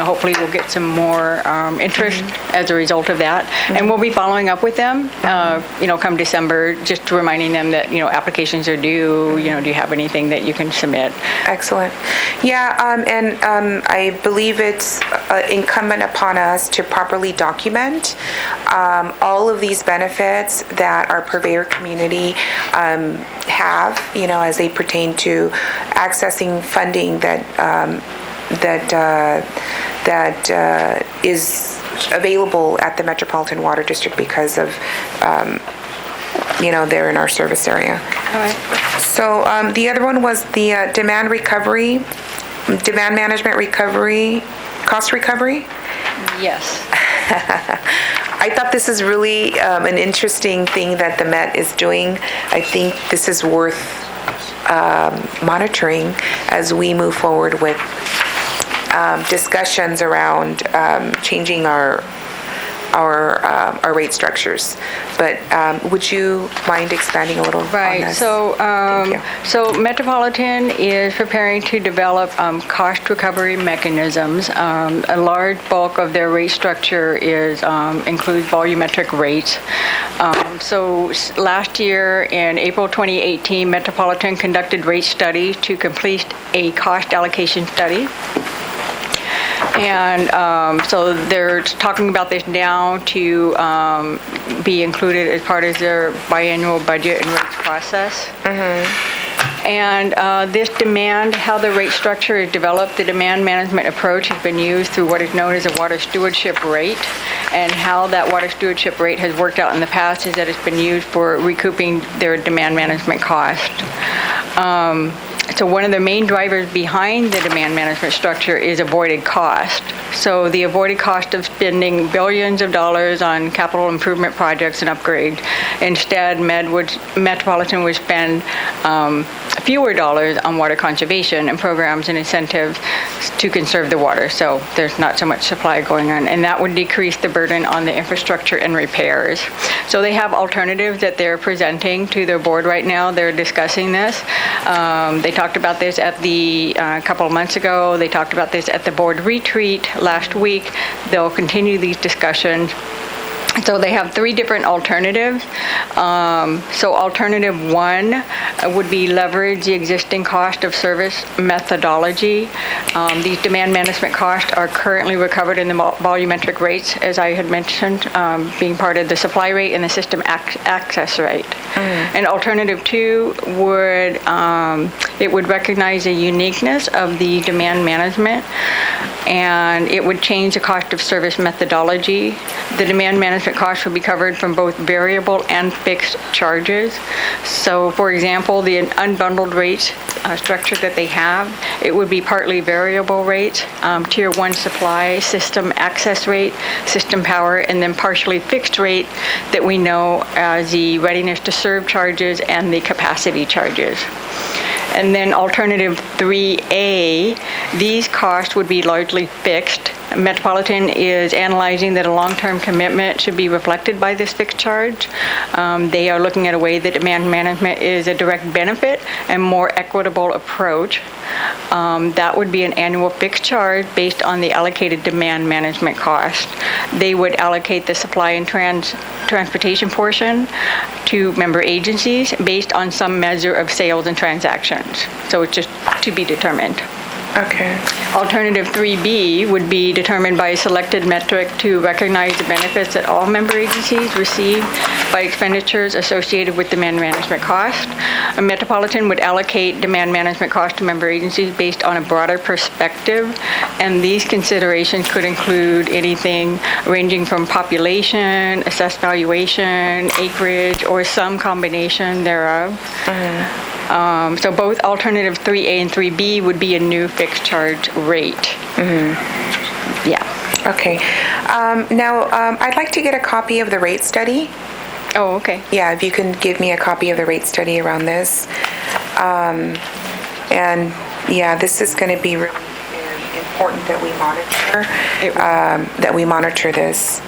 hopefully we'll get some more interest as a result of that. And we'll be following up with them, come December, just reminding them that, applications are due, do you have anything that you can submit? Excellent. Yeah, I believe it's incumbent upon us to properly document all of these benefits that our purveyor community have, as they pertain to accessing funding that is available at the Metropolitan Water District because of they're in our service area. All right. So the other one was the demand management recovery, cost recovery? Yes. I thought this is really an interesting thing that the Met is doing. I think this is worth monitoring as we move forward with discussions around changing our rate structures. But would you mind expanding a little on this? So Metropolitan is preparing to develop cost recovery mechanisms. A large bulk of their rate structure includes volumetric rates. So last year in April 2018, Metropolitan conducted rate studies to complete a cost allocation study. And so they're talking about this now to be included as part of their biannual budget and rates process. And how the rate structure is developed, the demand management approach has been used through what is known as a water stewardship rate. And how that water stewardship rate has worked out in the past is that it's been used for recouping their demand management cost. So one of the main drivers behind the demand management structure is avoided cost. So the avoided cost of spending billions of dollars on capital improvement projects and upgrades. Instead, Metropolitan would spend fewer dollars on water conservation and programs and incentives to conserve the water. So there's not so much supply going on, and that would decrease the burden on the infrastructure and repairs. So they have alternatives that they're presenting to their board right now. They're discussing this. They talked about this at a couple of months ago. They talked about this at the board retreat last week. They'll continue these discussions. So they have three different alternatives. So alternative one would be leverage the existing cost of service methodology. These demand management costs are currently recovered in the volumetric rates, as I had mentioned, being part of the supply rate and the system access rate. And alternative two would recognize the uniqueness of the demand management, and it would change the cost of service methodology. The demand management costs would be covered from both variable and fixed charges. So, for example, the unbundled rate structure that they have, it would be partly variable rate, tier 1 supply, system access rate, system power, and then partially fixed rate that we know as the readiness to serve charges and the capacity charges. And then alternative 3A, these costs would be largely fixed Metropolitan is analyzing that a long-term commitment should be reflected by this fixed charge. They are looking at a way that demand management is a direct benefit and more equitable approach. That would be an annual fixed charge based on the allocated demand management cost. They would allocate the supply and transportation portion to member agencies based on some measure of sales and transactions. So it's just to be determined. Okay. Alternative 3B would be determined by a selected metric to recognize the benefits that all member agencies receive by expenditures associated with demand management cost. A Metropolitan would allocate demand management cost to member agencies based on a broader perspective, and these considerations could include anything ranging from population, assessed valuation, acreage, or some combination thereof. So both alternative 3A and 3B would be a new fixed charge rate. Yeah. Okay. Now, I'd like to get a copy of the rate study. Oh, okay. Yeah, if you can give me a copy of the rate study around this. And yeah, this is going to be really important that we monitor this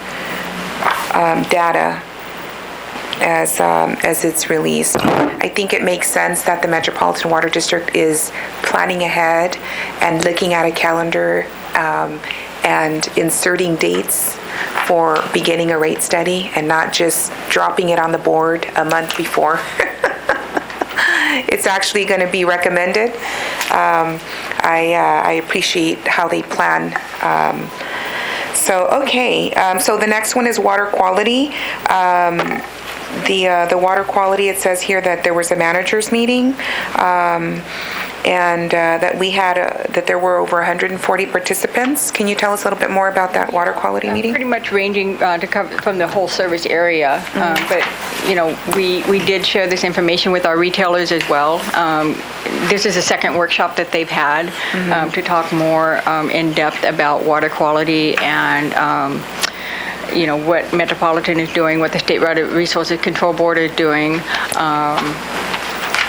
data as it's released. I think it makes sense that the Metropolitan Water District is planning ahead and looking at a calendar and inserting dates for beginning a rate study and not just dropping it on the board a month before. It's actually going to be recommended. I appreciate how they plan. So the next one is water quality. The water quality, it says here that there was a managers meeting, and that there were over 140 participants. Can you tell us a little bit more about that water quality meeting? Pretty much ranging to cover from the whole service area, but we did share this information with our retailers as well. This is the second workshop that they've had to talk more in depth about water quality and what Metropolitan is doing, what the State Water Resources Control Board is doing.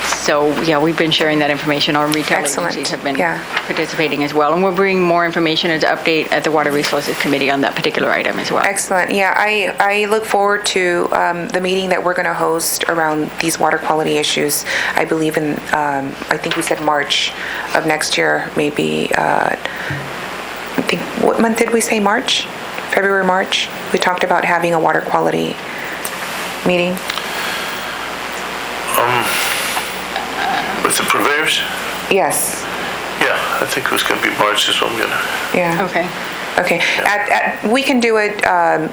So, yeah, we've been sharing that information. Our retail agencies have been participating as well. And we'll bring more information as an update at the Water Resources Committee on that particular item as well. Excellent. Yeah, I look forward to the meeting that we're going to host around these water quality issues. I believe I think we said March of next year, maybe. I think, what month did we say? March? February, March? We talked about having a water quality meeting. With the purveyors? Yes. Yeah, I think it was going to be March is what I'm going to... Yeah. Okay. Okay. We can do it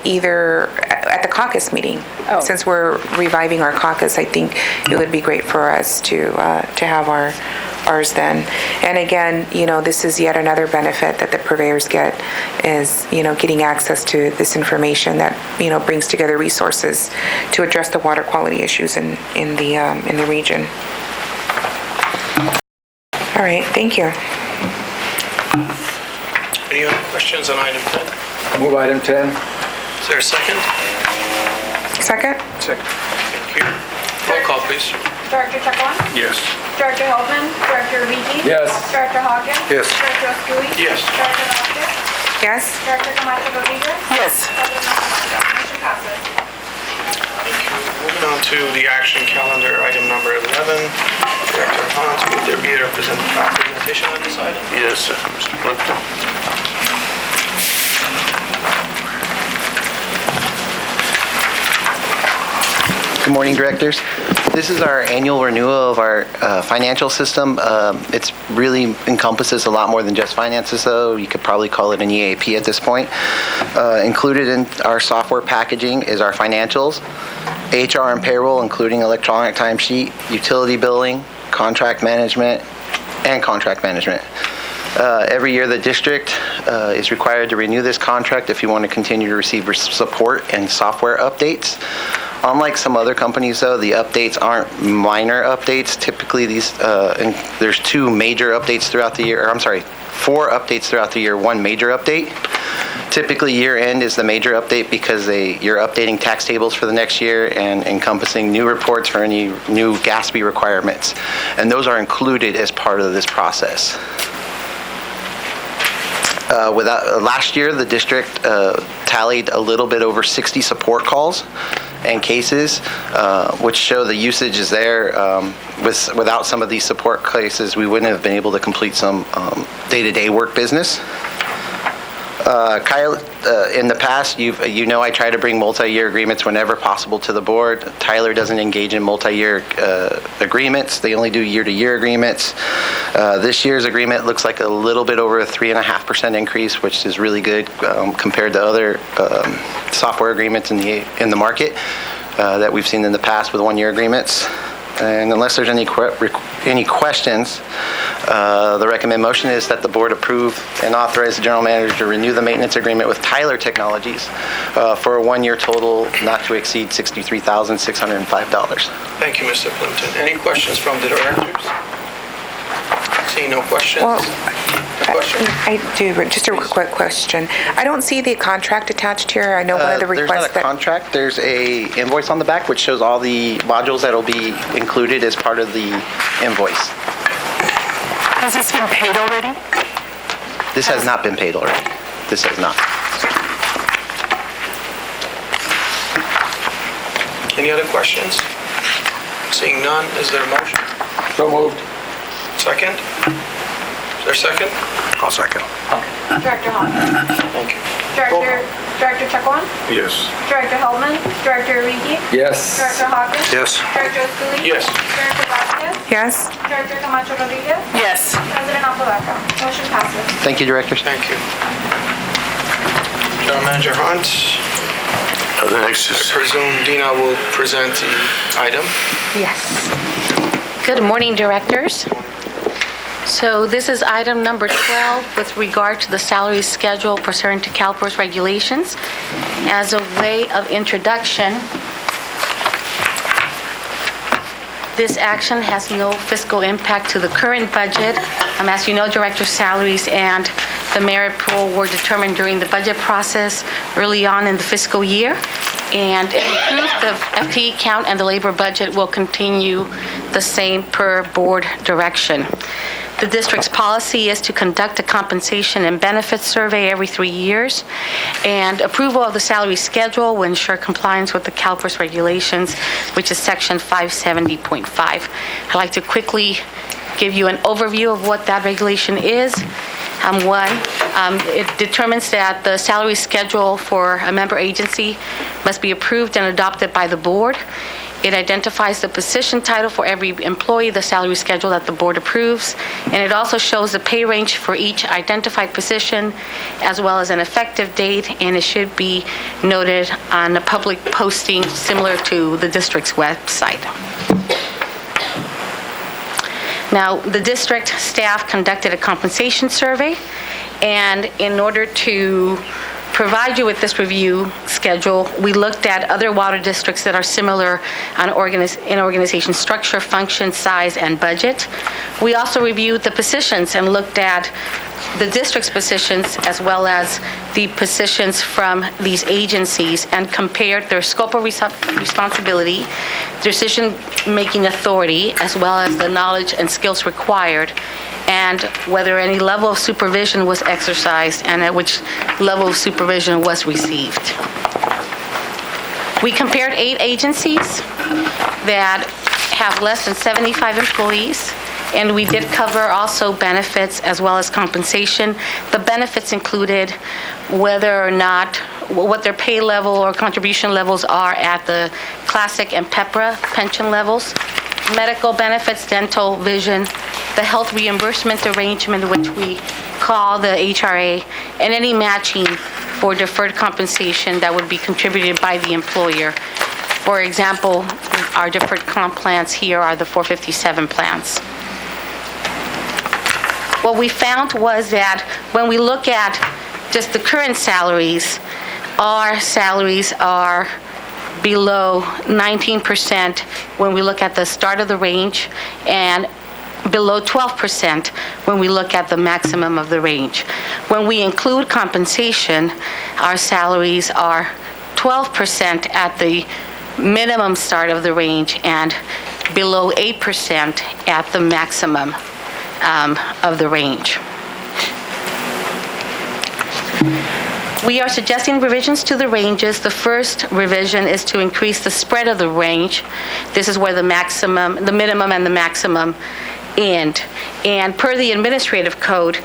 either at the caucus meeting. Since we're reviving our caucus, I think it would be great for us to have ours then. And again, this is yet another benefit that the purveyors get is, getting access to this information that, brings together resources to address the water quality issues in the region. All right, thank you. Any other questions on item 10? Move item 10. Is there a second? Second? Second. Thank you. Roll call, please. Director Chacon? Yes. Director Heldman? Director Rebate? Yes. Director Hawkins? Yes. Director Oscui? Yes. Director Vasquez? Yes? Director Camacho Rodriguez? Yes. President Massachusetts? Motion passes. Moving on to the action calendar, item number 11. Director Hans, would there be a presentation on this item? Yes, Mr. Plimpton. Good morning, directors. This is our annual renewal of our financial system. It's really encompasses a lot more than just finances, though. You could probably call it an EAP at this point. Included in our software packaging is our financials, HR and payroll, including electronic timesheet, utility billing, contract management, and contract management. Every year, the district is required to renew this contract if you want to continue to receive support and software updates. Unlike some other companies, though, the updates aren't minor updates. Typically, there's 2 major updates throughout the year, or I'm sorry, 4 updates throughout the year, 1 major update. Typically, year-end is the major update because you're updating tax tables for the next year and encompassing new reports for any new GASB requirements. And those are included as part of this process. Last year, the district tallied a little bit over 60 support calls and cases, which show the usage is there. Without some of these support cases, we wouldn't have been able to complete some day-to-day work business. Kyle, in the past, I try to bring multi-year agreements whenever possible to the board. Tyler doesn't engage in multi-year agreements. They only do year-to-year agreements. This year's agreement looks like a little bit over a 3.5% increase, which is really good compared to other software agreements in the market that we've seen in the past with one-year agreements. And unless there's any questions, the recommended motion is that the board approve and authorize the general manager to renew the maintenance agreement with Tyler Technologies for a one-year total not to exceed $63,605. Thank you, Mr. Plimpton. Any questions from the directors? Seeing no questions? Well, Question? I do, just a quick question. I don't see the contract attached here. I know one of the requests There's not a contract. There's a invoice on the back which shows all the modules that'll be included as part of the invoice. Has this been paid already? This has not been paid already. This has not. Any other questions? Seeing none, is there a motion? So moved. Second? Is there a second? I'll second. Director Hondo. Thank you. Director Chacon? Yes. Director Hellman? Director Origi? Yes. Director Hawkins? Yes. Director Escalante? Yes. Director Vasquez? Yes? Director Camacho Rodriguez? Yes. President Apodaca? Motion passes. Thank you, directors. Thank you. General Manager Hunt, The next I is presume Dina will present the item. Yes. Good morning, directors. So this is item number 12 with regard to the salary schedule pursuant to CalPERS regulations. As a way of introduction, this action has no fiscal impact to the current budget. As you know, director salaries and the merit pool were determined during the budget process early on in the fiscal year. And in proof, the FTE count and the labor budget will continue the same per board direction. The district's policy is to conduct a compensation and benefits survey every 3 years, and approval of the salary schedule will ensure compliance with the CalPERS regulations, which is section 570.5. I'd like to quickly give you an overview of what that regulation is. It determines that the salary schedule for a member agency must be approved and adopted by the board. It identifies the position title for every employee, the salary schedule that the board approves, and it also shows the pay range for each identified position, as well as an effective date, and it should be noted on a public posting similar to the district's website. Now, the district staff conducted a compensation survey, and in order to provide you with this review schedule, we looked at other water districts that are similar in organization structure, function, size, and budget. We also reviewed the positions and looked at the district's positions as well as the positions from these agencies and compared their scope of responsibility, decision-making authority, as well as the knowledge and skills required, and whether any level of supervision was exercised and at which level of supervision was received. We compared 8 agencies that have less than 75 employees, and we did cover also benefits as well as compensation. The benefits included whether or not, what their pay level or contribution levels are at the classic and PEPRA pension levels, medical benefits, dental, vision, the health reimbursement arrangement, which we call the HRA, and any matching for deferred compensation that would be contributed by the employer. For example, our deferred comp plans here are the 457 plans. What we found was that when we look at just the current salaries, our salaries are below 19% when we look at the start of the range, and below 12% when we look at the maximum of the range. When we include compensation, our salaries are 12% at the minimum start of the range and below 8% at the maximum of the range. We are suggesting revisions to the ranges. The first revision is to increase the spread of the range. This is where the minimum and the maximum end. And per the administrative code,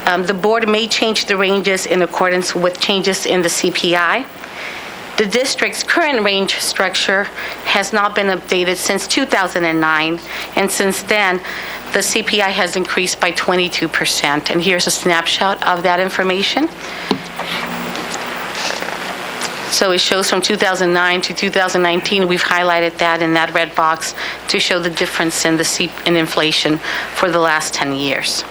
the board may change the ranges in accordance with changes in the CPI. The district's current range structure has not been updated since 2009, and since then, the CPI has increased by 22%. And here's a snapshot of that information. So it shows from 2009 to 2019, we've highlighted that in that red box to show the difference in in inflation for the last 10 years.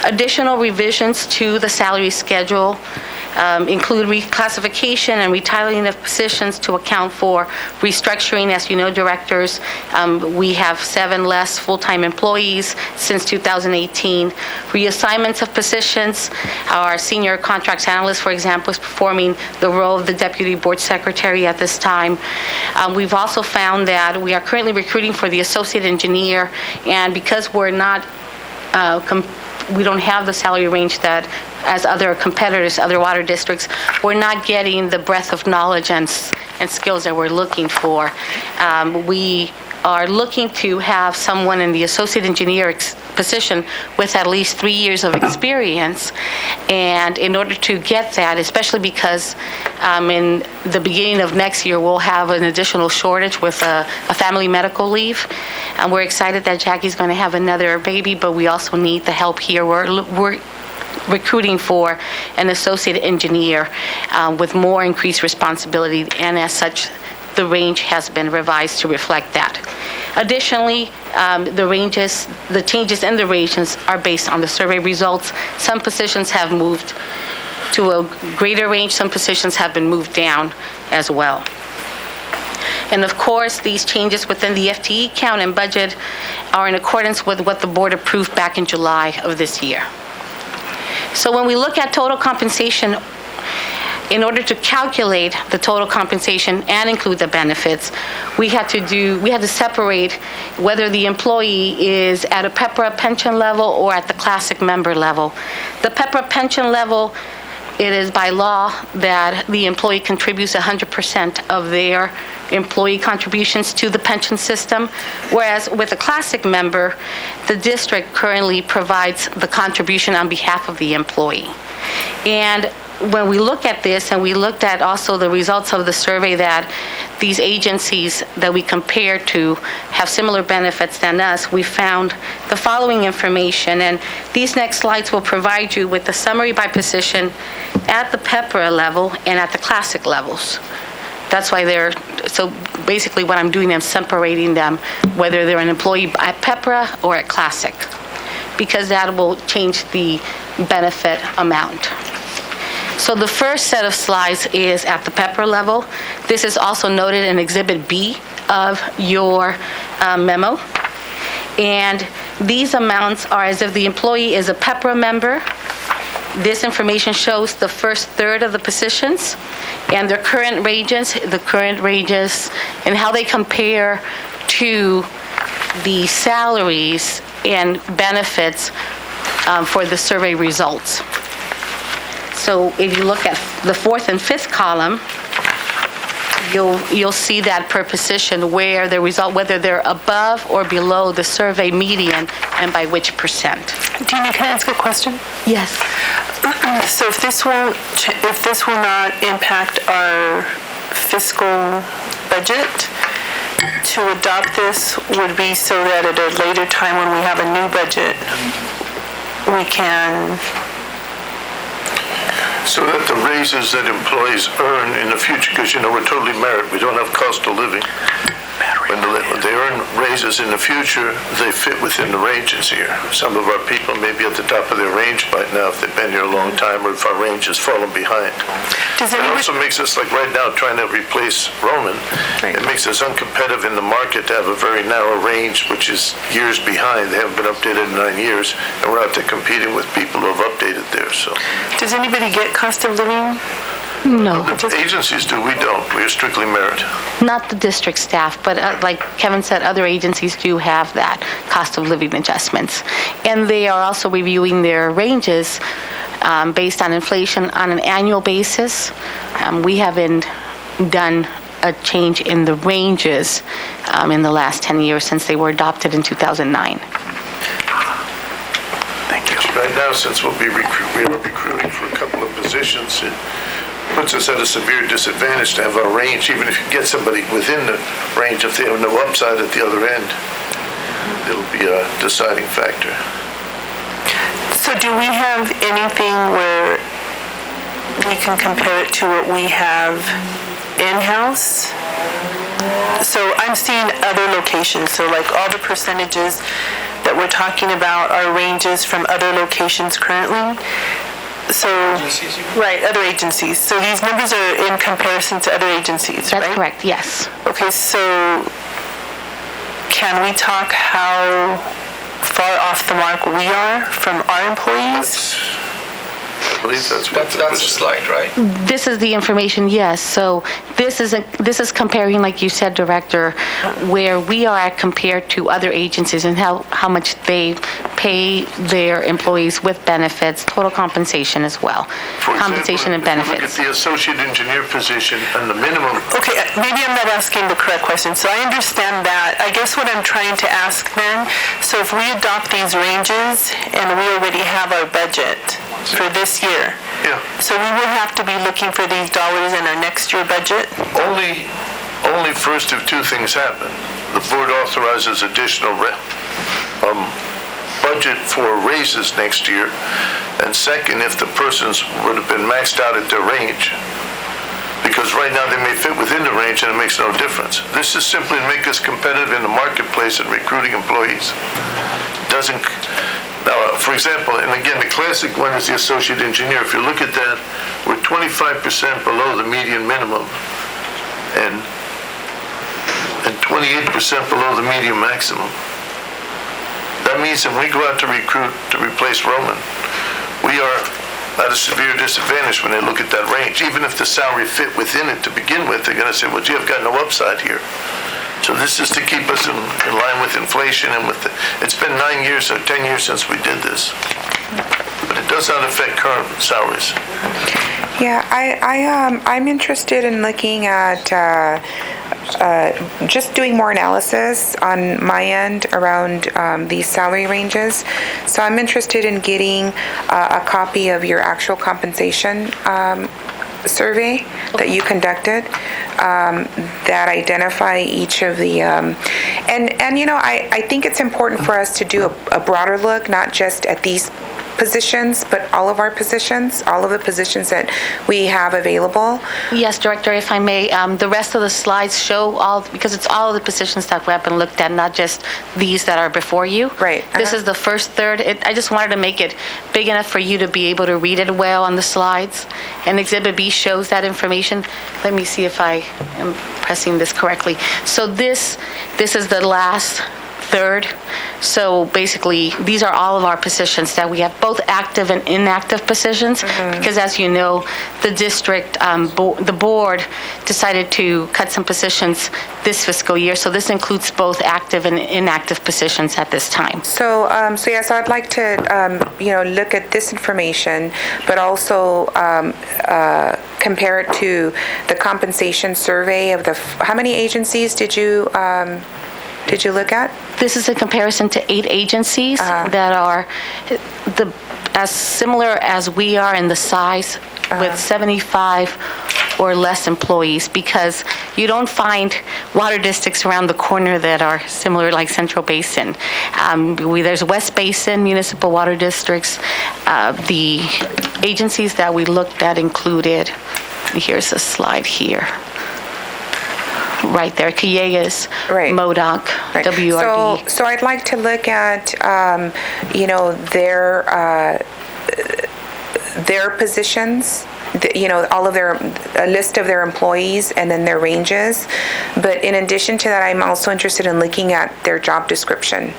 Additional revisions to the salary schedule include reclassification and retitling of positions to account for restructuring. As you know, directors, we have 7 less full-time employees since 2018. Reassignments of positions. Our senior contracts analyst, for example, is performing the role of the deputy board secretary at this time. We've also found that we are currently recruiting for the associate engineer, and because we're not we don't have the salary range that as other competitors, other water districts, we're not getting the breadth of knowledge and skills that we're looking for. We are looking to have someone in the associate engineer position with at least 3 years of experience. And in order to get that, especially because in the beginning of next year, we'll have an additional shortage with a family medical leave. And we're excited that Jackie's going to have another baby, but we also need the help here. We're recruiting for an associate engineer with more increased responsibility, and as such, the range has been revised to reflect that. Additionally, the changes in the ranges are based on the survey results. Some positions have moved to a greater range, some positions have been moved down as well. And of course, these changes within the FTE count and budget are in accordance with what the board approved back in July of this year. So when we look at total compensation, in order to calculate the total compensation and include the benefits, we had to separate whether the employee is at a PEPRA pension level or at the classic member level. The PEPRA pension level, it is by law that the employee contributes 100% of their employee contributions to the pension system, whereas with a classic member, the district currently provides the contribution on behalf of the employee. And when we look at this, and we looked at also the results of the survey that these agencies that we compare to have similar benefits than us, we found the following information. And these next slides will provide you with the summary by position at the PEPRA level and at the classic levels. That's why so basically what I'm doing, I'm separating them, whether they're an employee at PEPRA or at classic, because that will change the benefit amount. So the first set of slides is at the PEPRA level. This is also noted in Exhibit B of your memo. And these amounts are as if the employee is a PEPRA member. This information shows the first third of the positions and their current ranges, and how they compare to the salaries and benefits for the survey results. So if you look at the fourth and fifth column, you'll see that per position where the result, whether they're above or below the survey median, and by which percent. Gina, can I ask a question? Yes. So if this will not impact our fiscal budget, to adopt this would be so that at a later time when we have a new budget, we can... So that the raises that employees earn in the future, because we're totally merit, we don't have cost of living. When they earn raises in the future, they fit within the ranges here. Some of our people may be at the top of their range by now if they've been here a long time, or if our range has fallen behind. It also makes us, like right now, trying to replace Roman. Right. It makes us uncompetitive in the market to have a very narrow range, which is years behind. They haven't been updated in 9 years, and we're out there competing with people who have updated theirs. So, does anybody get cost of living No. The agencies do, we don't. We're strictly merit. Not the district staff, but like Kevin said, other agencies do have that cost of living adjustments. And they are also reviewing their ranges based on inflation on an annual basis. We haven't done a change in the ranges in the last 10 years since they were adopted in 2009. Thank you. Right now, since we are recruiting for a couple of positions, it puts us at a severe disadvantage to have our range, even if you get somebody within the range, if they have no upside at the other end, it'll be a deciding factor. So do we have anything where we can compare it to what we have in-house? So I'm seeing other locations, so like all the percentages that we're talking about are ranges from other locations currently. So, right, other agencies. So these numbers are in comparison to other agencies, right? That's correct, yes. Okay, so can we talk how far off the mark we are from our employees? I believe that's That's a slide, right? This is the information, yes. So this is comparing, like you said, Director, where we are at compared to other agencies and how much they pay their employees with benefits, total compensation as well. For example, Compensation and if you look benefits. at the associate engineer position and the minimum. Okay, maybe I'm not asking the correct question. So I understand that. I guess what I'm trying to ask then, so if we adopt these ranges and we already have our budget for this year, Yeah. so we will have to be looking for these dollars in our next year budget? Only first if two things happen. The board authorizes additional budget for raises next year, and second, if the persons would have been maxed out at their range. Because right now they may fit within the range and it makes no difference. This is simply to make us competitive in the marketplace and recruiting employees. Doesn't, now, for example, and again, the classic one is the associate engineer. If you look at that, we're 25% below the median minimum and 28% below the median maximum. That means that when we go out to recruit to replace Roman, we are at a severe disadvantage when they look at that range. Even if the salary fit within it to begin with, they're going to say, well, gee, I've got no upside here. So this is to keep us in line with inflation and with it's been 9 years or 10 years since we did this. But it does not affect current salaries. Yeah, I'm interested in looking at just doing more analysis on my end around these salary ranges. So I'm interested in getting a copy of your actual compensation survey that you conducted that identify each of the and you know, I think it's important for us to do a broader look, not just at these positions, but all of our positions, all of the positions that we have available. Yes, Director, if I may, the rest of the slides show all, because it's all of the positions that have been looked at, not just these that are before you. Right. This is the first third. I just wanted to make it big enough for you to be able to read it well on the slides. And Exhibit B shows that information. Let me see if I am pressing this correctly. So this is the last third. So basically, these are all of our positions that we have, both active and inactive positions, because as you know, the district, the board decided to cut some positions this fiscal year. So this includes both active and inactive positions at this time. So I'd like to, look at this information, but also compare it to the compensation survey of how many agencies did you look at? This is a comparison to 8 agencies that are as similar as we are in the size, with 75 or less employees, because you don't find water districts around the corner that are similar, like Central Basin. There's West Basin municipal water districts. The agencies that we looked at included, here's a slide here. Right there, Callejas, right. MODOC, Right. WRD. So I'd like to look at, their positions all of a list of their employees and then their ranges. But in addition to that, I'm also interested in looking at their job description,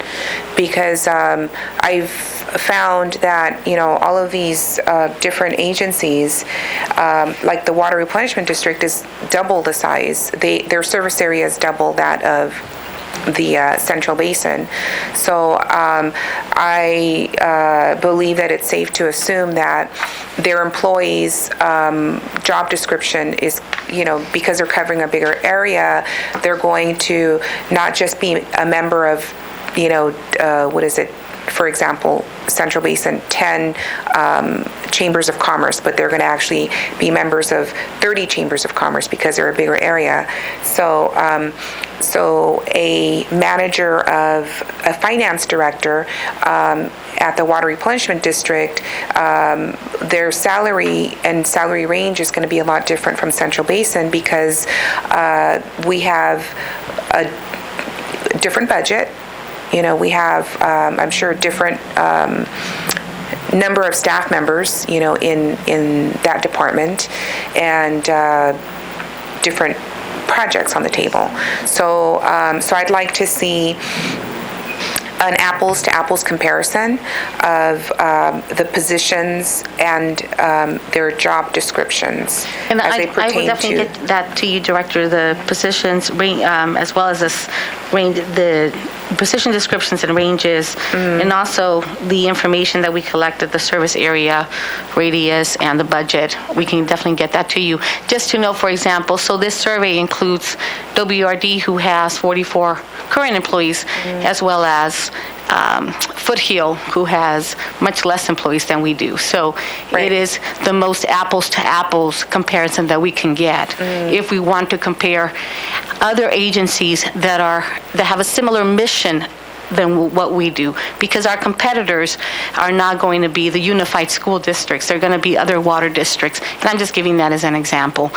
because I've found that, all of these different agencies, like the Water Replenishment District is double the size. Their service area is double that of the Central Basin. So I believe that it's safe to assume that their employees' job description is, because they're covering a bigger area, they're going to not just be a member of, for example, Central Basin, 10 chambers of commerce, but they're going to actually be members of 30 chambers of commerce because they're a bigger area. So a manager of a finance director at the Water Replenishment District, their salary and salary range is going to be a lot different from Central Basin, because we have a different budget. We have, I'm sure, different number of staff members, in that department, and different projects on the table. So I'd like to see an apples to apples comparison of the positions and their job descriptions And as they I would pertain definitely to. get that to you, Director, the positions, as well as this range, the position descriptions and ranges, and also the information that we collected, the service area, radius, and the budget. We can definitely get that to you. Just to know, for example, so this survey includes WRD, who has 44 current employees, as well as Foothill, who has much less employees than we do. So it is the most apples to apples comparison that we can get if we want to compare other agencies that have a similar mission than what we do, because our competitors are not going to be the unified school districts. They're going to be other water districts, and I'm just giving that as an example.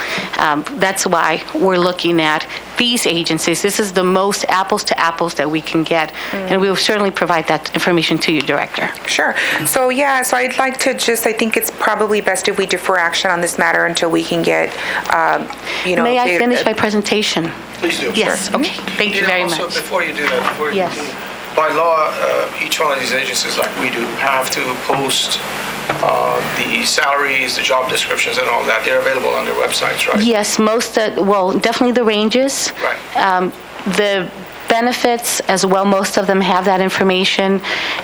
That's why we're looking at these agencies. This is the most apples to apples that we can get, and we will certainly provide that information to you, Director. Sure. So I'd like to I think it's probably best if we defer action on this matter until we can get, May I finish my presentation? Please do. Yes, okay. Thank you very much. Also, before you do that, Yes. by law, each one of these agencies, like we do, have to post the salaries, the job descriptions, and all that. They're available on their websites, right? Yes, definitely the ranges. Right. The benefits as well, most of them have that information.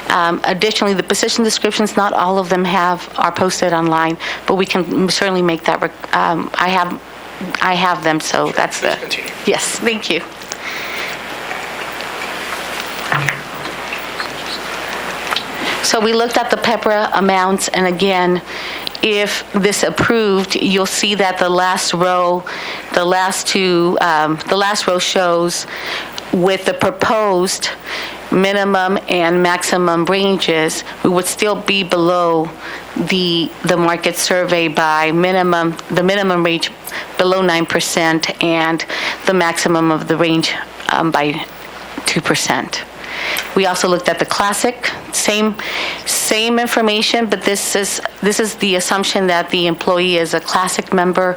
Additionally, the position descriptions, not all of them are posted online, but we can certainly make that, I have them, so that's Please continue. Yes, thank you. So we looked at the PEPRA amounts, and again, if this approved, you'll see that the last row shows with the proposed minimum and maximum ranges, we would still be below the market survey by the minimum range below 9% and the maximum of the range by 2%. We also looked at the classic, same information, but this is the assumption that the employee is a classic member,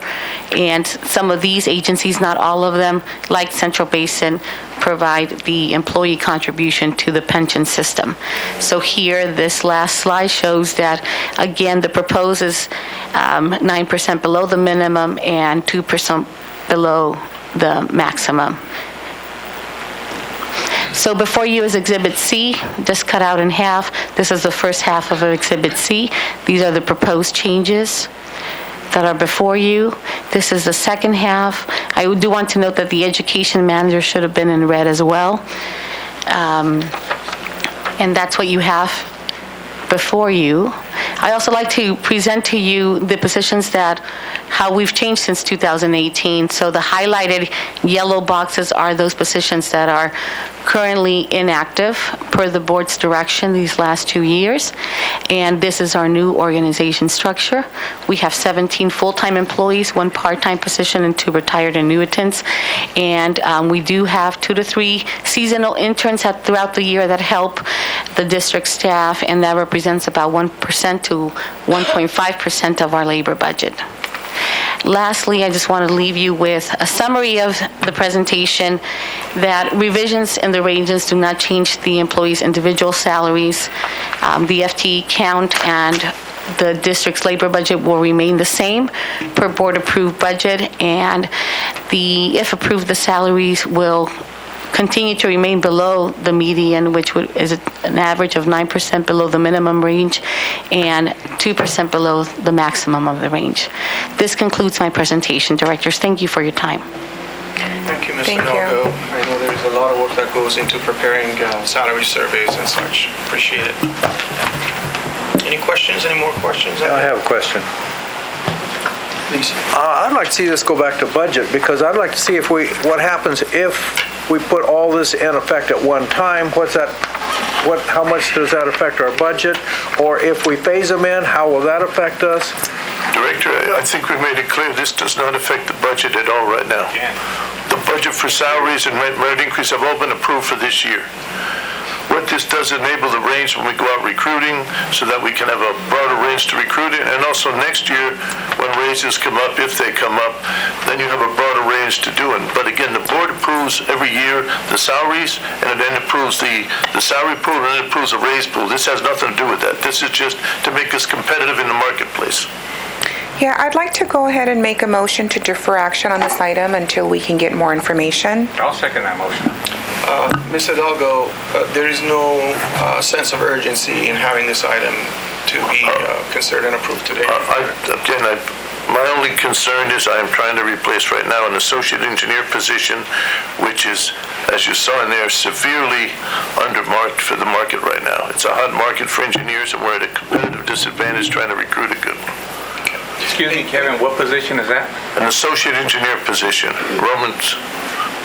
and some of these agencies, not all of them, like Central Basin, provide the employee contribution to the pension system. So here, this last slide shows that, again, the proposed is 9% below the minimum and 2% below the maximum. So before you is Exhibit C, just cut out in half. This is the first half of Exhibit C. These are the proposed changes that are before you. This is the second half. I do want to note that the education manager should have been in red as well. And that's what you have before you. I also like to present to you the positions how we've changed since 2018. So the highlighted yellow boxes are those positions that are currently inactive per the board's direction these last 2 years. And this is our new organization structure. We have 17 full-time employees, 1 part-time position, and 2 retired annuitants. And we do have 2 to 3 seasonal interns throughout the year that help the district staff, and that represents about 1% to 1.5% of our labor budget. Lastly, I just want to leave you with a summary of the presentation, that revisions in the ranges do not change the employees' individual salaries. The FTE count and the district's labor budget will remain the same per board-approved budget, and if approved, the salaries will continue to remain below the median, which is an average of 9% below the minimum range and 2% below the maximum of the range. This concludes my presentation. Directors, thank you for your time. Thank you, Mr. Thank you. Hidalgo. I know there's a lot of work that goes into preparing salary surveys and such. Appreciate it. Any questions? Any more questions? I have a question. Please. I'd like to see this go back to budget, because I'd like to see what happens if we put all this in effect at one time. How much does that affect our budget? Or if we phase them in, how will that affect us? Director, I think we made it clear this does not affect the budget at all right now. The budget for salaries and merit increase have all been approved for this year. What this does enable the range when we go out recruiting, so that we can have a broader range to recruit in, and also next year when raises come up, if they come up, then you have a broader range to do it. But again, the board approves every year the salaries, and then approves the salary pool, and then approves the raise pool. This has nothing to do with that. This is just to make us competitive in the marketplace. Yeah, I'd like to go ahead and make a motion to defer action on this item until we can get more information. I'll second that motion. Ms. Hidalgo, there is no sense of urgency in having this item to be considered and approved today. My only concern is I am trying to replace right now an associate engineer position, which is, as you saw in there, severely undermarked for the market right now. It's a hot market for engineers, and we're at a competitive disadvantage trying to recruit a good one. Excuse me, Kevin, what position is that? An associate engineer position, Roman's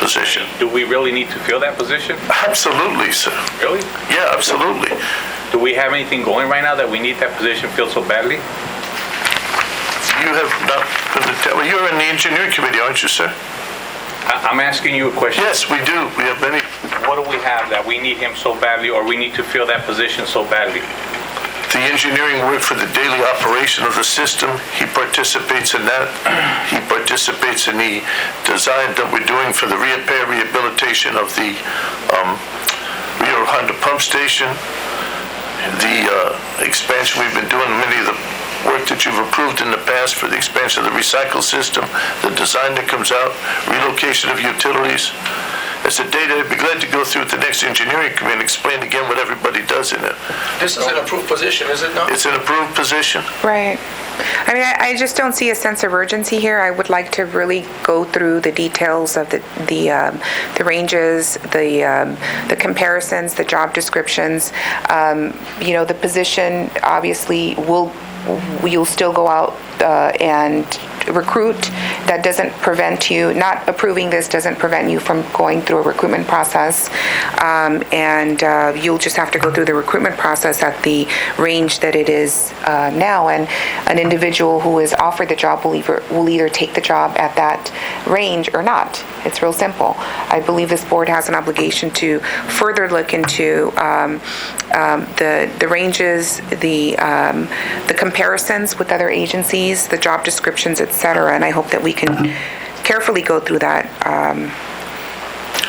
position. Do we really need to fill that position? Absolutely, sir. Really? Yeah, absolutely. Do we have anything going right now that we need that position filled so badly? You have not well, you're in the engineering committee, aren't you, sir? I'm asking you a question. Yes, we do. We have many. What do we have that we need him so badly, or we need to fill that position so badly? The engineering work for the daily operation of the system, he participates in that. He participates in the design that we're doing for the repair rehabilitation of the Rio Hondo pump station, the expansion we've been doing, many of the work that you've approved in the past for the expansion of the recycle system, the design that comes out, relocation of utilities. It's a data I'd be glad to go through at the next engineering committee and explain again what everybody does in it. This is an approved position, is it not? It's an approved position. Right. I mean, I just don't see a sense of urgency here. I would like to really go through the details of the ranges, the comparisons, the job descriptions. The position, obviously, you'll still go out and recruit. That doesn't prevent you, not approving this doesn't prevent you from going through a recruitment process. And you'll just have to go through the recruitment process at the range that it is now. And an individual who is offered the job will either take the job at that range or not. It's real simple. I believe this board has an obligation to further look into the ranges, the comparisons with other agencies, the job descriptions, et cetera, and I hope that we can carefully go through that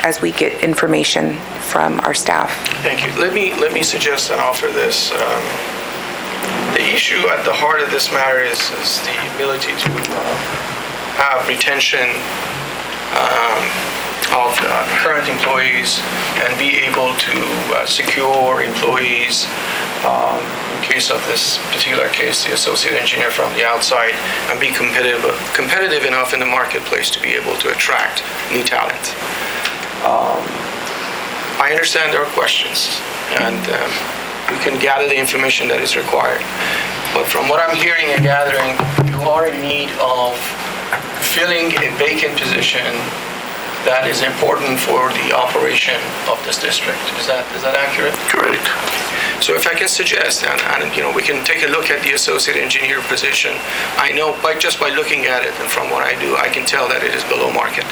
as we get information from our staff. Thank you. Let me suggest and offer this. The issue at the heart of this matter is the ability to have retention of current employees and be able to secure employees, in case of this particular case, the associate engineer from the outside, and be competitive enough in the marketplace to be able to attract new talent. I understand there are questions, and we can gather the information that is required. But from what I'm hearing and gathering, you are in need of filling a vacant position that is important for the operation of this district. Is that accurate? Correct. So if I can suggest, and we can take a look at the associate engineer position. I know just by looking at it and from what I do, I can tell that it is below market.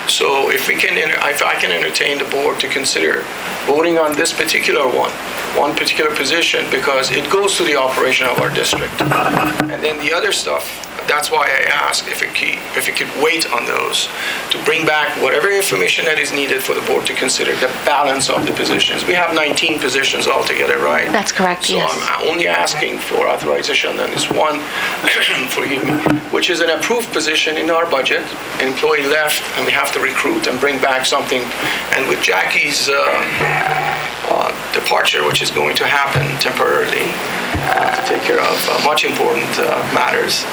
So if I can entertain the board to consider voting on this particular one particular position, because it goes to the operation of our district. And then the other stuff, that's why I asked if it could wait on those to bring back whatever information that is needed for the board to consider the balance of the positions. We have 19 positions altogether, right? That's correct, yes. So I'm only asking for authorization on this one, forgive me, which is an approved position in our budget. An employee left, and we have to recruit and bring back something. And with Jackie's departure, which is going to happen temporarily to take care of much important matters,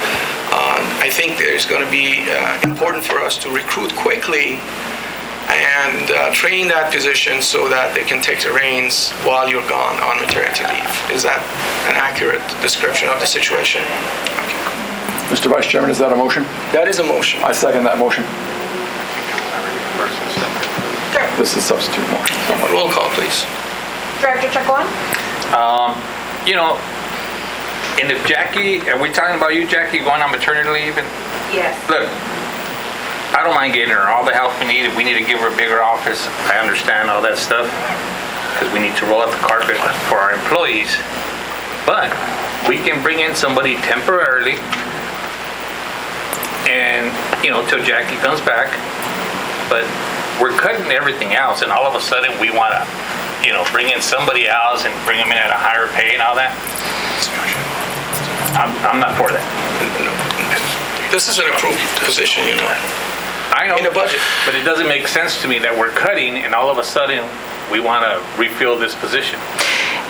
I think there's going to be important for us to recruit quickly and train that position so that they can take the reins while you're gone on maternity leave. Is that an accurate description of the situation? Mr. Vice Chairman, is that a motion? That is a motion. I second that motion. This is substitute motion. Roll call, please. Director Chacon? And if Jackie, are we talking about you, Jackie, going on maternity leave? And Yes. look, I don't mind getting her all the help we need. If we need to give her a bigger office, I understand all that stuff, because we need to roll out the carpet for our employees. But we can bring in somebody temporarily and, till Jackie comes back. But we're cutting everything else, and all of a sudden we want to, bring in somebody else and bring them in at a higher pay and all that. I'm not for that. This is an approved position, I know. in a budget. But it doesn't make sense to me that we're cutting and all of a sudden we want to refill this position.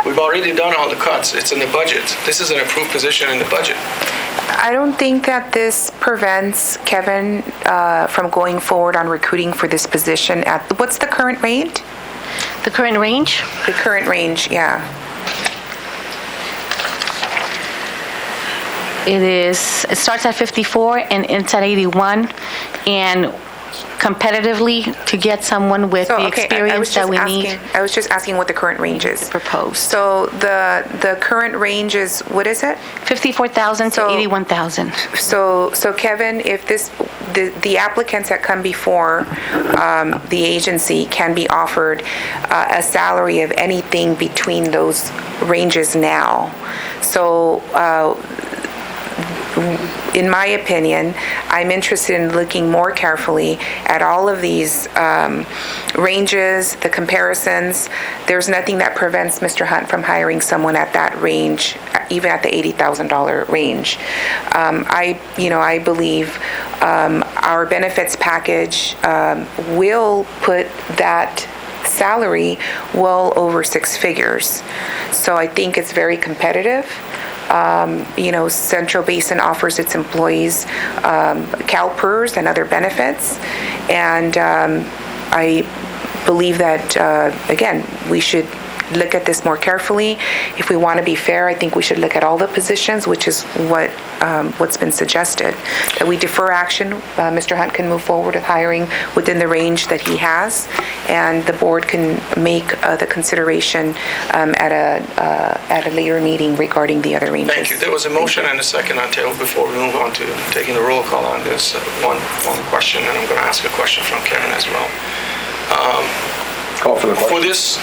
We've already done all the cuts. It's in the budget. This is an approved position in the budget. I don't think that this prevents Kevin from going forward on recruiting for this position at, what's the current rate? The current range? The current range, yeah. It starts at 54 and ends at 81. And competitively, to get someone with the experience that we need. I was just asking what the current range is. Proposed. So the current range is, what is it? 54,000 to 81,000. So Kevin, if the applicants that come before the agency can be offered a salary of anything between those ranges now. So in my opinion, I'm interested in looking more carefully at all of these ranges, the comparisons. There's nothing that prevents Mr. Hunt from hiring someone at that range, even at the $80,000 range. I believe our benefits package will put that salary well over six figures. So I think it's very competitive. Central Basin offers its employees CalPERS and other benefits. And I believe that, again, we should look at this more carefully. If we want to be fair, I think we should look at all the positions, which is what's been suggested. That we defer action. Mr. Hunt can move forward with hiring within the range that he has, and the board can make the consideration at a later meeting regarding the other ranges. Thank you. There was a motion and a second on table. Before we move on to taking the roll call on this, one question, and I'm going to ask a question from Karen as well. Call for the question. For this,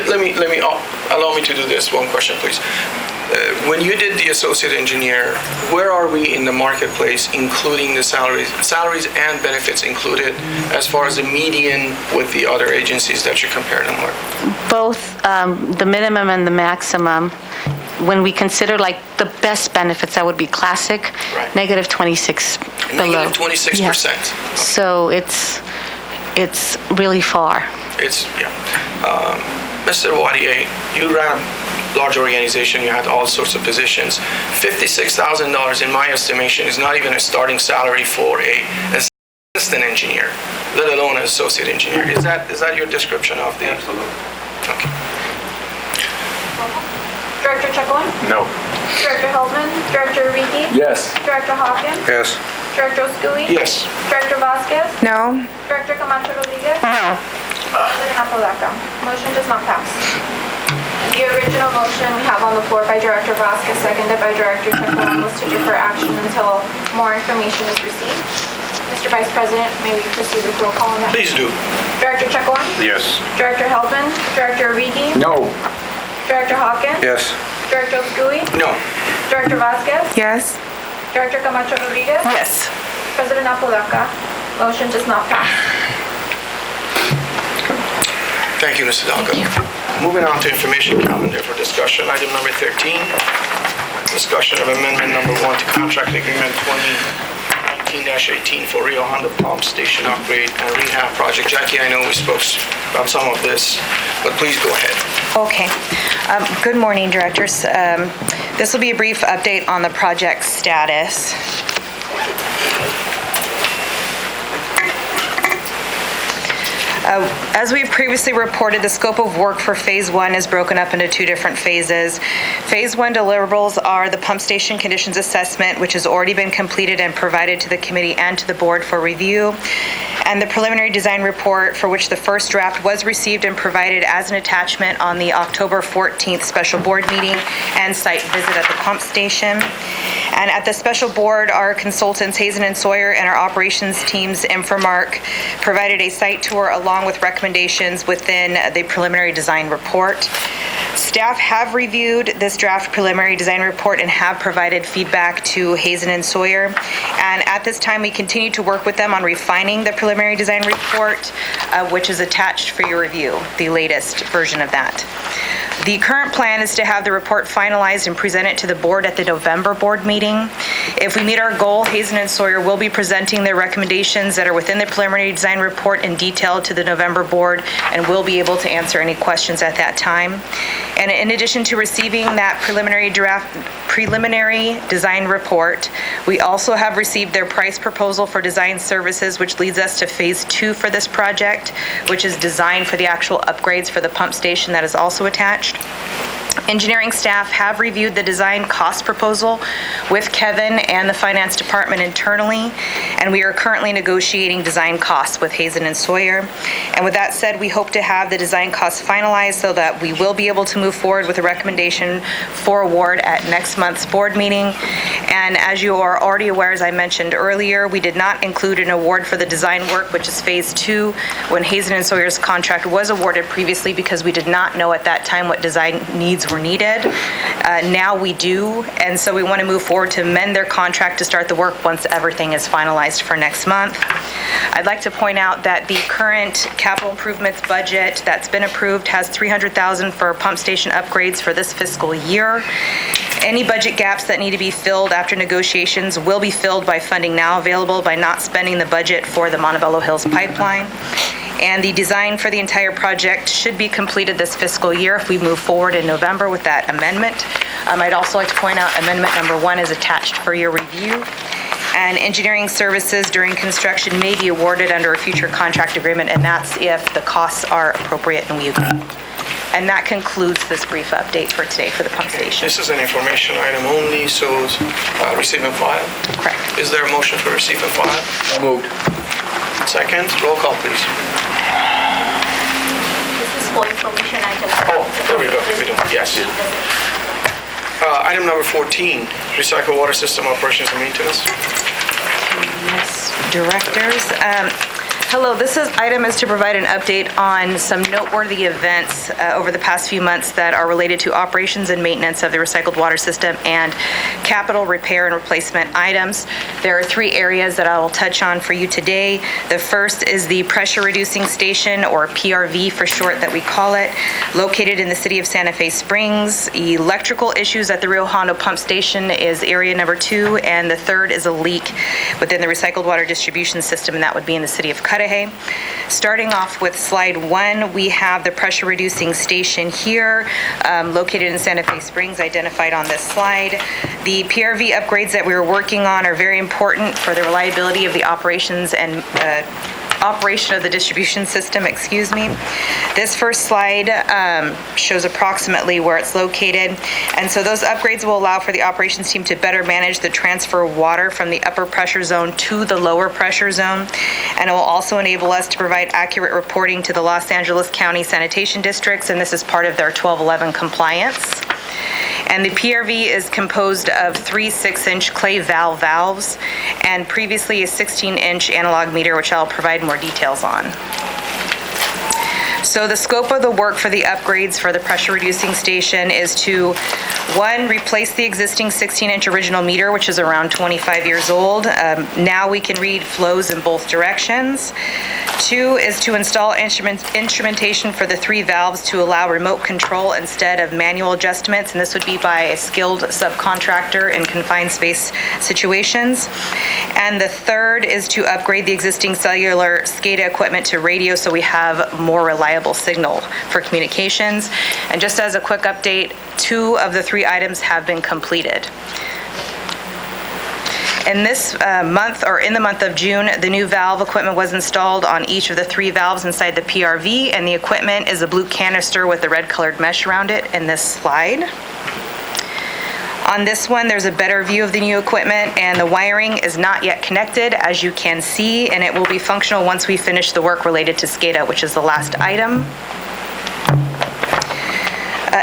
let me allow me to do this. One question, please. When you did the associate engineer, where are we in the marketplace, including the salaries and benefits included, as far as the median with the other agencies that you compared them with? Both the minimum and the maximum. When we consider like the best benefits, that would be classic, right. Negative 26 below. Negative 26%. Yes. So it's really far. Mr. Wadier, you ran a large organization, you had all sorts of positions. $56,000, in my estimation, is not even a starting salary for an assistant engineer, let alone an associate engineer. Is that your description of the? Absolutely. Okay. Director Chacon? No. Director Heldman? Director Riki? Yes. Director Hawkins? Yes. Director Scooey? Yes. Director Vasquez? No? Director Camacho Rodriguez? No. President Apodaca? Motion does not pass. The original motion we have on the floor by Director Vasquez, seconded by Director Chacon, was to defer action until more information is received. Mr. Vice President, may we proceed with roll call on that? Please do. Director Chacon? Yes. Director Heldman? Director Riki? No. Director Hawkins? Yes. Director Scooey? No. Director Vasquez? Yes? Director Camacho Rodriguez? Yes. President Apodaca? Motion does not pass. Thank you, Mr. Delgado. Moving on to information calendar for discussion, item number 13, discussion of amendment number 1 to contract agreement 2019-18 for Rio Hondo Pump Station Upgrade and Rehab Project. Jackie, I know we spoke about some of this, but please go ahead. Okay. Good morning, directors. This will be a brief update on the project status. As we've previously reported, the scope of work for Phase 1 is broken up into 2 different phases. Phase 1 deliverables are the pump station conditions assessment, which has already been completed and provided to the committee and to the board for review, and the preliminary design report, for which the first draft was received and provided as an attachment on the October 14th special board meeting and site visit at the pump station. And at the special board, our consultants, Hazen and Sawyer, and our operations teams, Infomark, provided a site tour along with recommendations within the preliminary design report. Staff have reviewed this draft preliminary design report and have provided feedback to Hazen and Sawyer. And at this time, we continue to work with them on refining the preliminary design report, which is attached for your review, the latest version of that. The current plan is to have the report finalized and present it to the board at the November board meeting. If we meet our goal, Hazen and Sawyer will be presenting their recommendations that are within the preliminary design report in detail to the November board, and will be able to answer any questions at that time. And in addition to receiving that preliminary design report, we also have received their price proposal for design services, which leads us to Phase 2 for this project, which is designed for the actual upgrades for the pump station that is also attached. Engineering staff have reviewed the design cost proposal with Kevin and the finance department internally, and we are currently negotiating design costs with Hazen and Sawyer. And with that said, we hope to have the design costs finalized so that we will be able to move forward with a recommendation for award at next month's board meeting. And as you are already aware, as I mentioned earlier, we did not include an award for the design work, which is Phase 2, when Hazen and Sawyer's contract was awarded previously, because we did not know at that time what design needs were needed. Now we do, and so we want to move forward to amend their contract to start the work once everything is finalized for next month. I'd like to point out that the current capital improvements budget that's been approved has $300,000 for pump station upgrades for this fiscal year. Any budget gaps that need to be filled after negotiations will be filled by funding now available by not spending the budget for the Montebello Hills pipeline. And the design for the entire project should be completed this fiscal year if we move forward in November with that amendment. I'd also like to point out amendment number 1 is attached for your review. And engineering services during construction may be awarded under a future contract agreement, and that's if the costs are appropriate and we agree. And that concludes this brief update for today for the pump station. This is an information item only, so receive and file. Correct. Is there a motion for receive and file? Moved. Second, roll call, please. This is for information item. Oh, there we go. Yes. Item number 14, recycle water system operations and maintenance. Yes, directors. Hello, this item is to provide an update on some noteworthy events over the past few months that are related to operations and maintenance of the recycled water system and capital repair and replacement items. There are 3 areas that I will touch on for you today. The first is the pressure reducing station, or PRV for short that we call it, located in the city of Santa Fe Springs. Electrical issues at the Rio Hondo pump station is area number 2, and the third is a leak within the recycled water distribution system, and that would be in the city of Cudahy. Starting off with slide 1, we have the pressure reducing station here, located in Santa Fe Springs, identified on this slide. The PRV upgrades that we were working on are very important for the reliability of the operations and operation of the distribution system, This first slide shows approximately where it's located. And so those upgrades will allow for the operations team to better manage the transfer of water from the upper pressure zone to the lower pressure zone. And it will also enable us to provide accurate reporting to the Los Angeles County sanitation districts, and this is part of their 1211 compliance. And the PRV is composed of 3 6-inch clay valves and previously a 16-inch analog meter, which I'll provide more details on. So the scope of the work for the upgrades for the pressure reducing station is to, one, replace the existing 16-inch original meter, which is around 25 years old. Now we can read flows in both directions. Two is to install instrumentation for the 3 valves to allow remote control instead of manual adjustments, and this would be by a skilled subcontractor in confined space situations. And the third is to upgrade the existing cellular SCADA equipment to radio so we have more reliable signal for communications. And just as a quick update, 2 of the 3 items have been completed. In this month, or in the month of June, the new valve equipment was installed on each of the 3 valves inside the PRV, and the equipment is a blue canister with the red colored mesh around it in this slide. On this one, there's a better view of the new equipment, and the wiring is not yet connected, as you can see, and it will be functional once we finish the work related to SCADA, which is the last item.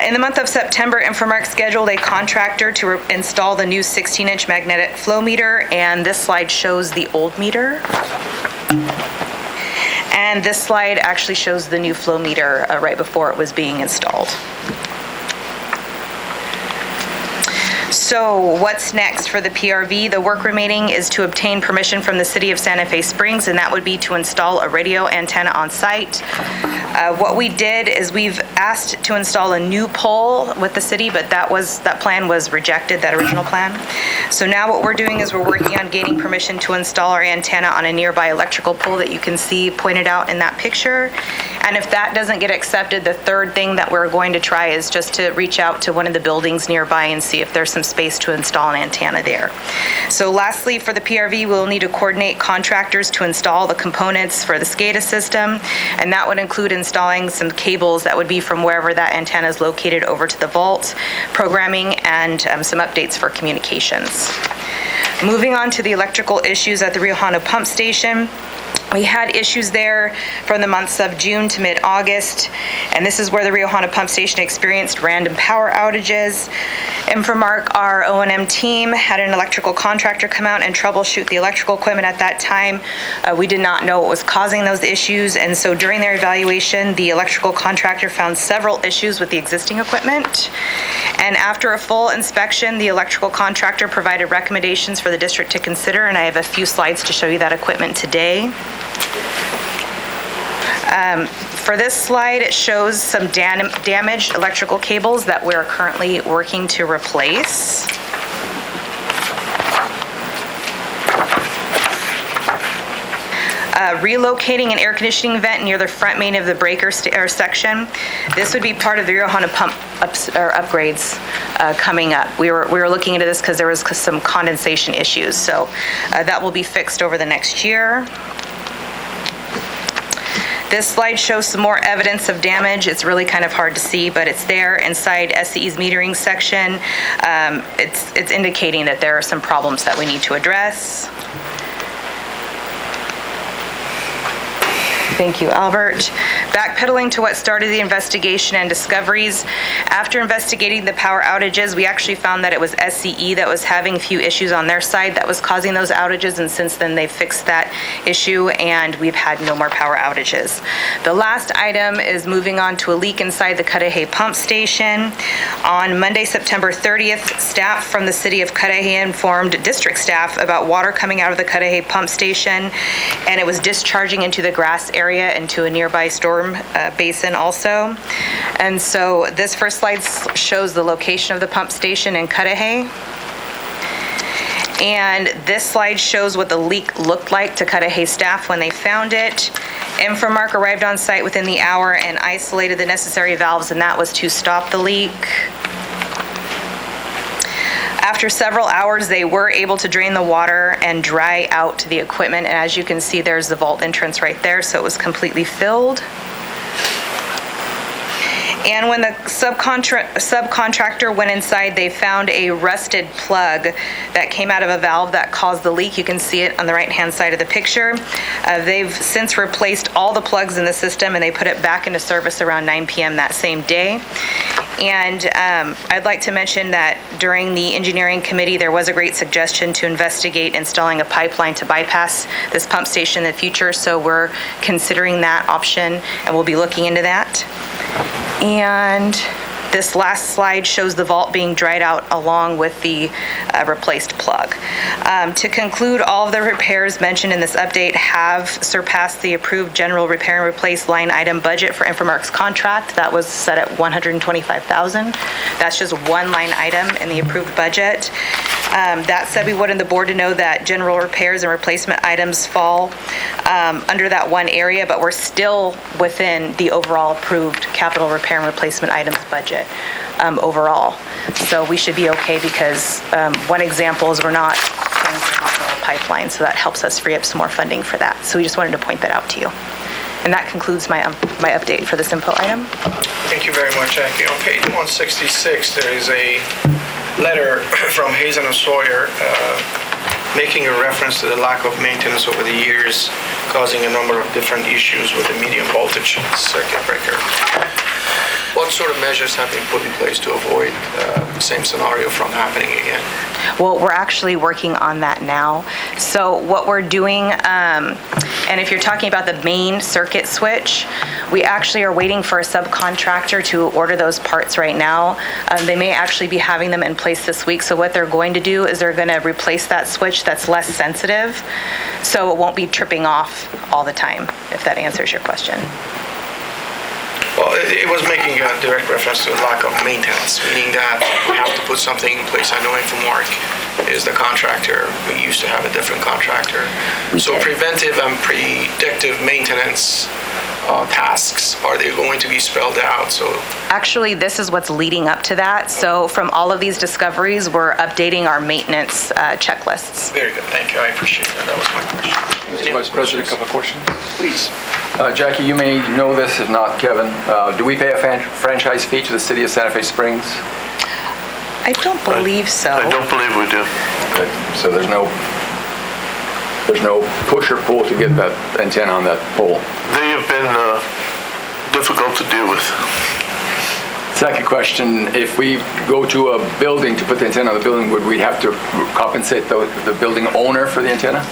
In the month of September, Infomark scheduled a contractor to install the new 16-inch magnetic flow meter, and this slide shows the old meter. And this slide actually shows the new flow meter right before it was being installed. So what's next for the PRV? The work remaining is to obtain permission from the City of Santa Fe Springs, and that would be to install a radio antenna on site. What we did is we've asked to install a new pole with the city, but that plan was rejected, that original plan. So now what we're doing is we're working on gaining permission to install our antenna on a nearby electrical pole that you can see pointed out in that picture. And if that doesn't get accepted, the third thing that we're going to try is just to reach out to one of the buildings nearby and see if there's some space to install an antenna there. So lastly, for the PRV, we'll need to coordinate contractors to install the components for the SCADA system, and that would include installing some cables that would be from wherever that antenna is located over to the vault, programming, and some updates for communications. Moving on to the electrical issues at the Rio Hondo pump station. We had issues there from the months of June to mid-August, and this is where the Rio Hondo pump station experienced random power outages. Infomark, our O&M team, had an electrical contractor come out and troubleshoot the electrical equipment at that time. We did not know what was causing those issues, and so during their evaluation, the electrical contractor found several issues with the existing equipment. And after a full inspection, the electrical contractor provided recommendations for the district to consider, and I have a few slides to show you that equipment today. For this slide, it shows some damaged electrical cables that we're currently working to replace. Relocating an air conditioning vent near the front main of the breaker section. This would be part of the Rio Hondo pump upgrades coming up. We were looking into this because there was some condensation issues, so that will be fixed over the next year. This slide shows some more evidence of damage. It's really kind of hard to see, but it's there inside SCE's metering section. It's indicating that there are some problems that we need to address. Thank you, Albert. Backpedaling to what started the investigation and discoveries. After investigating the power outages, we actually found that it was SCE that was having a few issues on their side that was causing those outages, and since then they've fixed that issue and we've had no more power outages. The last item is moving on to a leak inside the Cudahy pump station. On Monday, September 30th, staff from the city of Cudahy informed district staff about water coming out of the Cudahy pump station, and it was discharging into the grass area into a nearby storm basin also. And so this first slide shows the location of the pump station in Cudahy. And this slide shows what the leak looked like to Cudahy staff when they found it. Infomark arrived on site within the hour and isolated the necessary valves, and that was to stop the leak. After several hours, they were able to drain the water and dry out the equipment. And as you can see, there's the vault entrance right there, so it was completely filled. And when the subcontractor went inside, they found a rusted plug that came out of a valve that caused the leak. You can see it on the right-hand side of the picture. They've since replaced all the plugs in the system, and they put it back into service around 9 p.m. that same day. And I'd like to mention that during the engineering committee, there was a great suggestion to investigate installing a pipeline to bypass this pump station in the future. So we're considering that option, and we'll be looking into that. And this last slide shows the vault being dried out along with the replaced plug. To conclude, all of the repairs mentioned in this update have surpassed the approved general repair and replace line item budget for Infomark's contract. That was set at $125,000. That's just one line item in the approved budget. That said, we wanted the board to know that general repairs and replacement items fall under that one area, but we're still within the overall approved capital repair and replacement items budget overall. So we should be okay because one example is we're not paying for hospital pipeline, so that helps us free up some more funding for that. So we just wanted to point that out to you. And that concludes my update for this info item. Thank you very much, Jackie. On page 166, there is a letter from Hazen and Sawyer making a reference to the lack of maintenance over the years, causing a number of different issues with the medium voltage circuit breaker. What sort of measures have been put in place to avoid the same scenario from happening again? Well, we're actually working on that now. So what we're doing, and if you're talking about the main circuit switch, we actually are waiting for a subcontractor to order those parts right now. They may actually be having them in place this week. So what they're going to do is they're going to replace that switch that's less sensitive, so it won't be tripping off all the time, if that answers your question. Well, it was making a direct reference to a lack of maintenance, meaning that we have to put something in place. I know Infomark is the contractor. We used to have a different contractor. So preventive and predictive maintenance tasks, are they going to be spelled out? So actually, this is what's leading up to that. So from all of these discoveries, we're updating our maintenance checklists. Very good. Thank you. I appreciate that. That was my question. Mr. Vice President, a couple of questions. Please. Jackie, you may know this, if not Kevin. Do we pay a franchise fee to the city of Santa Fe Springs? I don't believe so. I don't believe we do. Okay. So there's no push or pull to get that antenna on that pole? They have been difficult to deal with. Second question, if we go to a building to put the antenna on the building, would we have to compensate the building owner for the antenna?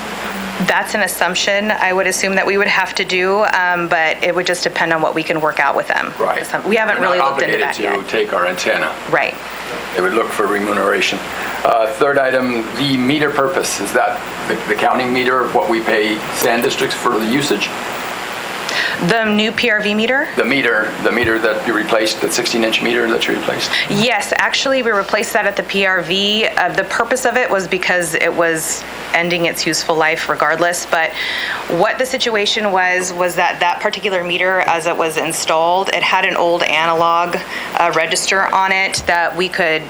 That's an assumption I would assume that we would have to do, but it would just depend on what we can work out with them. Right. We haven't really looked into that yet. We're not obligated to take our antenna. Right. They would look for remuneration. Third item, the meter purpose, is that the counting meter of what we pay sand districts for the usage? The new PRV meter? The meter that you replaced, the 16-inch meter that you replaced? Yes, actually we replaced that at the PRV. The purpose of it was because it was ending its useful life regardless, but what the situation was that particular meter, as it was installed, it had an old analog register on it that we could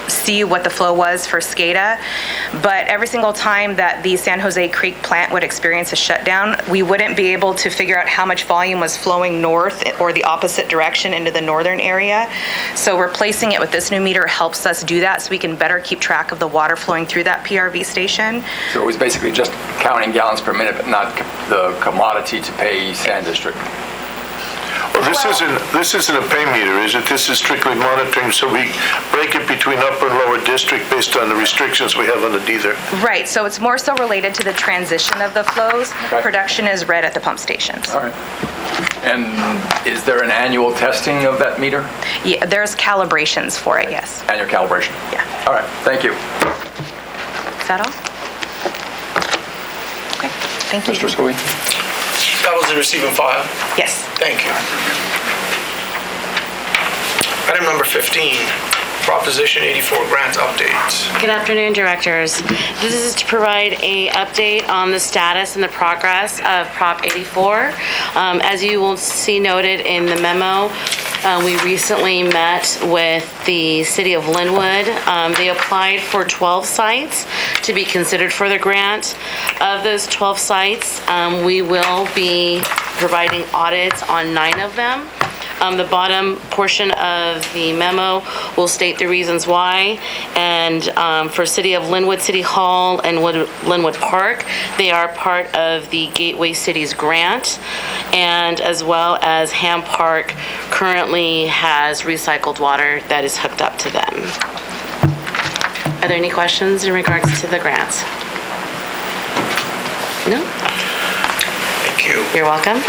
see what the flow was for SCADA, but every single time that the San Jose Creek plant would experience a shutdown, we wouldn't be able to figure out how much volume was flowing north or the opposite direction into the northern area. So replacing it with this new meter helps us do that, so we can better keep track of the water flowing through that PRV station. So it was basically just counting gallons per minute, but not the commodity to pay Sand District. Well, this isn't a pay meter, is it? This is strictly monitoring, so we break it between upper and lower district based on the restrictions we have on the either. Right, so it's more so related to the transition of the flows. Okay. Production is read at the pump stations. All right. And is there an annual testing of that meter? Yeah, there's calibrations for it, yes. Annual calibration? Yeah. All right, thank you. Is that all? Okay, thank you. Mr. Scooey? That was the receive and file? Yes. Thank you. Item number 15, Proposition 84 grant update. Good afternoon, directors. This is to provide a update on the status and the progress of Prop 84. As you will see noted in the memo, we recently met with the City of Linwood. They applied for 12 sites to be considered for the grant. Of those 12 sites, we will be providing audits on 9 of them. The bottom portion of the memo will state the reasons why. And for City of Linwood City Hall and Linwood Park, they are part of the Gateway Cities grant. And as well as Ham Park currently has recycled water that is hooked up to them. Are there any questions in regards to the grants? No? Thank you. You're welcome.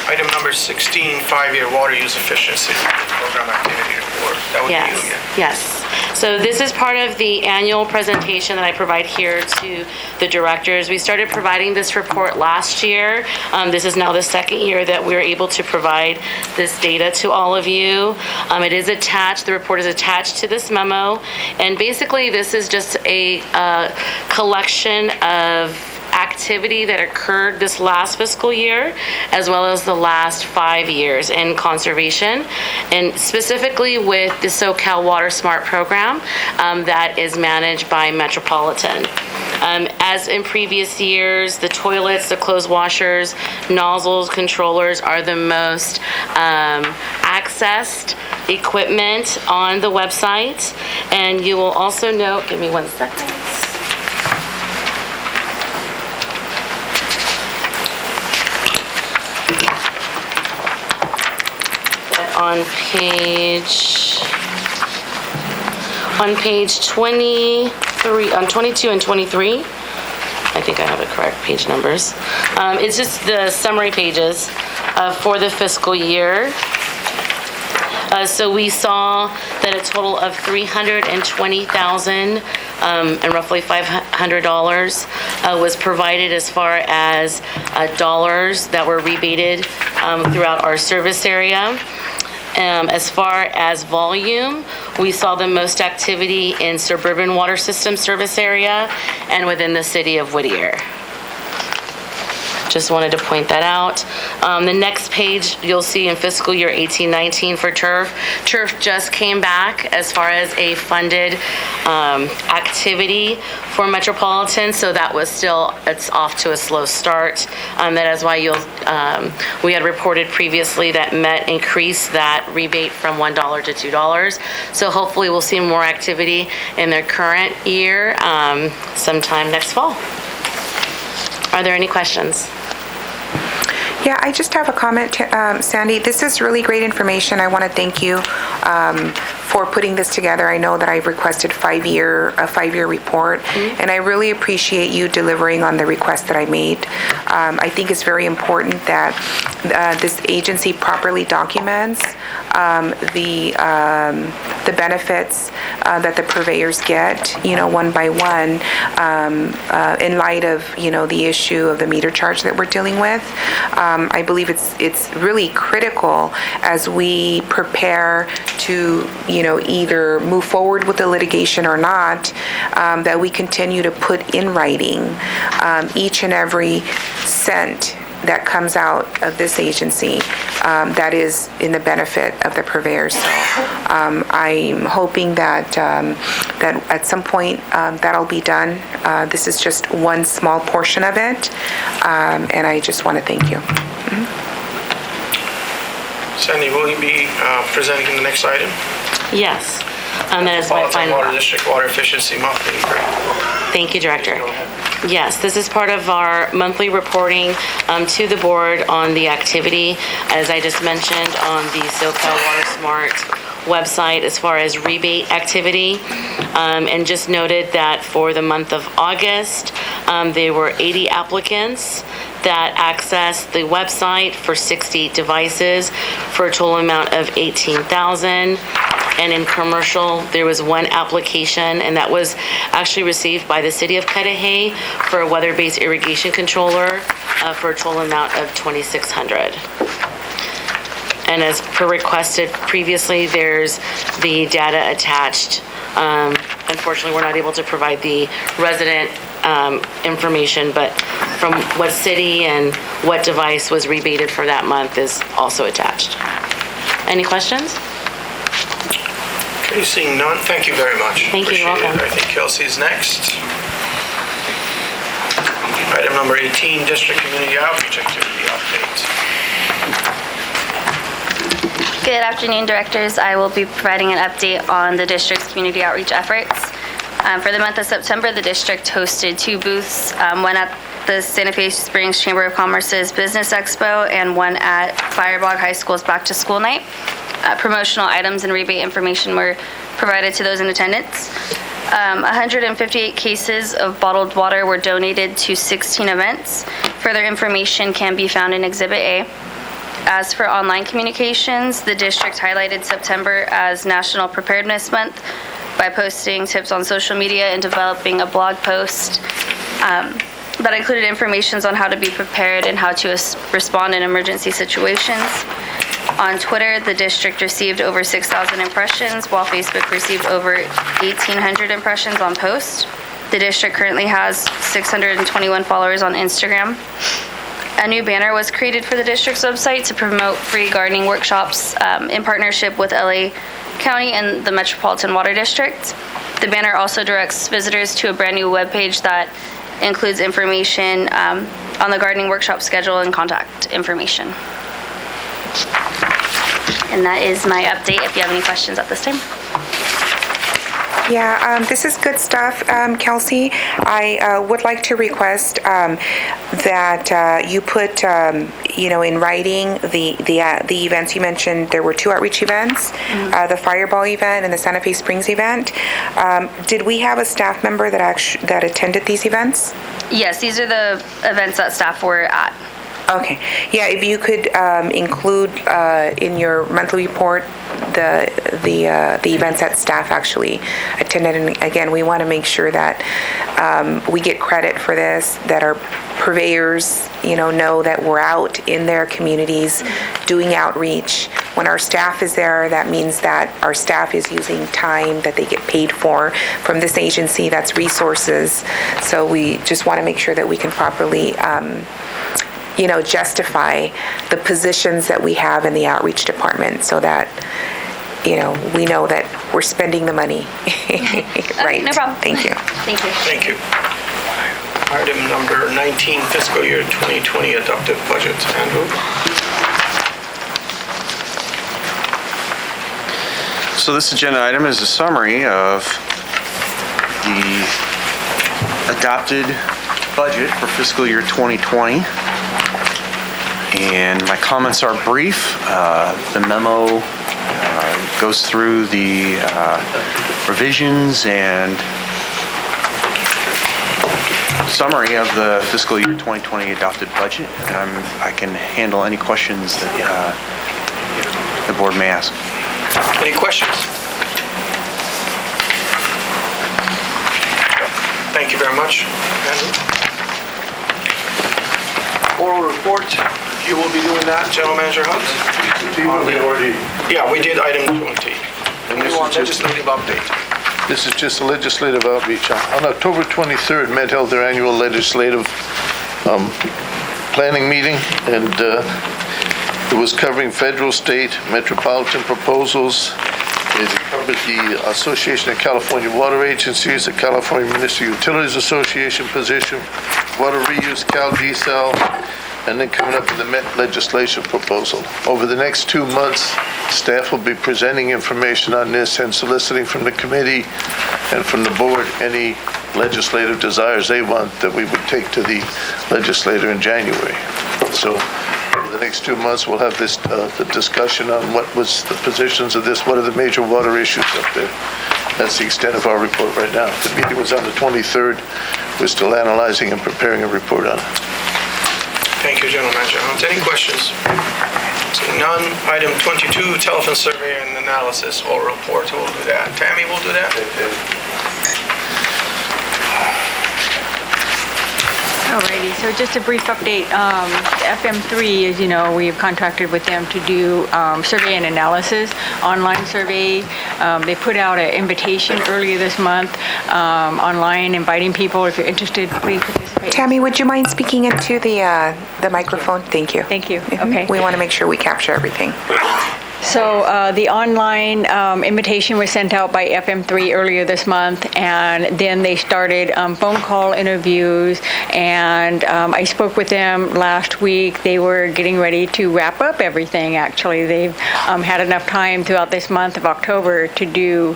Item number 16, 5-year water use efficiency program activity report. That would be you again. Yes. So this is part of the annual presentation that I provide here to the directors. We started providing this report last year. This is now the second year that we're able to provide this data to all of you. It is attached, the report is attached to this memo. And basically this is just a collection of activity that occurred this last fiscal year, as well as the last 5 years in conservation, and specifically with the SoCal Water Smart program that is managed by Metropolitan. As in previous years, the toilets, the clothes washers, nozzles, controllers are the most accessed equipment on the website. And you will also note, give me 1 second. On page 23, on 22 and 23, I think I have the correct page numbers. It's just the summary pages for the fiscal year. So we saw that a total of $320,000 and roughly $500 was provided as far as dollars that were rebated throughout our service area. As far as volume, we saw the most activity in Suburban Water System service area and within the city of Whittier. Just wanted to point that out. The next page you'll see in fiscal year 18-19 for turf. Turf just came back as far as a funded activity for Metropolitan, so that was still, it's off to a slow start. That is why we had reported previously that Met increased that rebate from $1 to $2. So hopefully we'll see more activity in their current year sometime next fall. Are there any questions? Yeah, I just have a comment, Sandy. This is really great information. I want to thank you for putting this together. I know that I've requested a 5-year report, and I really appreciate you delivering on the request that I made. I think it's very important that this agency properly documents the benefits that the purveyors get, one by one, in light of, the issue of the meter charge that we're dealing with. I believe it's really critical as we prepare to, either move forward with the litigation or not, that we continue to put in writing each and every cent that comes out of this agency that is in the benefit of the purveyors. So I'm hoping that at some point that'll be done. This is just one small portion of it, and I just want to thank you. Sandy, will you be presenting the next item? Yes. That is my final. Water District Water Efficiency Monthly Report. Thank you, Director. Yes, this is part of our monthly reporting to the board on the activity, as I just mentioned, on the SoCal Water Smart website as far as rebate activity, and just noted that for the month of August, there were 80 applicants that accessed the website for 60 devices for a total amount of $18,000. And in commercial, there was one application, and that was actually received by the city of Cudahy for a weather-based irrigation controller for a total amount of $2,600. And as per requested previously, there's the data attached. Unfortunately, we're not able to provide the resident information, but from what city and what device was rebated for that month is also attached. Any questions? Okay, seeing none, thank you very much. Thank you, you're welcome. I think Kelsey's next. Item number 18, District Community Outreach Activity Update. Good afternoon, directors. I will be providing an update on the district's community outreach efforts. For the month of September, the district hosted 2 booths, one at the Santa Fe Springs Chamber of Commerce's Business Expo and one at Firebog High School's Back to School Night. Promotional items and rebate information were provided to those in attendance. 158 cases of bottled water were donated to 16 events. Further information can be found in Exhibit A. As for online communications, the district highlighted September as National Preparedness Month by posting tips on social media and developing a blog post that included information on how to be prepared and how to respond in emergency situations. On Twitter, the district received over 6,000 impressions, while Facebook received over 1,800 impressions on posts. The district currently has 621 followers on Instagram. A new banner was created for the district's website to promote free gardening workshops in partnership with LA County and the Metropolitan Water District. The banner also directs visitors to a brand new webpage that includes information on the gardening workshop schedule and contact information. And that is my update if you have any questions at this time. Yeah, this is good stuff, Kelsey. I would like to request that you put, in writing the events you mentioned. There were 2 outreach events, the Fireball event and the Santa Fe Springs event. Did we have a staff member that attended these events? Yes, these are the events that staff were at. Okay. Yeah, if you could include in your monthly report the events that staff actually attended. And again, we want to make sure that we get credit for this, that our purveyors, know that we're out in their communities doing outreach. When our staff is there, that means that our staff is using time that they get paid for from this agency. That's resources. So we just want to make sure that we can properly justify the positions that we have in the outreach department so that, we know that we're spending the money. Right. No problem. Thank you. Thank you. Thank you. Item number 19, fiscal year 2020 adopted budget. Andrew? So this agenda item is a summary of the adopted budget for fiscal year 2020. And my comments are brief. The memo goes through the revisions and summary of the fiscal year 2020 adopted budget. I can handle any questions that the board may ask. Any questions? Thank you very much, Andrew. Oral report, you will be doing that, General Manager Hunt? Yeah, we did item 20. And we want legislative update. This is just a legislative outreach. On October 23rd, Met held their annual legislative planning meeting, and it was covering federal, state, metropolitan proposals. It covered the Association of California Water Agencies, the California Municipal Utilities Association position, water reuse, CalDSL, and then coming up with the Met legislation proposal. Over the next 2 months, staff will be presenting information on this and soliciting from the committee and from the board any legislative desires they want that we would take to the legislator in January. So over the next 2 months, we'll have this the discussion on what was the positions of this, what are the major water issues up there. That's the extent of our report right now. The meeting was on the 23rd. We're still analyzing and preparing a report on it. Thank you, General Manager Hunt. Any questions? Seeing none. Item 22, telephone survey and analysis oral report. Who will do that? Tammy will do that? Alrighty, so just a brief update. FM3, as you know, we have contracted with them to do survey and analysis, online survey. They put out an invitation earlier this month online, inviting people, if you're interested, please participate. Tammy, would you mind speaking into the the microphone? Thank you. Thank you. Okay. We want to make sure we capture everything. So the online invitation was sent out by FM3 earlier this month, and then they started phone call interviews, and I spoke with them last week. They were getting ready to wrap up everything, actually. They've had enough time throughout this month of October to do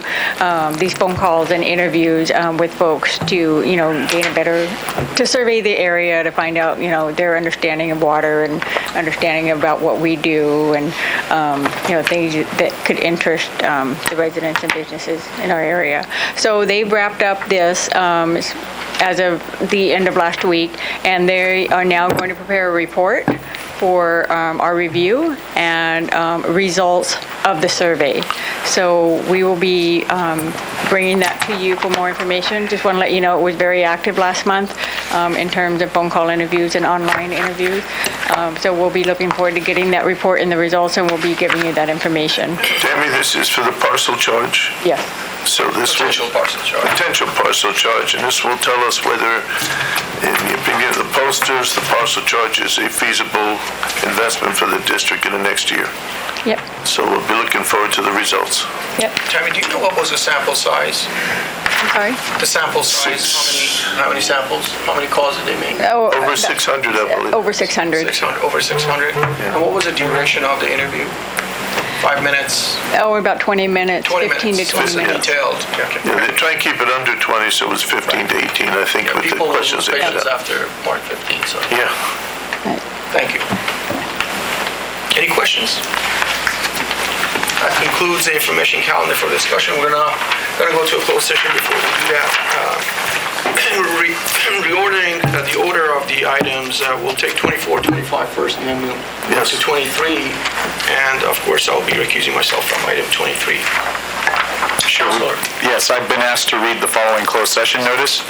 these phone calls and interviews with folks to, gain a better, to survey the area, to find out, their understanding of water and understanding about what we do, and, things that could interest the residents and businesses in our area. So they've wrapped up this as of the end of last week, and they are now going to prepare a report for our review and results of the survey. So we will be bringing that to you for more information. Just want to let you know it was very active last month in terms of phone call interviews and online interviews. So we'll be looking forward to getting that report and the results, and we'll be giving you that information. Tammy, this is for the parcel charge? Yes. So this Potential parcel charge. Potential parcel charge, and this will tell us whether, in the opinion of the posters, the parcel charge is a feasible investment for the district in the next year. Yep. So we'll be looking forward to the results. Yep. Tammy, do you know what was the sample size? I'm sorry? The sample size, how many samples? How many calls did they make? Over 600, I believe. Over 600. Over 600? And what was the duration of the interview? 5 minutes? Oh, about 20 minutes, 20 15 minutes. to 20 Was it minutes. detailed? Yeah, they try and keep it under 20, so it was 15 to 18, I think, with the People will lose questions they had. patience after March 15, so. Yeah. Thank you. Any questions? That concludes the information calendar for discussion. We're gonna go to a closed session before we do that. Reordering the order of the items, we'll take 24, 25 first, and then we'll go to 23. And of course, I'll be recusing myself from item 23. Sure. Yes, I've been asked to read the following closed session notice.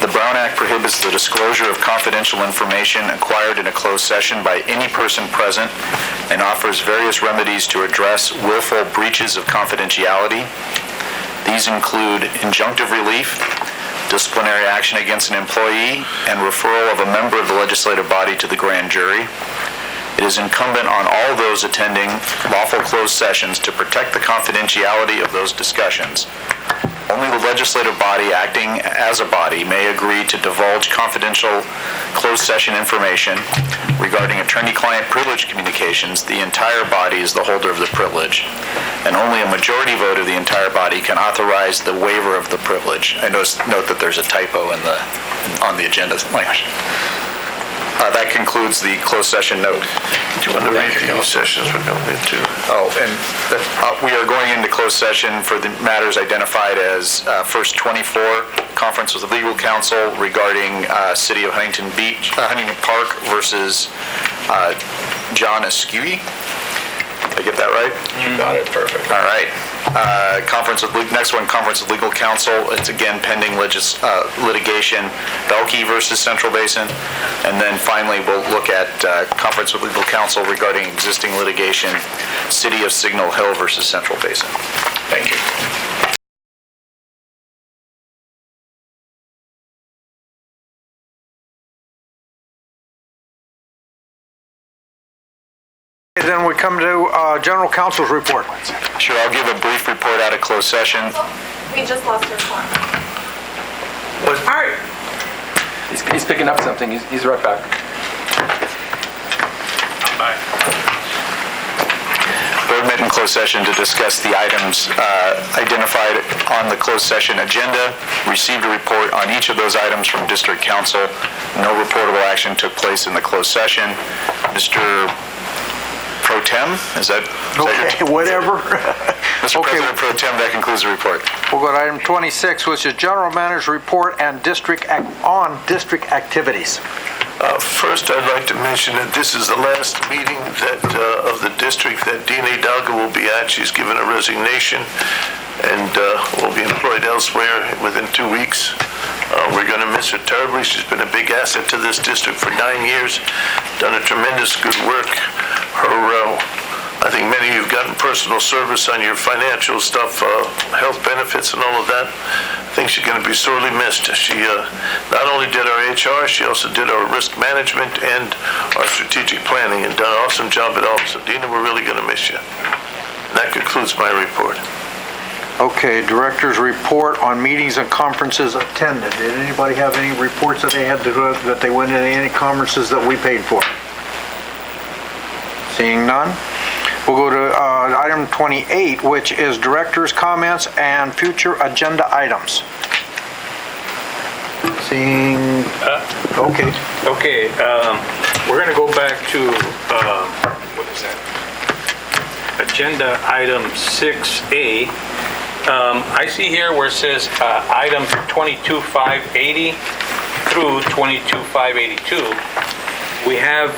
The Brown Act prohibits the disclosure of confidential information acquired in a closed session by any person present and offers various remedies to address willful breaches of confidentiality. These include injunctive relief, disciplinary action against an employee, and referral of a member of the legislative body to the grand jury. It is incumbent on all those attending lawful closed sessions to protect the confidentiality of those discussions. Only the legislative body acting as a body may agree to divulge confidential closed session information regarding attorney-client privilege communications. The entire body is the holder of the privilege, and only a majority vote of the entire body can authorize the waiver of the privilege. I note that there's a typo on the agenda language. That concludes the closed session note. Do you want to read the sessions we're going into? Oh, and we are going into closed session for the matters identified as first 24, conference with the legal counsel regarding City of Huntington Park versus John Askew. Did I get that right? You got it, perfect. All right. Next one, conference with legal counsel. It's again pending litigation, Belkey versus Central Basin. And then finally, we'll look at conference with legal counsel regarding existing litigation, City of Signal Hill versus Central Basin. Thank you. Then we come to General Counsel's report. Sure, I'll give a brief report out of closed session. We just lost our form. All right. He's picking up something. He's right back. Board met in closed session to discuss the items identified on the closed session agenda. Received a report on each of those items from District Council. No reportable action took place in the closed session. Mr. Pro Tem, is that Okay, whatever. Mr. President Pro Tem, that concludes the report. We'll go to item 26, which is General Manager's report and district activities. First, I'd like to mention that this is the last meeting of the district that Dean Hidalgo will be at. She's given a resignation and will be employed elsewhere within 2 weeks. We're going to miss her terribly. She's been a big asset to this district for 9 years, done a tremendous good work. I think many of you have gotten personal service on your financial stuff, health benefits and all of that. I think she's going to be sorely missed. She not only did our HR, she also did our risk management and our strategic planning and done an awesome job at all. So Dina, we're really going to miss you. And that concludes my report. Okay, director's report on meetings and conferences attended. Did anybody have any reports that they had to do, that they went to any conferences that we paid for? Seeing none, we'll go to item 28, which is director's comments and future agenda items. Seeing, okay. Okay, we're going to go back to, what is that? Agenda item 6A. I see here where it says items 22,580 through 22,582. We have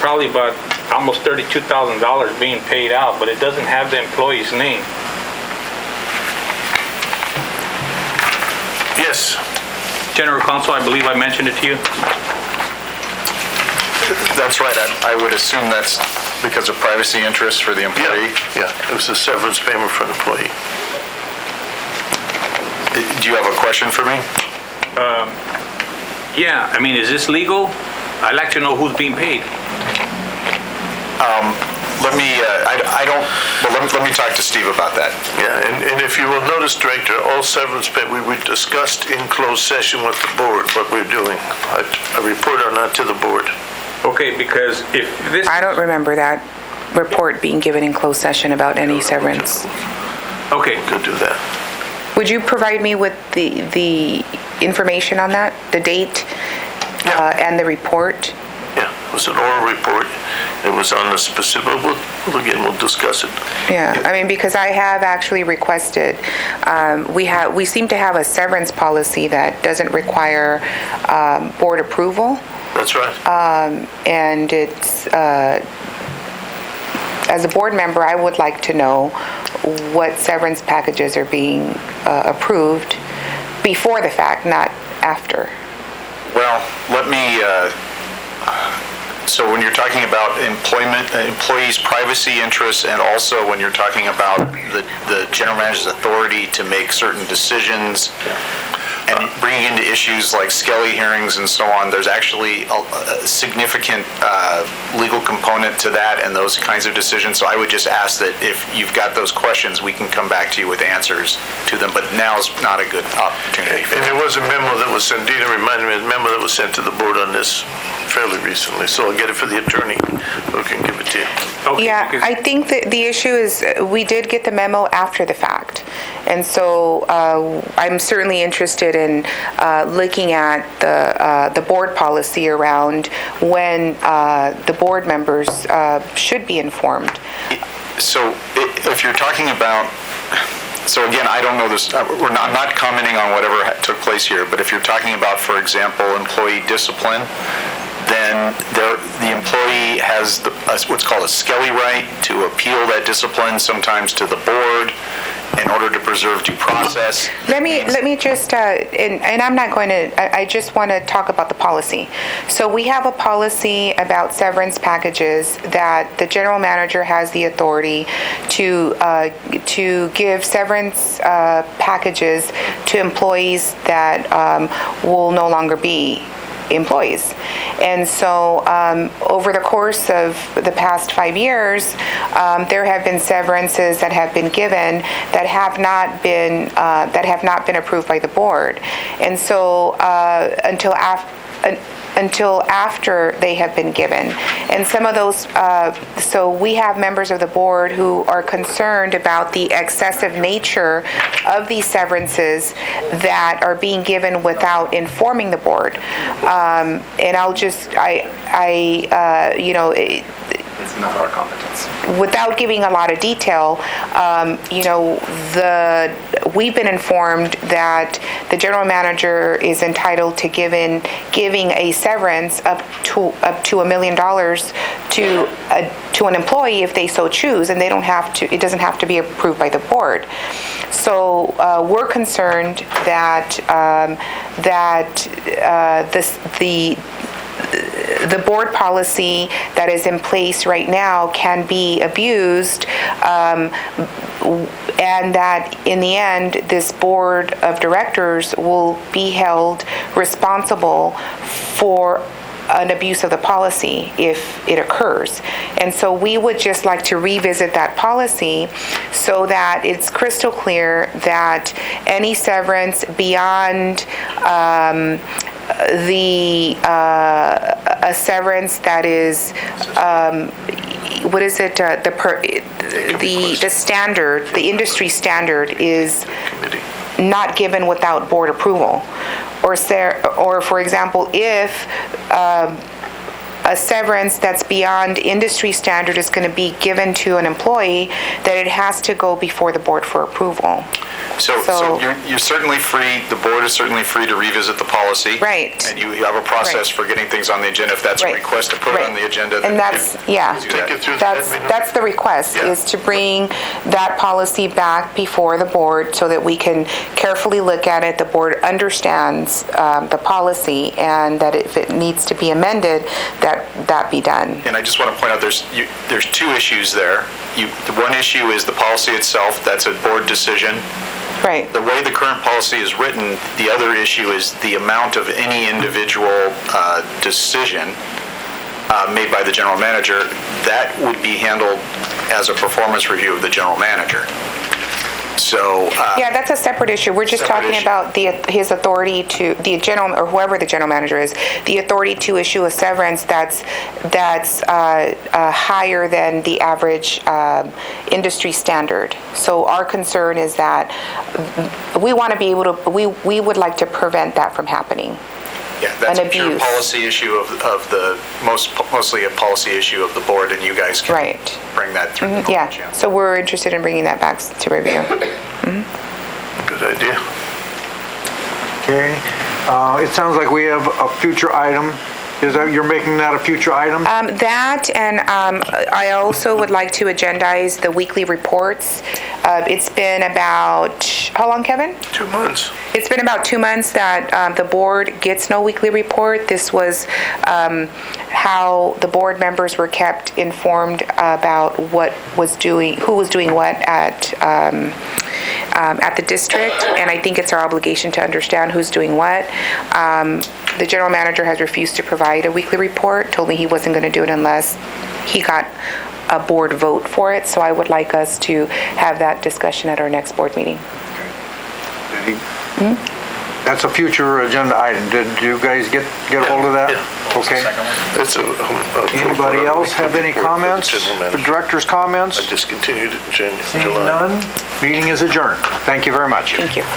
probably about almost $32,000 being paid out, but it doesn't have the employee's name. Yes. General Counsel, I believe I mentioned it to you. That's right. I would assume that's because of privacy interests for the employee. Yeah, it was a severance payment for an employee. Do you have a question for me? Yeah, I mean, is this legal? I'd like to know who's being paid. Let me talk to Steve about that. Yeah, and if you will notice, Director, all severance pay, we discussed in closed session with the board what we're doing. I report on that to the board. Okay, because if this... I don't remember that report being given in closed session about any severance. Okay. Could do that. Would you provide me with the information on that, the date and the report? Yeah, it was an oral report. It was on the specific, we'll discuss it. Yeah, I mean, because I have actually requested, we seem to have a severance policy that doesn't require board approval. That's right. And it's, as a board member, I would like to know what severance packages are being approved before the fact, not after. Well, let me, so when you're talking about employees' privacy interests, and also when you're talking about the general manager's authority to make certain decisions, and bringing into issues like Skelly hearings and so on, there's actually a significant legal component to that and those kinds of decisions. So I would just ask that if you've got those questions, we can come back to you with answers to them, but now's not a good opportunity. And there was a memo that was sent, Dina reminded me of a memo that was sent to the board on this fairly recently, so I'll get it for the attorney who can give it to you. Okay, yeah, I think that the issue is we did get the memo after the fact. And so I'm certainly interested in looking at the board policy around when the board members should be informed. So if you're talking about, so again, I don't know this, I'm not commenting on whatever took place here, but if you're talking about, for example, employee discipline, then the employee has what's called a Skelly right to appeal that discipline, sometimes to the board, in order to preserve due process. Let me just, and I'm not going to, I just want to talk about the policy. So we have a policy about severance packages that the general manager has the authority to give severance packages to employees that will no longer be employees. And so over the course of the past 5 years, there have been severances that have been given that have not been approved by the board. And so until after they have been given. And some of those, so we have members of the board who are concerned about the excessive nature of these severances that are being given without informing the board. And I'll just, It's not our competence. Without giving a lot of detail, we've been informed that the general manager is entitled to giving a severance up to $1 million to an employee if they so choose, and they don't have to. It doesn't have to be approved by the board. So we're concerned that the board policy that is in place right now can be abused, and that in the end, this board of directors will be held responsible for an abuse of the policy if it occurs. And so we would just like to revisit that policy so that it's crystal clear that any severance beyond a severance that is, what is it, the standard, the industry standard is not given without board approval. Or for example, if a severance that's beyond industry standard is going to be given to an employee, that it has to go before the board for approval. So you're certainly free, the board is certainly free to revisit the policy. Right. And you have a process for getting things on the agenda. If that's a request to put it on the agenda, then and that's, that's the request, is to bring that policy back before the board so that we can carefully look at it. The board understands the policy, and that if it needs to be amended, that be done. And I just want to point out, there's two issues there. The one issue is the policy itself. That's a board decision. Right. The way the current policy is written, the other issue is the amount of any individual decision made by the general manager. That would be handled as a performance review of the general manager. So yeah, that's a separate issue. We're just talking about his authority to, the general, or whoever the general manager is, the authority to issue a severance that's higher than the average industry standard. So our concern is that we want to be able to, we would like to prevent that from happening. Yeah, that's a pure policy issue of the, mostly a policy issue of the board, and you guys can bring that through the yeah, so we're interested in bringing that back to review. Good idea. Okay, it sounds like we have a future item. Is that, you're making that a future item? That, and I also would like to agendize the weekly reports. It's been about, how long, Kevin? 2 months. It's been about 2 months that the board gets no weekly report. This was how the board members were kept informed about who was doing what at the district, and I think it's our obligation to understand who's doing what. The general manager has refused to provide a weekly report, told me he wasn't going to do it unless he got a board vote for it, so I would like us to have that discussion at our next board meeting. That's a future agenda item. Did you guys get a hold of that? Okay. Anybody else have any comments? The director's comments? I discontinued it in Seeing July. none, meeting is adjourned. Thank you very much. Thank you.